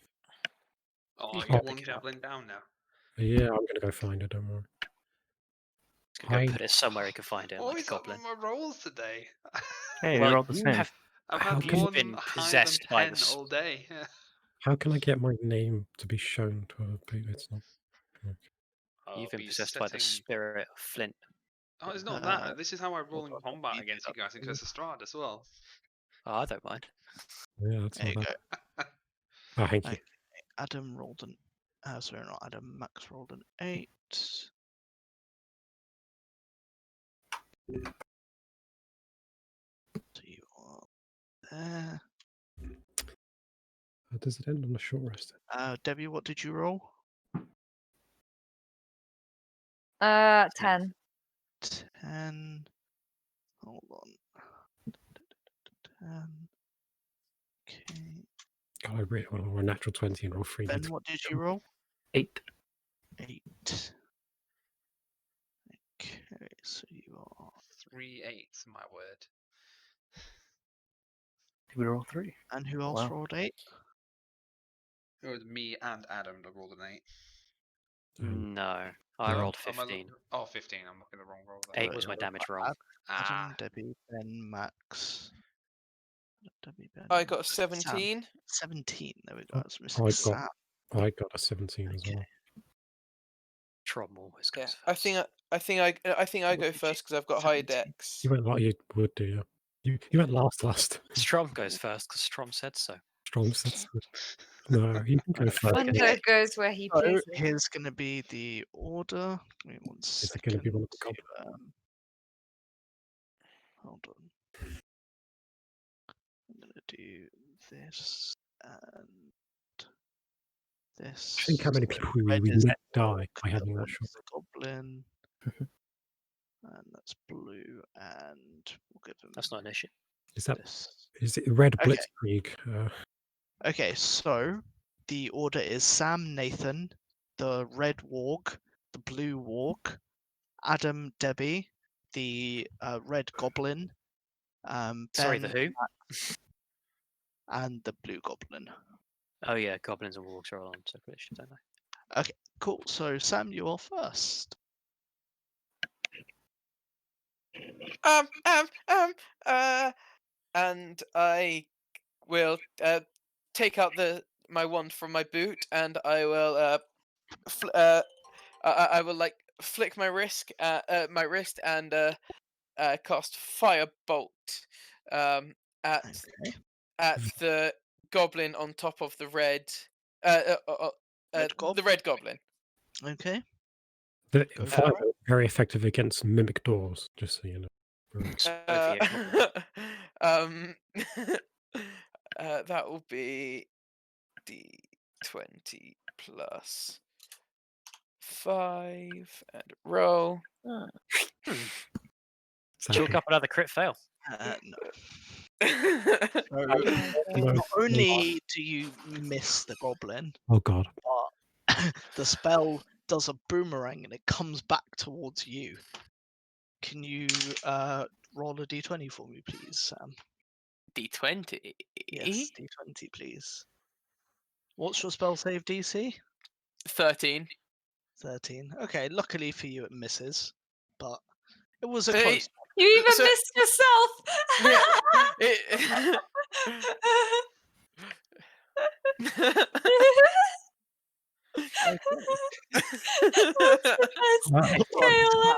Oh, You I can got pick one it up. javelin down now. Yeah, I'm gonna go find it. Don't worry. Just gonna I- go put it somewhere he can find it, What like a is up goblin. with my rolls today? Hey, Well, you're all the you same. have I've How had can- one been higher than possessed by 10 all day. How can I get my name to be shown to other people? It's not. I'll You've been be possessed by the setting- spirit of Flint. Oh, it's not Uh, that. This is how I roll in hold on, combat let me against do you that guys in for you. Curse of Strahd as well. Oh, I don't mind. Yeah, that's There you not go. bad. Oh, thank you. Okay. Adam rolled an. Sorry, not Adam. Max rolled an 8. So you are there. Does it end on a short rest? Debbie, what did you roll? 10. 10. Hold on. 10. Okay. God, I really want to roll a natural 20 and roll 3. Ben, what did you roll? 8. 8. Okay, so you are. 3/8, my word. Did we roll 3? And who else Wow. rolled 8? It was me and Adam that rolled an 8. No, I No. rolled Oh, my 15. oh, 15. I'm looking at the wrong roll there. 8 was my damage roll. Adam, Ah, Debbie, Ben, Max. Debbie, Ben. I got a Sam. 17. 17. There we go. Oh, That's missing I got- Sam. I got a 17 as well. Trom always Yeah, goes first. I think I What go did you- first because I've got higher 17. dex. You went like you would do, yeah. You went last. Strom goes first because Strom said so. Strong sense. No, you can go first. Wonder Okay. goes where he So pleases. here's going to be the order. Give me 1 Is it second. going to be one of the goblins? Hold on. I'm going to do this and this. Think how many So people we red is let the die orc, by having yellow that shot. is the goblin. And that's blue, and we'll give them That's not an issue. Is that this. is it Red Okay. Blitzkrieg? Okay, so the order is Sam, Nathan, the red warg, the blue warg, Adam, Debbie, the red goblin, Sorry, Ben, the who? and the blue goblin. Oh yeah, goblins and wargs are all on separate issues, don't they? Cool. So Sam, you are first. And I will take out my wand from my boot, and I will I will like flick my wrist and cast firebolt at Okay. the goblin on top of the red Gob? the red goblin. Okay. The Go fire for it. very effective against mimic doors, just so you know. Uh, that will be d20 plus 5 and roll. Chalk up another crit fail. No. Uh, So No. not only do you miss the goblin, Oh god. but the spell does a boomerang and it comes back towards you. Can you roll a d20 for me, please, Sam? d20. Yes, d20, please. What's your spell save DC? 13. 13. Okay, luckily for you, it misses, but it was a Hey, close. You even So- missed yourself. Yeah, Well,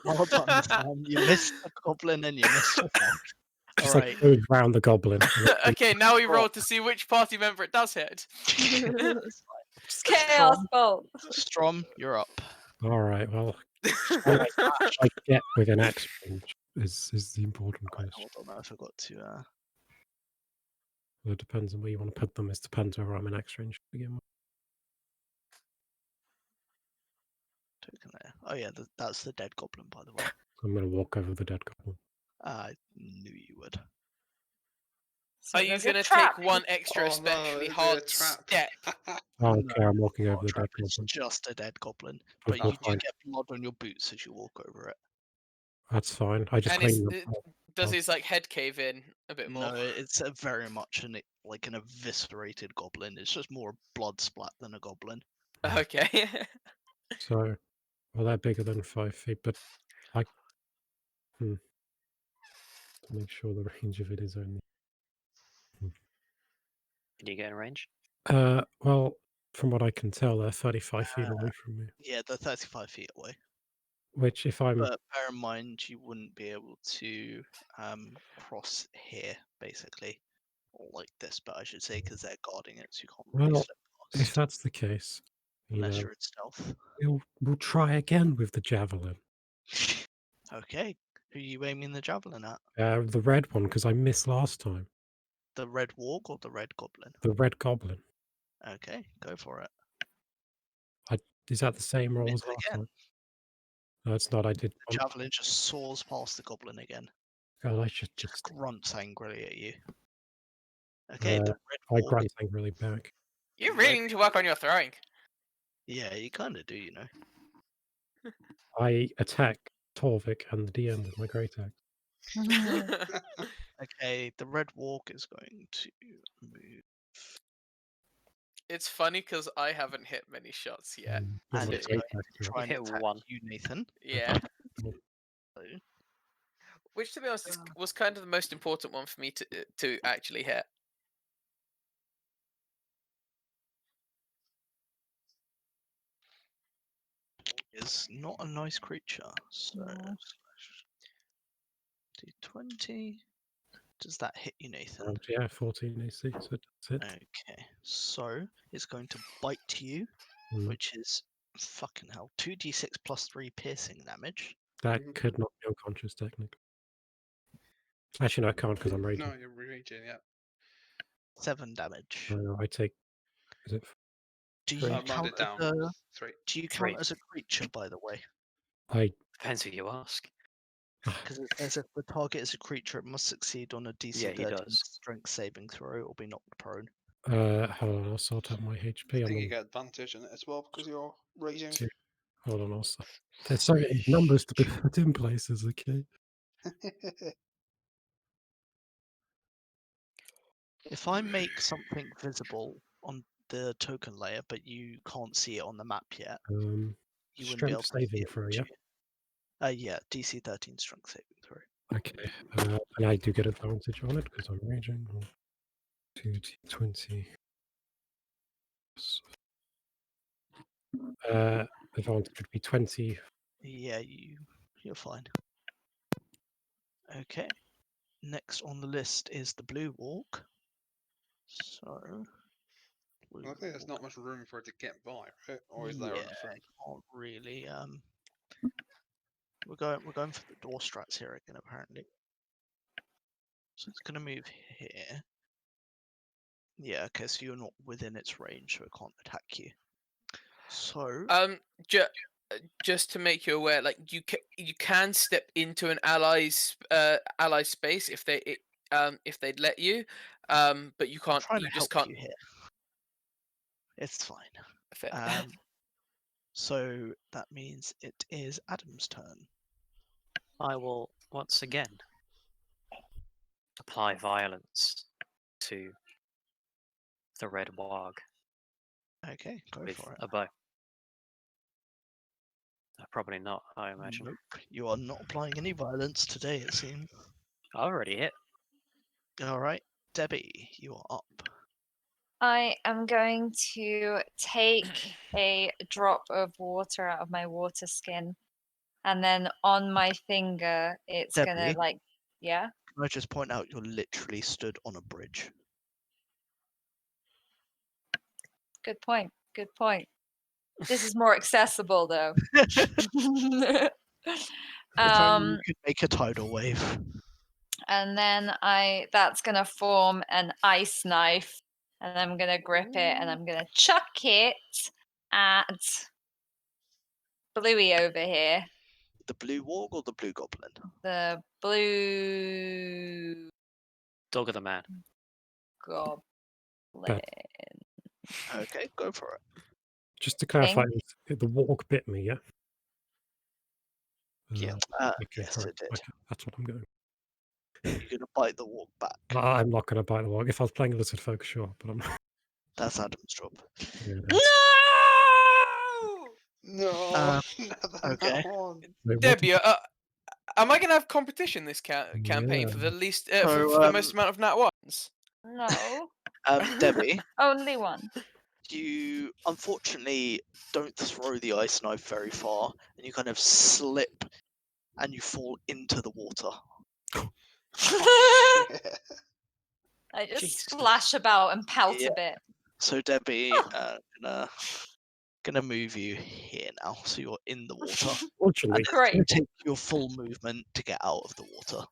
Well done, Sam. You missed the goblin and you missed yourself. just All like right. goes round the goblin. and then Okay, now we Oh. roll to see which party member it does hit. Chaos bolt. Strom, you're up. all right. Well, can I get within axe range? Is the important Right, question. hold on, I forgot to. Well, it depends on where you want to put them. It depends whether I'm in axe range to begin with. Token there. Oh yeah, that's the dead goblin, by the way. I'm going to walk over the dead goblin. I knew you would. So Are you there's a gonna trap. take one extra Oh, especially no, hard the trap. step? I don't care. I'm walking over the Trap dead is goblin. just a dead goblin, That's but you do fine. get blood on your boots as you walk over it. That's fine. I just And clean them. does his like head cave in a bit more? No, it's a very much an eviscerated goblin. It's just more blood splat than a goblin. Okay. So, well, they're bigger than 5 feet, but I to make sure the range of it is only. Can you get in range? Well, from what I can tell, they're 35 feet away from me. Yeah, they're 35 feet away. Which, if I'm But bear in mind, you wouldn't be able to cross here, basically, or like this. But I should say, because they're guarding it, so you can't really Well, slip if past that's the case, you unless know, you're in stealth. we'll try again with the javelin. Okay, who are you aiming the javelin at? The red one, because I missed last time. The red warg or the red goblin? The red goblin. Okay, go for it. Is that the same roll Miss as last again. time? No, it's not. I did. The javelin just soars past the goblin again. God, I should Just just. grunts angrily at you. Okay, the red I warg. grunt angrily back. You really need to work on your throwing. Yeah, you kind of do, you know. I attack Torvik and the DM with my great axe. Okay, the red warg is going to move. It's funny because I haven't hit many shots yet. With And my it's great going axe, to yeah. try and hit attack one. you, Nathan. Yeah. So, Which, to be honest, was kind of the most important one for me to actually hit. is not a nice creature. So, No. D20. Does that hit you, Nathan? Yeah, 14 AC, so that's it. Okay, so it's going to bite you, Mm. which is fucking hell 2d6 plus 3 piercing damage. That could not be unconscious, technically. Actually, no, I can't because I'm raging. No, you're raging, yeah. 7 damage. I take. Is it? Do Three. you Round count it as down. a 3. do you Three. count as a creature, by the way? I. Depends who you ask. Because it says if the target is a creature, it must succeed on a DC Yeah, he 13 does. strength saving throw or be knocked prone. Hold on, I'll sort out my HP. I I'm think you on get advantage in it as well because you're raging. 2. Hold on, also. There's so many numbers to be put in places, okay? If I make something visible on the token layer, but you can't see it on the map yet, you wouldn't be able Strength to see saving it, throw, would yeah? you? Yeah, DC 13 strength saving throw. Okay, and I do get advantage on it because I'm raging. 2d20. Advantage would be 20. Yeah, you're fine. Okay. Next on the list is the blue walk. So blue I think there's walk. not much room for it to get by, right? Or is there Yeah, anything? can't really. We're going for the door strats here again, apparently. So it's gonna move here. Yeah, okay, so you're not within its range, so it can't attack you. So Just to make you aware, like you can step into an ally's space if they'd let you, but you I'm can't. trying You to just help can't. you here. It's fine. Fair. So that means it is Adam's turn. I will once again apply violence to the red warg Okay, go with for it. a bow. Probably not, I imagine. Nope, you are not applying any violence today, it seems. I already hit. All right, Debbie, you are up. I am going to take a drop of water out of my water skin, and then on my finger, it's gonna Debbie? yeah. Can I just point out you're literally stood on a bridge? Good point. Good point. This is more accessible, though. If only you um, could make a tidal wave. and then that's gonna form an ice knife, and I'm gonna grip it, and I'm gonna chuck it at Bluey over here. The blue warg or the blue goblin? The blue Dog of the man. goblin. Okay, go for it. Just to clarify, Thing. the walk bit me, yeah? Yeah. Okay, Yes, right. it did. Okay, that's what I'm going. You're gonna bite the warg back. I'm not going to bite the walk. If I was playing a lizard folk, sure, but I'm. That's Adam's job. Yeah, No! No, okay. Wait, what Debbie, did am I gonna have competition this campaign for the least for the most amount of nat ones? No, Debbie, only one. you unfortunately don't throw the ice knife very far, and you kind of slip, and you fall into the water. I just Jesus. splash about and pout Yeah. a bit. So Debbie, gonna move you here now, so you're in the water, Fortunately, and it's Great. gonna take your full movement to get out of the water.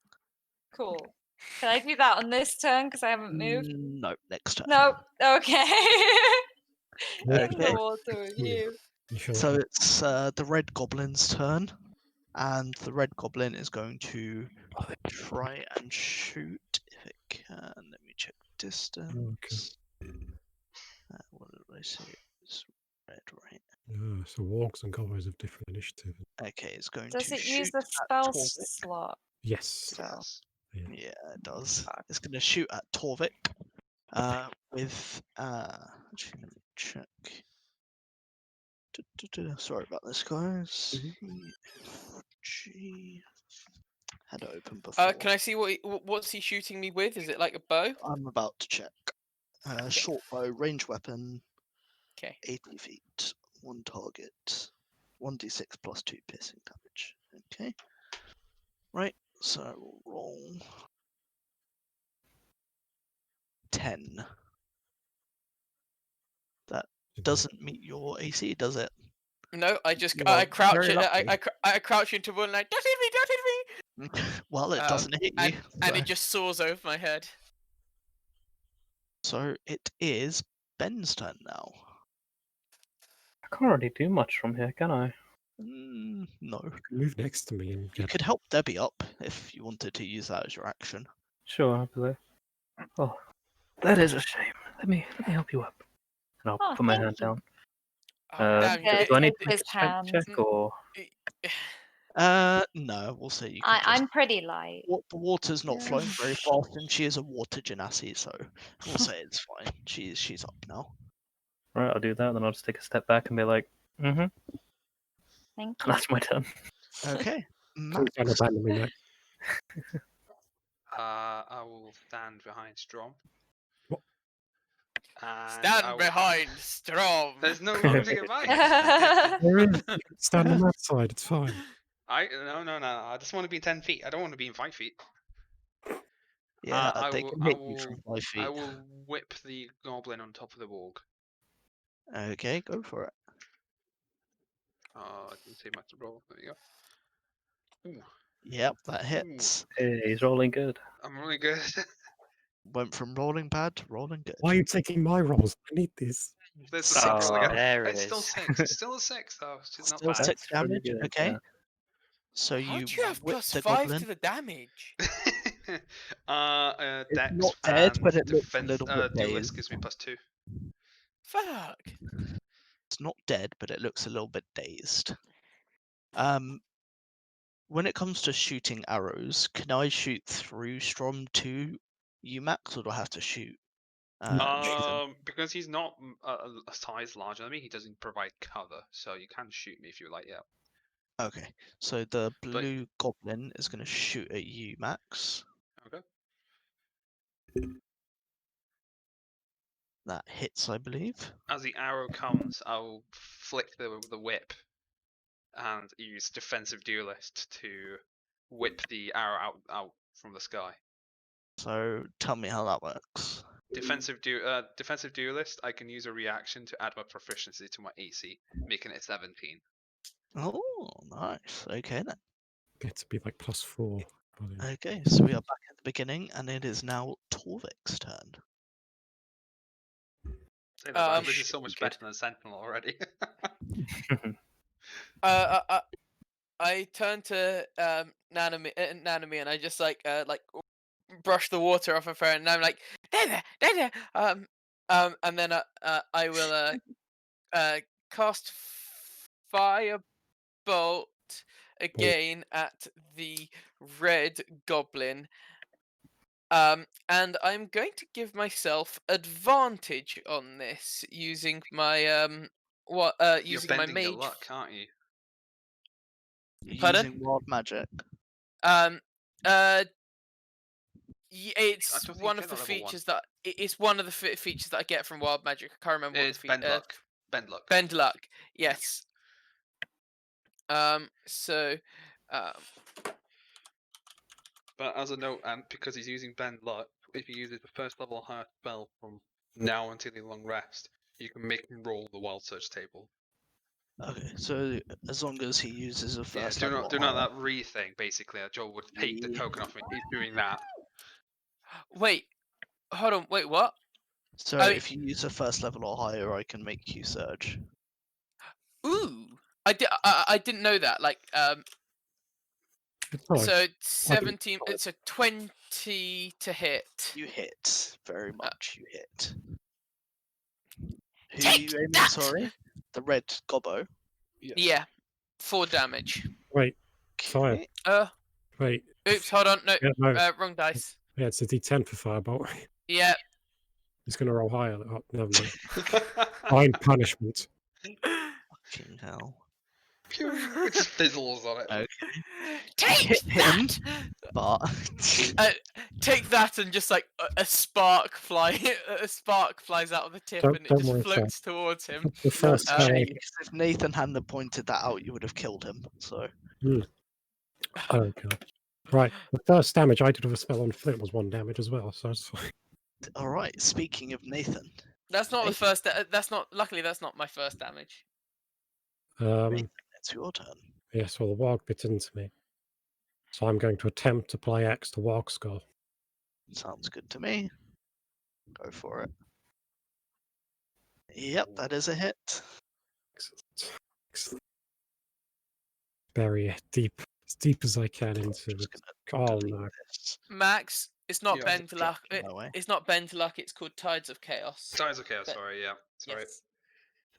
Cool. Can I do that on this turn because I haven't moved? No, next turn. No. Okay. In Okay. the water with you. you sure? So it's the red goblin's turn, and the red goblin is going to try and shoot if it can. Let me check distance. What did I say? It's red, right? Yeah, so walks and goblins have different initiative. Okay, it's going Does to it shoot use the at spell Torvik. slot? Yes. So Yes. Yeah, it does. Fuck. It's going to shoot at Torvik with. Actually, let me check. Sorry about this, guys. G. Had it open before. Can I see what's he shooting me with? Is it like a bow? I'm about to check. Short bow, range weapon, Okay. 80 feet, one target, 1d6 plus 2 piercing damage. Okay. Right, so we'll roll 10. That doesn't meet your AC, does it? No, I just You I are crouch very it. lucky. I crouch into one like don't hit me, don't hit me. Well, it doesn't hit you. And so- it just soars over my head. So it is Ben's turn now. I can't really do much from here, can I? No. You can move next to me and You get. could help Debbie up if you wanted to use that as your action. Sure, I'll be there. Oh, that is a shame. Let me help you up. And I'll Oh, put my thank hand you. down. Oh, damn, Good. Do I need It's to make his a strength hand. check or? No, we'll say you can just. I'm pretty light. The water's not Yeah. flowing very fast, and she is a water genasi, so we'll say it's fine. She's up now. Right, I'll do that. Then I'll just take a step back and be like, Thank And you. that's my turn. Okay, Please don't Max. abandon me, mate. I will stand behind Strom. What? And I stand will- behind Strom. There's no room to get by. There is. You can stand on that side. It's fine. No. I just want to be 10 feet. I don't want to be in 5 feet. Yeah, I they will- can I hit you will- from 5 feet. I will whip the goblin on top of the warg. Okay, go for it. I didn't see much to roll. There you go. Ooh, Yep, that hits. Hey, he's rolling good. I'm really good. Went from rolling bad to rolling good. Why are you taking my rolls? I need this. There's a 6 Oh, again. there it It's still is. 6. It's still a 6 though. It's not Still bad. 6 That's pretty damage. good, Okay, yeah. so How you do you have whip plus the 5 goblin. to the damage? It's Dex not dead, and but it looks a defense. little bit Duelist dazed. gives me +2. Fuck. It's not dead, but it looks a little bit dazed. When it comes to shooting arrows, can I shoot through Strom to you, Max, or do I have to shoot? Because he's not a size larger than me, he doesn't provide cover, so you can shoot me if you like. Yeah. Okay, so the blue goblin is going to shoot at you, Max. Okay. That hits, I believe. As the arrow comes, I'll flick the whip and use defensive duelist to whip the arrow out from the sky. So tell me how that works. Defensive duelist, I can use a reaction to add my proficiency to my AC, making it 17. Oh, nice. Okay then. Get to be like +4. Okay, so we are back at the beginning, and it is now Torvik's turn. Say that, but this Should is so be much good. better than Sentinel already. I turn to Nanami, and I just like brush the water off of her, and I'm like, there. And then I will cast Firebolt again at the red goblin. And I'm going to give myself advantage on this using my You're using my bending your mage. luck, aren't you? You're Pardon? using wild magic. It's don't think one you of get the that level 1. features that it's one of the features that I get from wild magic. I can't remember what It's the bend luck. Bend luck. Bend luck. Yes. So, But as a note, and because he's using bend luck, if he uses the first level or higher spell from now until the long rest, you can make him roll the wild search table. Okay, so as long as he uses a first do level not or higher. that re thing. Basically, Joe would take the Yeah. token off me. He's doing that. wait, hold on. Wait, what? So I- if you use a first level or higher, I can make you surge. Ooh, I didn't know that. Like, It's nice. so 17. It's a 20 to hit. You hit. Very much you hit. Who are Take you aiming, that! sorry? The red gobbo. Yes. Yeah, 4 damage. Wait, fire. Okay. Wait. Oops, hold on. No, Yeah, no. wrong dice. Yeah, it's a D10 for Firebolt. Yeah. He's going to roll higher. Oh, never mind. Fine punishment. Fucking hell. Pew, it just fizzles on it. Okay. Take hit him. that! But Take that, and just like a spark flies out of the tip, Don't- and it don't just worry, floats towards him. The first no, spell. Chase, if Nathan hadn't pointed that out, you would have killed him. So Oh god. Right. The first damage I did with a spell on Flint was 1 damage as well, so it's fine. all right. Speaking of Nathan, That's not the Nathan. first. That's not. Luckily, that's not my first damage. It's your turn. Yes, well the Warg bit into me. So I'm going to attempt to play Axe to Warg Skull. Sounds good to me. Go for it. Yep, that is a hit. Excellent. Excellent. Bury it deep, as deep as I can into I'm the. just gonna Oh delete no. this. Max, it's not Yeah. bend luck. Get my way. It's not bend luck. It's called Tides of Chaos. Tides of Chaos, But- sorry, yeah. Sorry. Yes.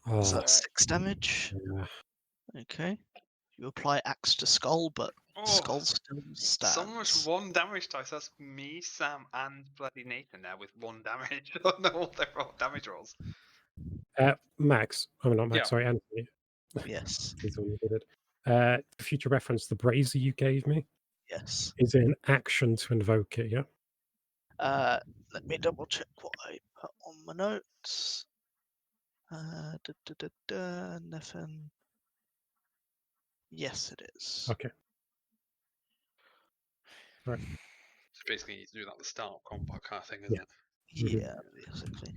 Oh, So Alright. that's 6 damage. yeah. Okay. You apply axe to skull, but Oh, skull still stands. so much 1 damage dice. That's me, Sam, and bloody Nathan now with 1 damage. Oh no, they're all damage rolls. Max. Oh, not Max, Yeah. sorry, Anthony. Yes. He's the one who did it. For future reference, the brazier you gave me Yes. is an action to invoke it, yeah? Let me double check what I put on my notes. Nothing. Yes, it is. Okay. Right. So basically, you do that at the start of combat kind of thing, isn't it? Yeah, basically.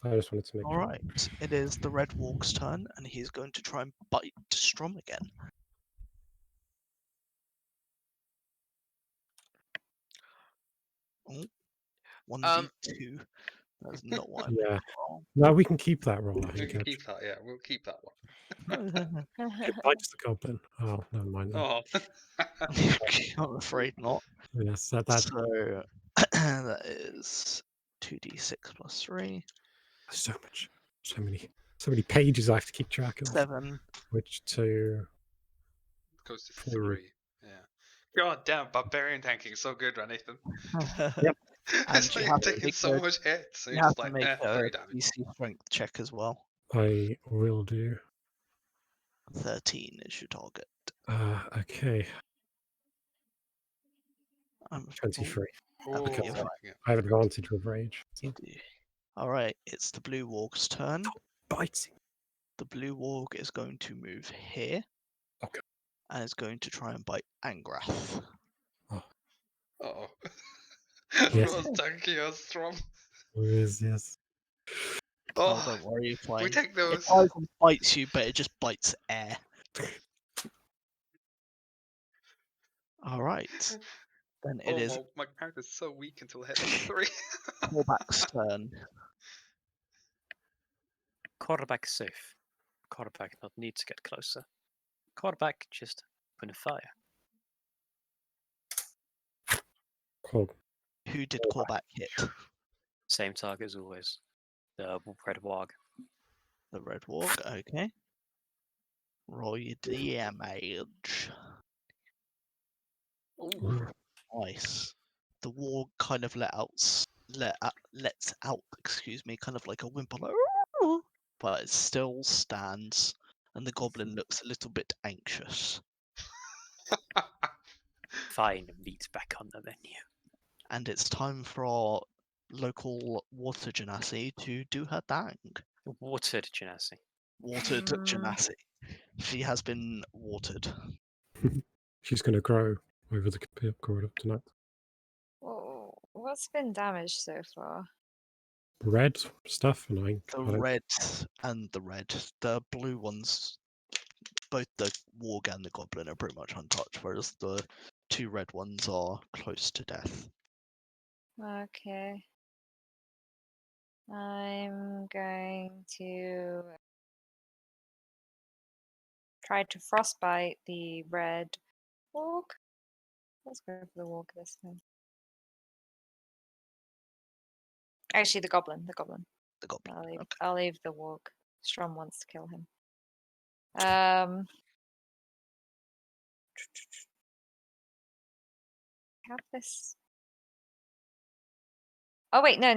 I just wanted to make All sure. right. It is the Red Walk's turn, and he's going to try and bite Strom again. Oh, 1d2. That's not what I meant. Yeah. No, we can keep that roll, I We think. can keep that, yeah. We'll keep that one. It bites the goblin. Oh, never mind. Then. Oh. I'm afraid not. Yes, that So that is 2d6 plus 3. so much. So many pages I have to keep track of. 7. Which to Goes to 4. 3. Yeah. God damn, barbarian tanking is so good, right, Nathan? Yep. And It's you like have to taking make so a- much hits. You You're have just to like, make a 3 damage. DC strength check as well. I will do. 13 is your target. Okay. I'm 23. Oh, Okay, because fine. yeah. I have advantage with rage. So. You do. All right, it's the blue warg's turn. Biting. The blue warg is going to move here. Okay. And is going to try and bite Angrath. Oh. Yes. Everyone's tanking us from. Yes. Oh, Oh, don't worry, you're we fine. take It those. either bites you, but it just bites air. All right. Then it is my character's so weak until it hit level 3. Corback's turn. Korvac safe. Korvac not need to get closer. Korvac just open fire. Cool. Who did Corback hit? Same target as always. The red warg. The red warg, okay. Roll your damage. Ooh. Nice. The warg kind of lets out, kind of like a whimper, like, "Ooh," but it still stands, and the goblin looks a little bit anxious. Fine, meat back on the menu. And it's time for our local water genasi to do her thing. Watered genasi. Watered genasi. She has been watered. She's going to grow over the corridor tonight. What's been damaged so far? Red stuff, and The red and the red. The blue ones, both the warg and the goblin are pretty much untouched, whereas the two red ones are close to death. Okay. I'm going to try to frostbite the red warg. Let's go for the warg this time. Actually, the goblin. The goblin. I'll leave the warg. Strom wants to kill him. Have this. Oh wait, no.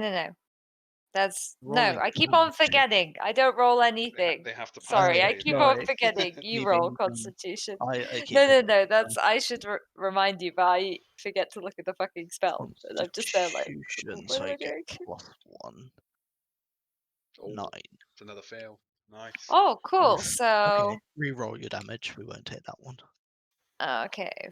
That's Rolling no. I keep on forgetting. I don't roll anything. They have to pass Sorry, the I save. keep Sorry. on forgetting. You Leaving roll them- Constitution. I keep No. forgetting. That's I should remind you, but I forget to look at the fucking spell. And I'm just there like, Constitution, what so am I I get doing? +1. Oh, 9. it's another fail. Nice. Oh, cool. Nice. So Okay, re-roll your damage. We won't take that one. okay, In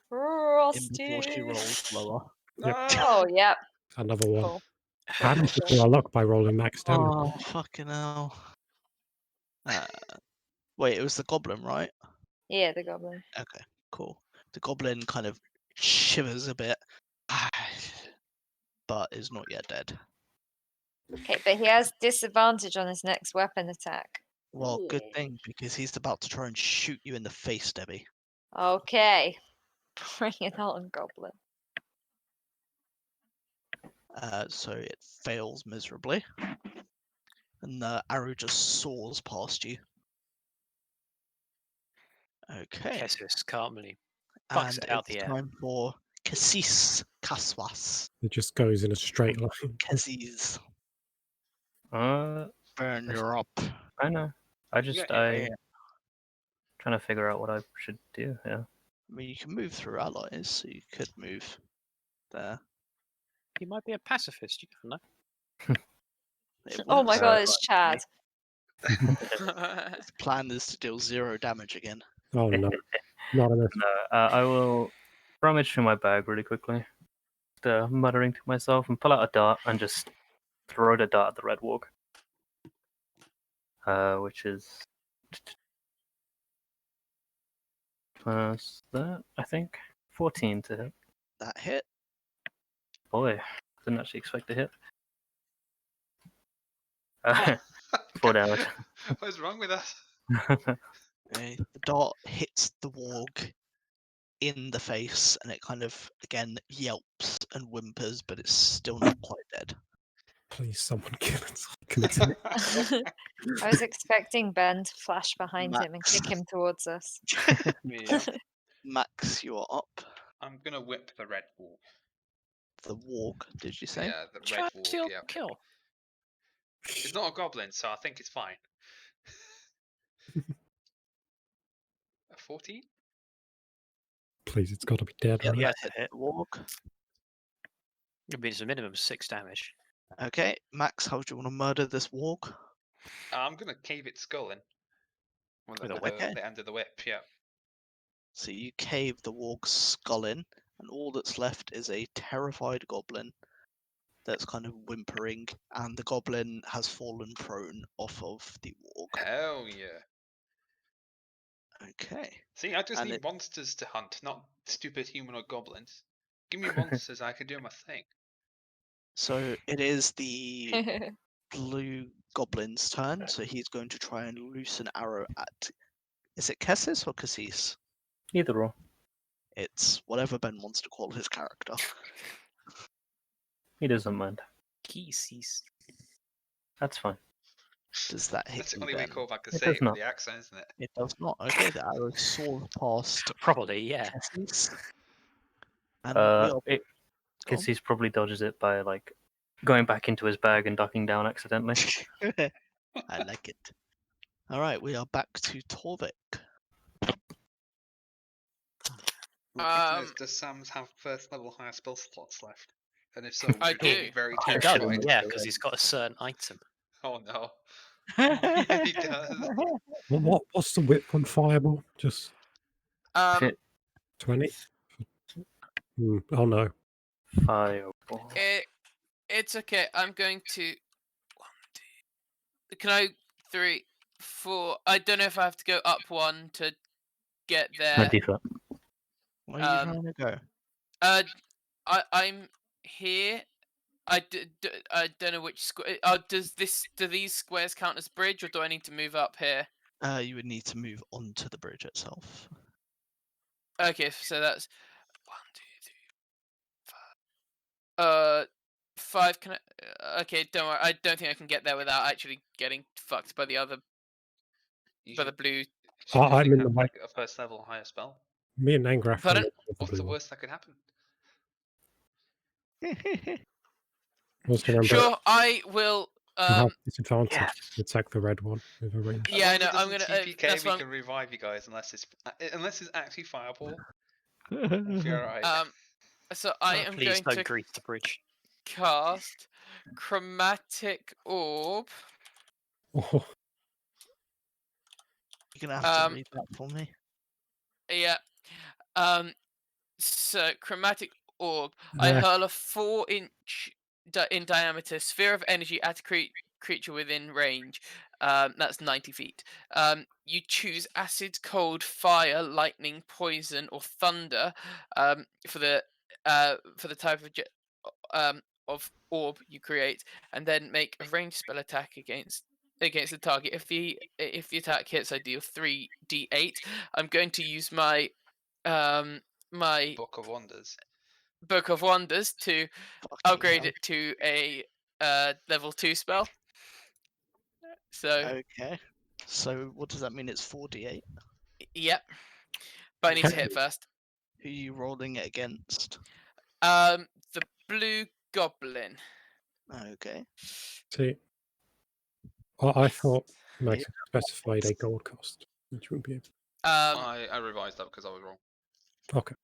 before she Frosty. rolls lower. Yep. Oh, yep. Another one. Cool. How did you do our luck by rolling max damage? Oh, fucking hell. Wait, it was the goblin, right? Yeah, the goblin. Okay, cool. The goblin kind of shivers a bit, but is not yet dead. Okay, but he has disadvantage on his next weapon attack. Well, good thing, because he's about to try and shoot you in the face, Debbie. Okay, bring it on, goblin. So it fails miserably. And the arrow just soars past you. Okay. Kessis calmly fucks And it out it's the air. time for Cassis Kaswas. It just goes in a straight line. Cassis. Uh, Burn, you're up. I know. Yeah. Trying to figure out what I should do. Yeah. I mean, you can move through allies, so you could move there. He might be a pacifist, you never know. It Oh wouldn't my god, surprise it's Chad. me. The plan is to deal 0 damage again. Oh no, not enough. No, I will rummage through my bag really quickly, just, muttering to myself, and pull out a dart and just throw the dart at the red warg. Which is plus that, I think. 14 to hit. That hit. Boy, didn't actually expect to hit. 4 damage. What's wrong with us? The dart hits the warg in the face, and it kind of, again, yelps and whimpers, but it's still not quite dead. Please, someone kill it. So I can attack. I was expecting Ben to flash behind him and kick him towards us. Yeah. Max, you are up. I'm gonna whip the red wolf. The warg, did you say? Yeah, the Try red to wolf. steal Yeah. kill. It's not a goblin, so I think it's fine. 14? Please, it's got to be dead. Yep, Right? Yeah, that to hits hit. the warg. It means a minimum of 6 damage. Okay, Max, how do you want to murder this warg? I'm gonna cave its skull in. With With a the, whip? Okay. the end of the whip, yeah. So you cave the warg's skull in, and all that's left is a terrified goblin that's kind of whimpering, and the goblin has fallen prone off of the warg. Hell yeah. Okay. See, I just And need it- monsters to hunt, not stupid humanoid goblins. Give me monsters, I can do my thing. So it is the blue goblin's turn, so he's going to try and loose an arrow at. Is it Kessis or Cassis? Either or. It's whatever Ben wants to call his character. He doesn't mind. Kisses. That's fine. Does that hit That's the you, only way Ben? Korvac could It say does it with not. the accent, isn't it? It does not. Okay, the arrow soars past Probably, yeah. Kessis. And we are. It Go on. Cassis probably dodges it by like going back into his bag and ducking down accidentally. I like it. All right, we are back to Torvik. My question is, Um, does Sam's have first level higher spell slots left? And if so, I would you be do. very He He does, terrified? does, yeah, because he's got a certain item. Oh no. He really does. What's the whip on fireball? Just Um, 20? Oh no. Fireball. it's okay. I'm going to. 1, 2. Can I 3, 4? I don't know if I have to go up 1 to get there. 20 foot. Where are you Um, trying to go? I'm here. I don't know which square. Do these squares count as bridge, or do I need to move up here? You would need to move onto the bridge itself. Okay, so that's 1, 2, 3, 5. 5. Can I? Okay, don't worry. I don't think I can get there without actually getting fucked by the other, You by should, the blue. should I'm only in the have way. like a first level higher spell. Me and Angraf are in Pardon? the way with the What's the blue one. worst that could happen? Also remember, Sure, I will. you have Um, disadvantage yeah. to attack the red one with a range. As yeah, long I as know. it I'm doesn't gonna. TPK, That's we what can revive you guys unless it's actually fireball. If you're alright. So I Oh, am please going don't to grease the bridge. cast chromatic orb. Oh, You're gonna have to Um, read that for me. Yeah. So chromatic orb. I hurl a 4-inch in diameter sphere of energy at a creature within range. That's 90 feet. You choose acid, cold, fire, lightning, poison, or thunder. For the type of orb you create, and then make a ranged spell attack against the target. If the attack hits, I deal 3d8. I'm going to use my my Book of Wonders. Book of Wonders to Fucking upgrade hell. it to a level 2 spell. So Okay. So what does that mean? It's 4d8. yep, but I need to Okay. hit first. Who are you rolling it against? The blue goblin. Okay. see, I thought Yeah. Max had specified a gold cost, which would be I revised that because I was wrong. okay.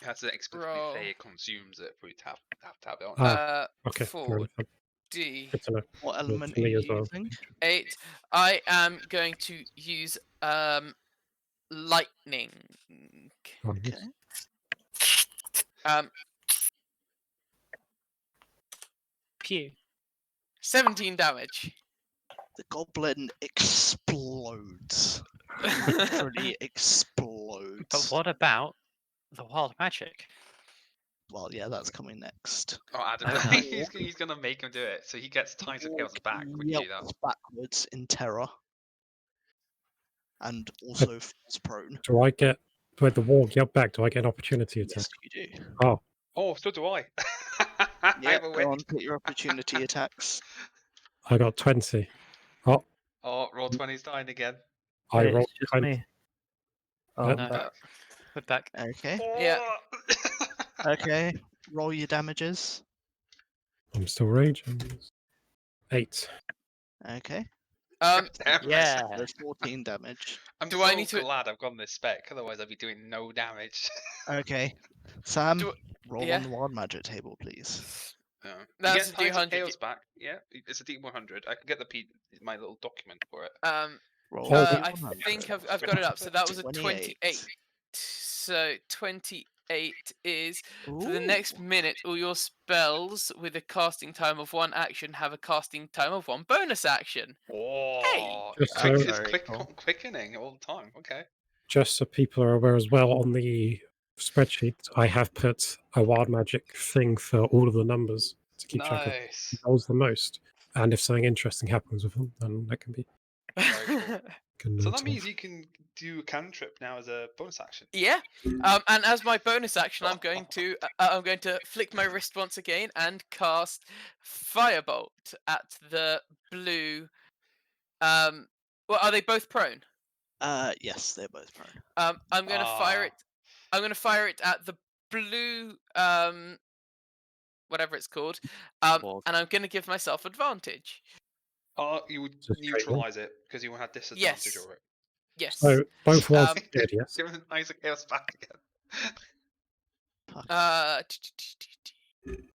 You have to explicitly Roll. say it consumes it for you to have to have it on. Okay, fair 4d8. enough. Good to know. What Well, element for are me you as well. using? I am going to use lightning. Oh, yes. Okay. Pew. 17 damage. The goblin explodes. Literally explodes. But what about the wild magic? Well, yeah, that's coming next. Oh, I don't Oh, know. no. he's gonna make him do it, so he gets The times of chaos warg back when you do that. yelps backwards in terror. And also falls prone. Do I get, with the walk yell back, do I get an opportunity attack? Yes, you do. Oh, Oh, so do I. I Yep, have a go win. on, get your opportunity attacks. I got 20. Oh, Oh, roll 20's dying again. I Hey, rolled it's just 20. me. Oh, No. I'm back. Put back. Okay. Yeah. Okay. Roll your damages. I'm still raging. 8. Okay. Yeah. There's 14 damage. I'm Do so I need to- glad I've gotten this spec, otherwise I'd be doing no damage. Okay. Sam, Do- roll yeah? on the wild magic table, please. You That's get a times of D100. chaos back. Yeah, it's a D100. I can get my little document for it. Roll Hold a it. I D100. think I've got it up. So that was a 28. 28. So 28 is for the next Ooh. minute, all your spells with a casting time of 1 action have a casting time of 1 bonus action. Oh, Just quick, so- it's Very cool. quickening all the time. Okay. Just so people are aware as well, on the spreadsheet, I have put a wild magic thing for all of the numbers to keep track of Nice. who rolls the most. And if something interesting happens with them, then that can be Very cool. can So note that means of. you can do a cantrip now as a bonus action. Yeah. And as my bonus action, I'm going to flick my wrist once again and cast Firebolt at the blue. Well, are they both prone? Yes, they're both prone. I'm going to fire Ah. it. I'm going to fire it at the blue. Whatever it's called. Warg. And I'm going to give myself advantage. Oh, you would Just straight roll. neutralize it because you won't have disadvantage Yes. over it. Yes. So both worlds Um, are dead, yes. Give it nice chaos back again.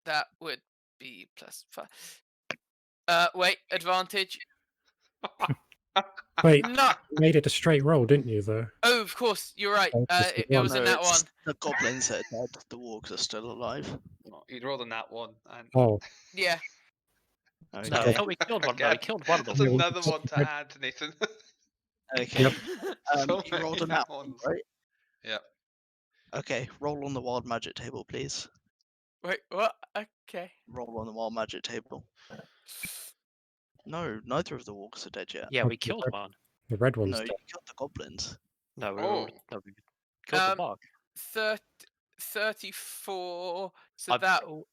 That would be +5. Wait, advantage. Wait, No. you made it a straight roll, didn't you, though? Oh, of course, you're right. Oh, just the It was No, in that it's one. the goblins that are dead. The wargs are still alive. Oh, you'd roll a nat one. And... Oh, Yeah. Okay. No, I thought we killed one. No, we Again, killed one of them. That's Yeah, we another can one to take- add, Nathan. Okay. Yep. So You rolled a many nat nat one, ones. right? Yep. Okay. Roll on the wild magic table, please. Wait, what? Okay. Roll on the wild magic table. No, neither of the wargs are dead yet. Yeah, we Okay, killed right. one. the red one's No, dead. you killed the goblins. No, we Oh. no, we killed the Um, warg. 34. So I'm- that. we-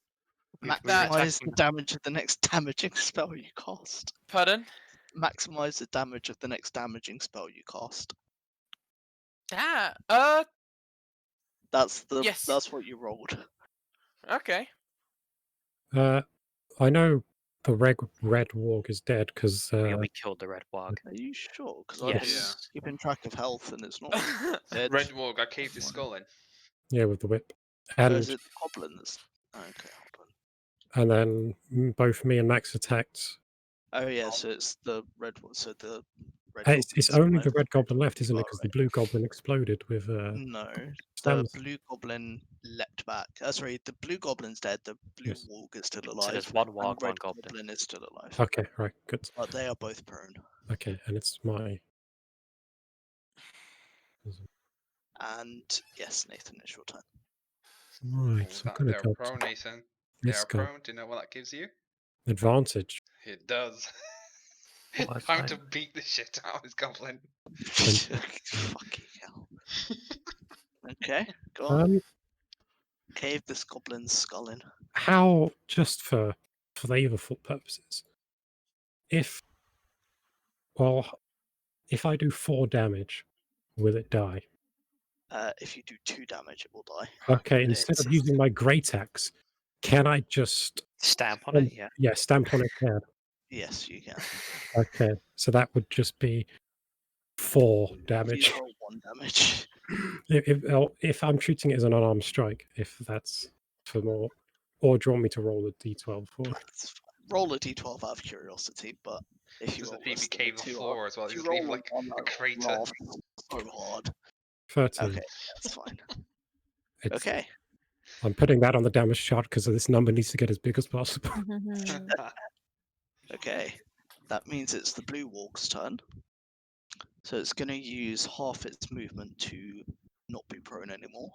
Maximize attacking- the damage of the next damaging spell you cast. Pardon? Maximize the damage of the next damaging spell you cast. Ah. That's the. Yes. That's what you rolled. Okay. I know the red warg is dead because Yeah, we killed the red warg. Are you sure? Because I've been Yes. keeping track of health and it's not dead. Red Warg, I caved his skull in. yeah, with the whip, Or and is it goblins? Okay, hold and then both me and Max attacked. on. Oh yeah, so it's the red one. So the red. It's goblins only are the red goblin left, isn't it? Alright. Because the blue goblin exploded with No, the stands. blue goblin leapt back. Sorry, the blue goblin's dead. The blue Yes. warg is still So alive. there's one and warg, red one goblin. is still alive. Okay, right, good. But they are both prone. Okay, and it's my. And yes, Nathan, it's your turn. Right, so I'm gonna They're go prone, to Nathan. They this are guy. prone. Do you know what that gives you? Advantage. It does. Oh, I Time find- to beat the shit out of this goblin. Fucking hell. Okay, go on. Cave this goblin's skull in. How, just for flavorful purposes, if I do 4 damage, will it die? If you do 2 damage, it will die. Okay, instead of It's- using my great axe, can I just Stamp on it, yeah. stamp on its head? Yes, you can. Okay, so that would just be 4 Please damage. roll 1 damage. If I'm treating it as an unarmed strike, if that's for more, or do you want me to roll a d12 for it? That's fine. Roll a d12 out of curiosity, but if you Does roll the less PB than a cave the 2, floor as well? if you Just roll leave a like one, a I will crater. laugh so hard. 13. Okay, that's fine. It's- Okay. I'm putting that on the damage chart because this number needs to get as big as possible. Okay. That means it's the blue warg's turn. So it's going to use half its movement to not be prone anymore.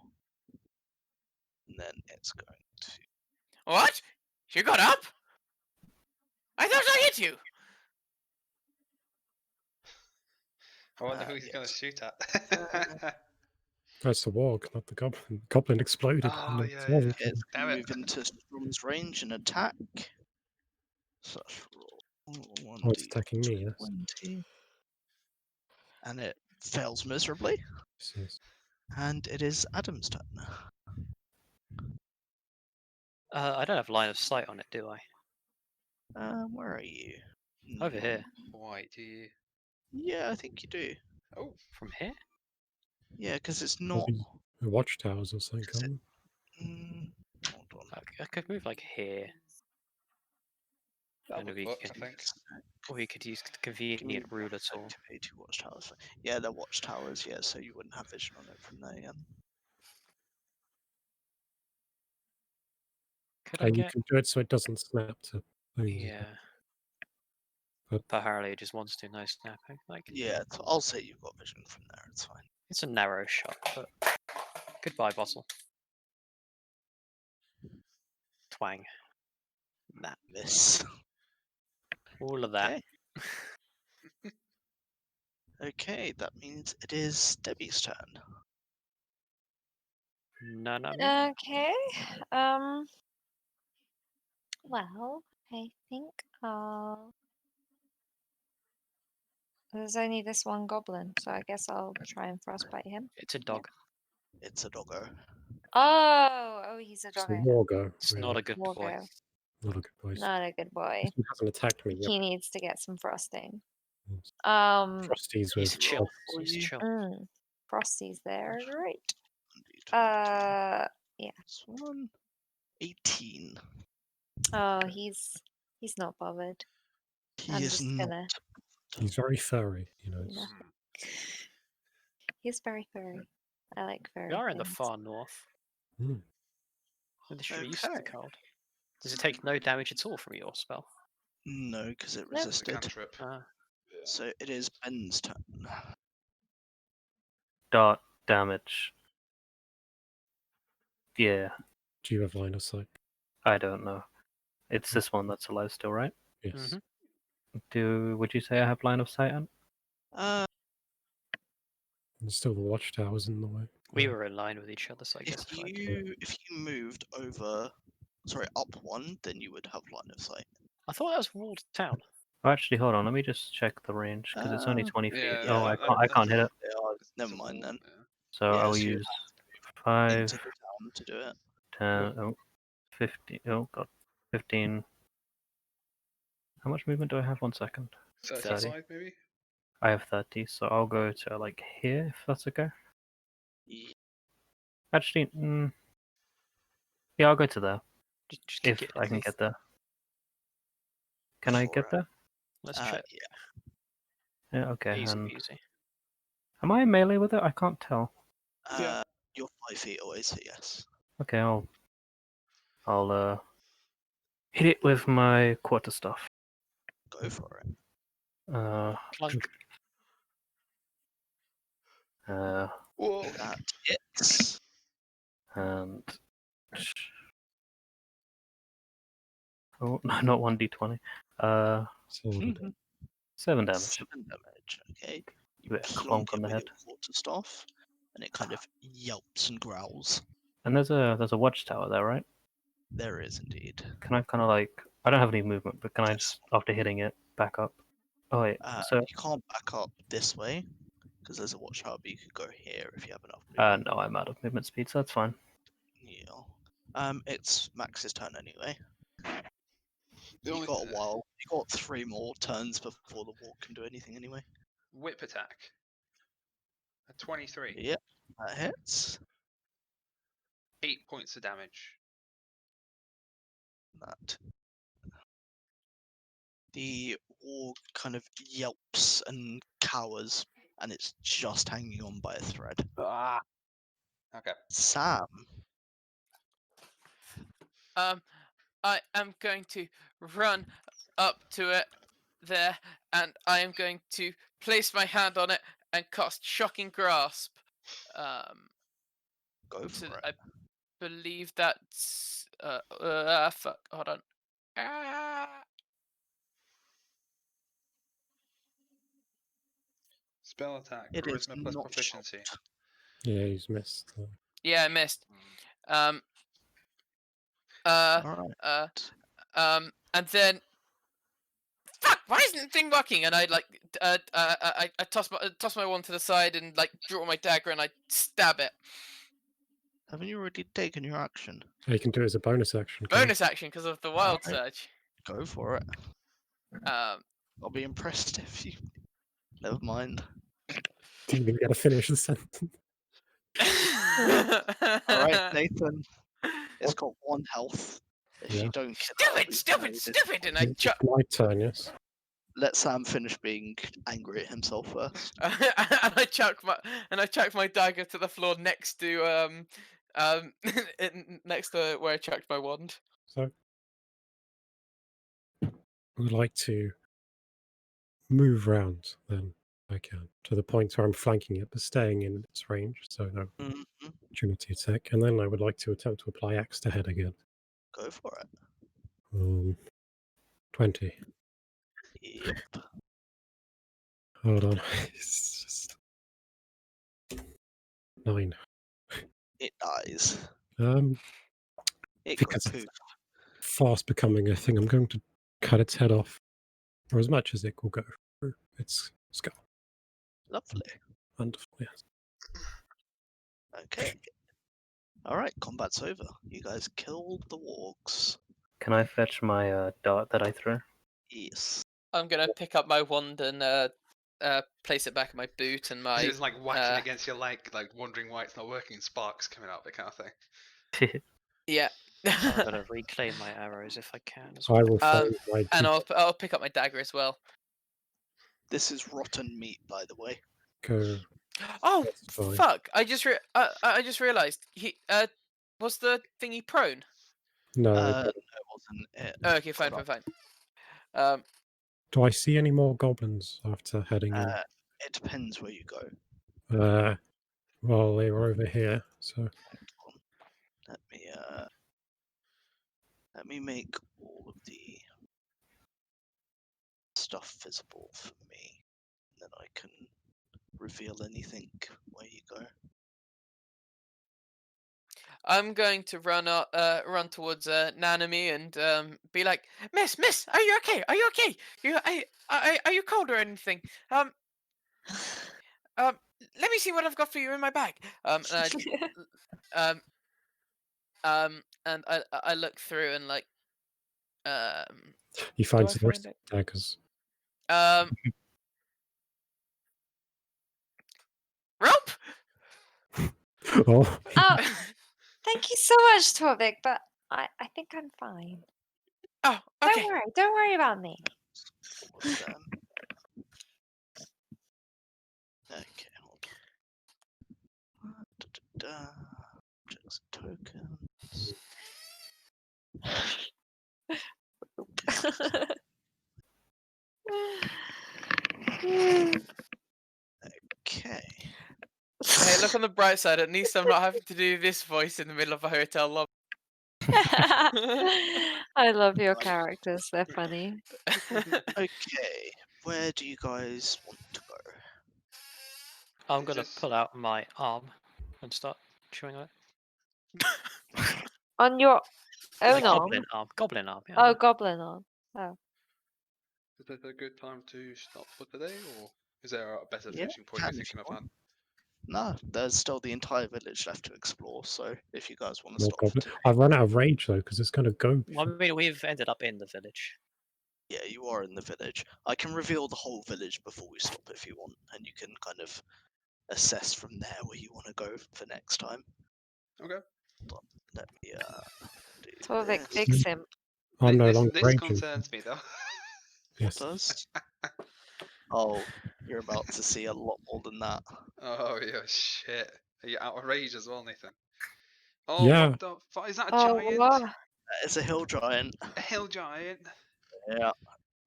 And then it's going to. What? You got up? I thought I hit you. I wonder who he's going to Yes. shoot at. That's the warg, not the goblin. Goblin exploded. Oh, and yeah, it's yeah. warg. It's Damn going it. to move into Storm's range and attack. So that's roll Oh, it's attacking me, yes. 1d20. And it fails miserably. Yes. And it is Adam's turn. I don't have line of sight on it, do I? Where are you? Over here. Why do you? Yeah, I think you do. Oh, From here? Yeah, because it's not. Maybe watchtowers or something. Is it- can't Mm, hold on. I could move like here. That And would we work, can- I think. Or you could use the Give me convenient ruler tool. activate two watchtowers. Yeah, they're watchtowers. Yeah, so you wouldn't have vision on it from there. Yeah. Could I And you get? can do it so it doesn't snap to things. Yeah. But- Apparently, it just wants to no snapping. Like Yeah, I'll say you've got vision from there. It's fine. it's a narrow shot, but goodbye, bottle. Twang. That. Miss. All of that. Okay. Okay, that means it is Debbie's turn. No, no. Okay. Well, I think I'll. There's only this one goblin, so I guess I'll try and frostbite him. It's a dog. It's a doggo. Oh, he's a It's a doggo. Wargo. It's really. not a good boy. Wargo. Not a good voice. Not a good boy. This one hasn't attacked me yet. He needs to get some frosting. Yes. He's Frosties with He's chill. for He's you. chill. Frosty's there, great. Yeah. Yeah. This one. 18. Oh, he's not bothered. He I'm is just not. gonna. He's very furry, you know. No. Hmm. He's very furry. I like furry. We are in the things. far north. Hmm. This should be used to the Okay. cold. Does it take no damage at all from your spell? No, because it No. It's a resisted. cantrip. Ah. Yeah. So it is Ben's turn. Dart damage. Yeah, Do you have line of sight? I don't know. It's this one that's alive still, right? Yes. Mhm. Would you say I have line of sight on? Uh, And still the watchtower's in the way. We were in line with each other, so I guess if if I you moved over, sorry, up one, then you would have line of sight. I thought that was walled town. Oh, actually, hold on. Let me just check the range because it's only 20 feet. Yeah, Oh, yeah, I can't hit it. They are. It's Never a mind wall, then. yeah. So Yeah, I'll so you'd use have 5, into the town to do it. 10, 15. Oh, God. 15. How much movement do I have? 1 second. 35 maybe? I have 30, so I'll go to like here if that's okay. Yeah. Actually, yeah, I'll go to there Just if kick it I at can least. get there. Can I For get it. there? Let's Yeah. check. Yeah, okay. Easy And peasy. am I melee with it? I can't tell. Yeah. You're 5 feet away, so yes. Okay, I'll hit it with my quarterstaff. Go for it. Clunk. Whoa. That hits. And oh no, not 1d20. So what it- 7 damage. 7 damage. Okay. You Bit plonk clonk on it the with head. your quarterstaff, and it kind of yelps and growls. And there's a watchtower there, right? There is indeed. Can I kind of like I don't have any movement, but can I Yes. just after hitting it back up? Oh wait, so You can't back up this way because there's a watchtower, but you could go here if you have enough movement. no, I'm out of movement speed, so that's fine. Yeah. It's Max's turn anyway. The You only got a while. You got 3 more turns before the walk can do anything anyway. whip attack. A 23. Yep, that hits. 8 points of damage. That. The orc kind of yelps and cowers, and it's just hanging on by a thread. Ah. Okay. Sam. I am going to run up to it there, and I am going to place my hand on it and cast Shocking Grasp. Go for it. I believe that's fuck. Hold on. Spell attack. It is Charisma plus not proficiency. shocked. Yeah, he's missed. Yeah, I missed. Alright. And then, fuck! Why isn't the thing working? And I like, I toss my wand to the side and like draw my dagger and I stab it. Haven't you already taken your action? You can do it as a bonus action. can't you? Bonus action because of the wild Alright. surge. Go for it. I'll be impressed if you. Never mind. Didn't even get to finish the sentence. Alright, Nathan. It's got 1 health. If Yeah. you don't kill her, Stupid, we've stupid, made it. stupid! And I It's chuck, my turn, yes. Let Sam finish being angry at himself first. and I chuck my dagger to the floor next to next to where I chucked my wand. So I would like to move round then, if I can, to the point where I'm flanking it, but staying in its range, so no Mhm. opportunity attack. And then I would like to attempt to apply axe to head again. Go for it. 20. Yep. Hold on. It's just 9. It dies. It Because goes it's fast becoming a thing, I'm going to cut its head off, or as much as it will go through its skull. lovely. Wonderful, yes. Okay. Alright, combat's over. You guys killed the wargs. Can I fetch my dart that I threw? Yes. I'm gonna pick up my wand and place it back in my boot and my. It's like whacking against your leg, like wondering why it's not working. Sparks coming out, that kind of thing. Yeah. I'm gonna reclaim my arrows if I can as I well. will find my And I'll pick up my dagger as well. This is rotten meat, by the way. go. Oh That's fine. fuck! I just realised he was the thingy prone. No. No, it wasn't it. Oh, okay, fine, Hold fine, fine. Do I see any more goblins after heading in? It depends where you go. Well, they were over here, so Let me make all of the stuff visible for me. Then I can reveal anything where you go. I'm going to run towards Nanami and be like, Miss, are you okay? Are you okay? Are you cold or anything? Let me see what I've got for you in my bag. And I look through and like, he finds I the rest find of the daggers. Rope. Oh, Oh, thank you so much, Torvik, but I think I'm fine. Oh, okay. Don't worry about me. All of them. Okay, hold on. Objects and tokens. Okay. Hey, look on the bright side. At least I'm not having to do this voice in the middle of a hotel lobby. I love your characters. They're funny. Okay. Where do you guys want to go? I'm gonna Just- pull out my arm and start chewing on it. On your My own arm? goblin arm. Yeah. Oh, goblin arm. Oh. Is it a good time to stop for today, or is there a better Yeah, finishing point you're can if thinking you of, Han? want. No, there's still the entire village left to explore, so if you guys want to more stop for goblin. today. I've run out of rage though, because it's going to go. I mean, we've ended up in the village. Yeah, you are in the village. I can reveal the whole village before we stop if you want, and you can kind of assess from there where you want to go for next time. Okay. Let me do Torvik, this. fix him. I'm no this longer this raging. concerns me though. Yes. Does? Oh, you're about to see a lot more than that. Oh yeah, shit. Are you out of rage as well, Nathan? Oh, Yeah. what the fuck? Is that a Oh, giant? wow. It's a hill giant. A hill giant? Yeah.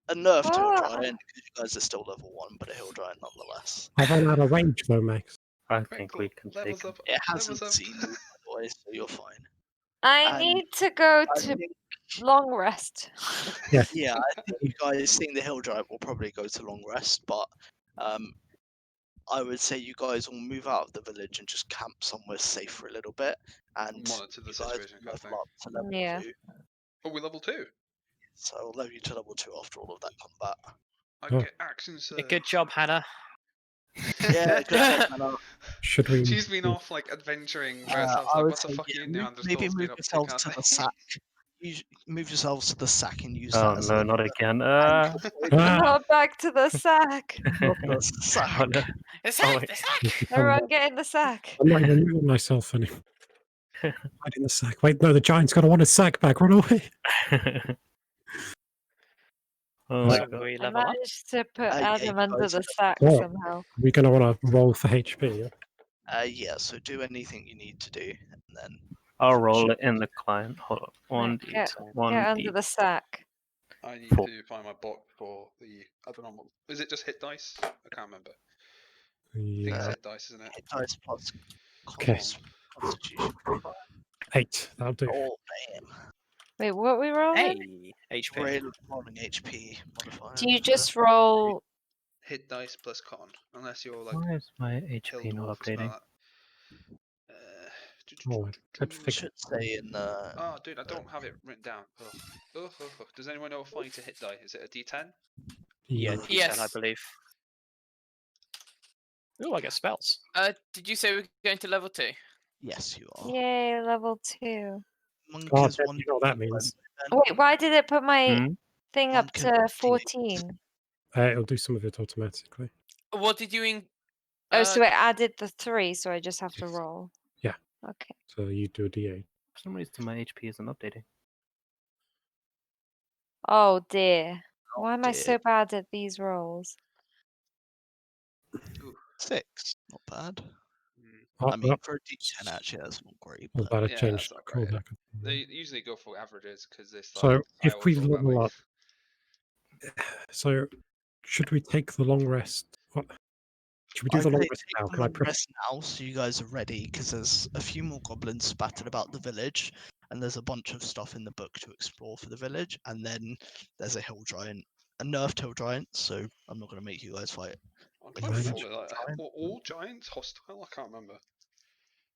A nerfed hill Ah. giant, because you guys are still level 1, but a hill giant nonetheless. I've run out of rage though, Max. I Right, think cool. we can Levels take. up. It Levels hasn't up. seen you, by the way, so you're fine. I And need to go I to think, long rest. Yeah. yeah, I think you guys seeing the hill giant will probably go to long rest, but I would say you guys will move out of the village and just camp somewhere safe for a little bit, and Monitor the you guys situation will kind of thing. level up to level Yeah. 2. Oh, we're level 2. So I'll level you to level 2 after all of that combat. I Oh. get action, sir. Good job, Hannah. Yeah, good job, Hannah. Should we? She's been off like adventuring by herself. I Like, would what the say, fuck are yeah, you doing? maybe Neanderthals move been up to yourselves kind to of the thing. sack. Move yourselves to the sack and use Oh that as no, a not again. Ah, Not back to the sack. not the sack. Oh, no. The sack, wait. the sack. this has become- Everyone get in the sack. I'm not even moving myself anymore. Hide in the sack. Wait, no, the giant's got to want his sack back. Run away. Oh, Right. So God. we I level up. managed to put Yeah, Adam you under guys the have- sack Right. somehow. We're going to want to roll for HP. Yeah? Yeah, so do anything you need to do, and then I'll roll it in the client. Hold on. One Right, D. get One under D. the sack. I need 4. to find my box for the other normal. Is it just hit dice? I can't remember. I think it's Yeah. hit dice, isn't it? hit dice plus Okay. Constitution. 8. That'll do. Oh, man. Wait, what we rolling? Hey, HP. Rolling HP modifier. Do you just roll? Hit dice plus con, unless you're like Why is my hill HP not dwarf or something updating? like that. Oh, I It should say in the. Oh, dude, I don't have it written down. Ugh. Does anyone know a find to hit die? Is it a D10? Yeah, Yeah. D10, I Yes. believe. Ooh, I get spells. Did you say we're going to level 2? Yes, you are. Yay, level 2. Monk God, is you one. know what that means. Wait, why did it put my Hmm? thing up Monk is to 14. 14? It'll do some of it automatically. What did you? Oh, so it added the 3, so I just have to Yes. roll. Yeah. Okay. So you do a D8. For some reason, my HP isn't updating. Oh dear. Why am I dear. so bad at these rolls? 6. Not bad. Oh, I mean, well, for a D10, actually, that's not great. I'll But better Yeah, change that's not the great. callback. They usually go for averages because it's So like. I if we always roll that way. level up, so should we take the long rest? What? Should we do I'd the long say rest take now? the Can I long press? rest now, so you guys are ready, because there's a few more goblins spattered about the village, and there's a bunch of stuff in the book to explore for the village, and then there's a hill giant, a nerfed hill giant. So I'm not going to make you guys fight. I'm a trying to huge follow that. giant. All giants hostile? I can't remember.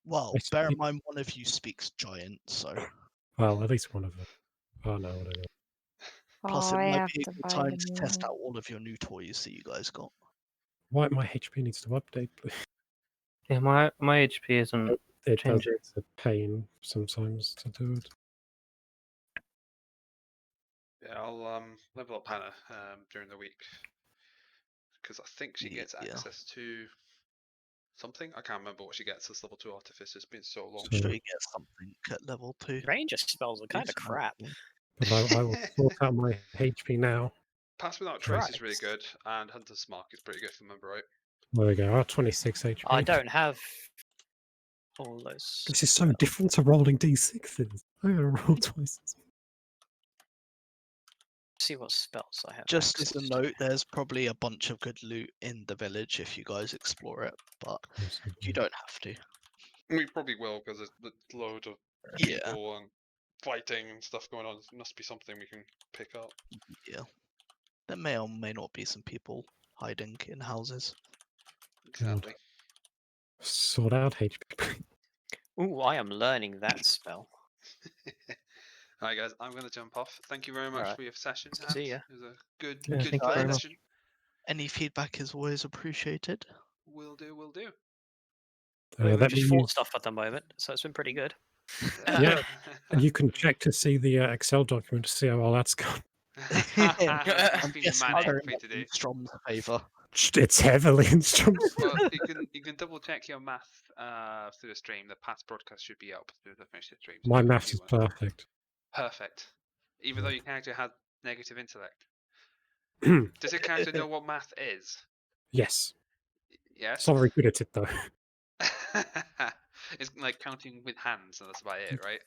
Well, It's- bear in mind one of you speaks giant, so Well, at least one of them. Oh no, whatever. plus Oh, it I might have be to a good buy time the to new test one. out all of your new toys that you guys got. Why my HP needs to update? Please. Yeah, my HP isn't. It does. Change it. It's a pain sometimes to do it. Yeah, I'll level up Hannah during the week because I think she gets Yeah. access to something. I can't remember what she gets as level 2 artificer. It's been so long. I'm sure So- you get something at level 2. Ranger spells are kind of Decent crap. amount. But I will sort out my HP now. Pass Without Trace is really Right. good, and Hunter's Mark is pretty good if I remember right. There we go. 26 HP. I don't have all those. This is so different to rolling D6s. I'm gonna roll twice. See what spells I have. Just as access a to. note, there's probably a bunch of good loot in the village if you guys explore it, but you don't have to. We probably will because there's loads of Yeah, people and fighting and stuff going on. It must be something we can pick up. yeah. There may or may not be some people hiding in houses. Exactly. Sort out HP. Ooh, I am learning that spell. Alright guys, I'm going to jump off. Thank you very much Alright. for your session. See Hans. ya. It was a good, Yeah, good thank you very much. session. Any feedback is always appreciated. Will do, will do. We've Let just me fought use, stuff at the moment, so it's been pretty good. Yeah. and you can check to see the Excel document to see how well that's gone. It's I'm been guessing manic very for you much to do. in Strom's favour. It's heavily instrumental. Well, you can double check your math through the stream. The past broadcast should be up through the finish the stream. so My if you maths is want- perfect. Perfect. Even though your character had negative intellect. Does your character know what math is? Yes. Yes. It's not very good at it though. It's like counting with hands, and that's about it, right?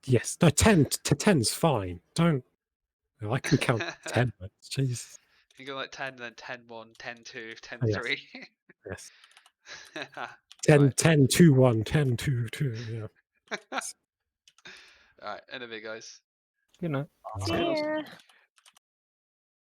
Yes. No, 10 to 10's fine. Don't. No, I can count 10, but Jesus. You go like 10, then 10, 1, 10, 2, 10, Oh, yes. 3. Yes. Alright. 10, 10, 2, 1, 10, 2, 2. Yeah. Alright, end of it, guys. You know. See ya.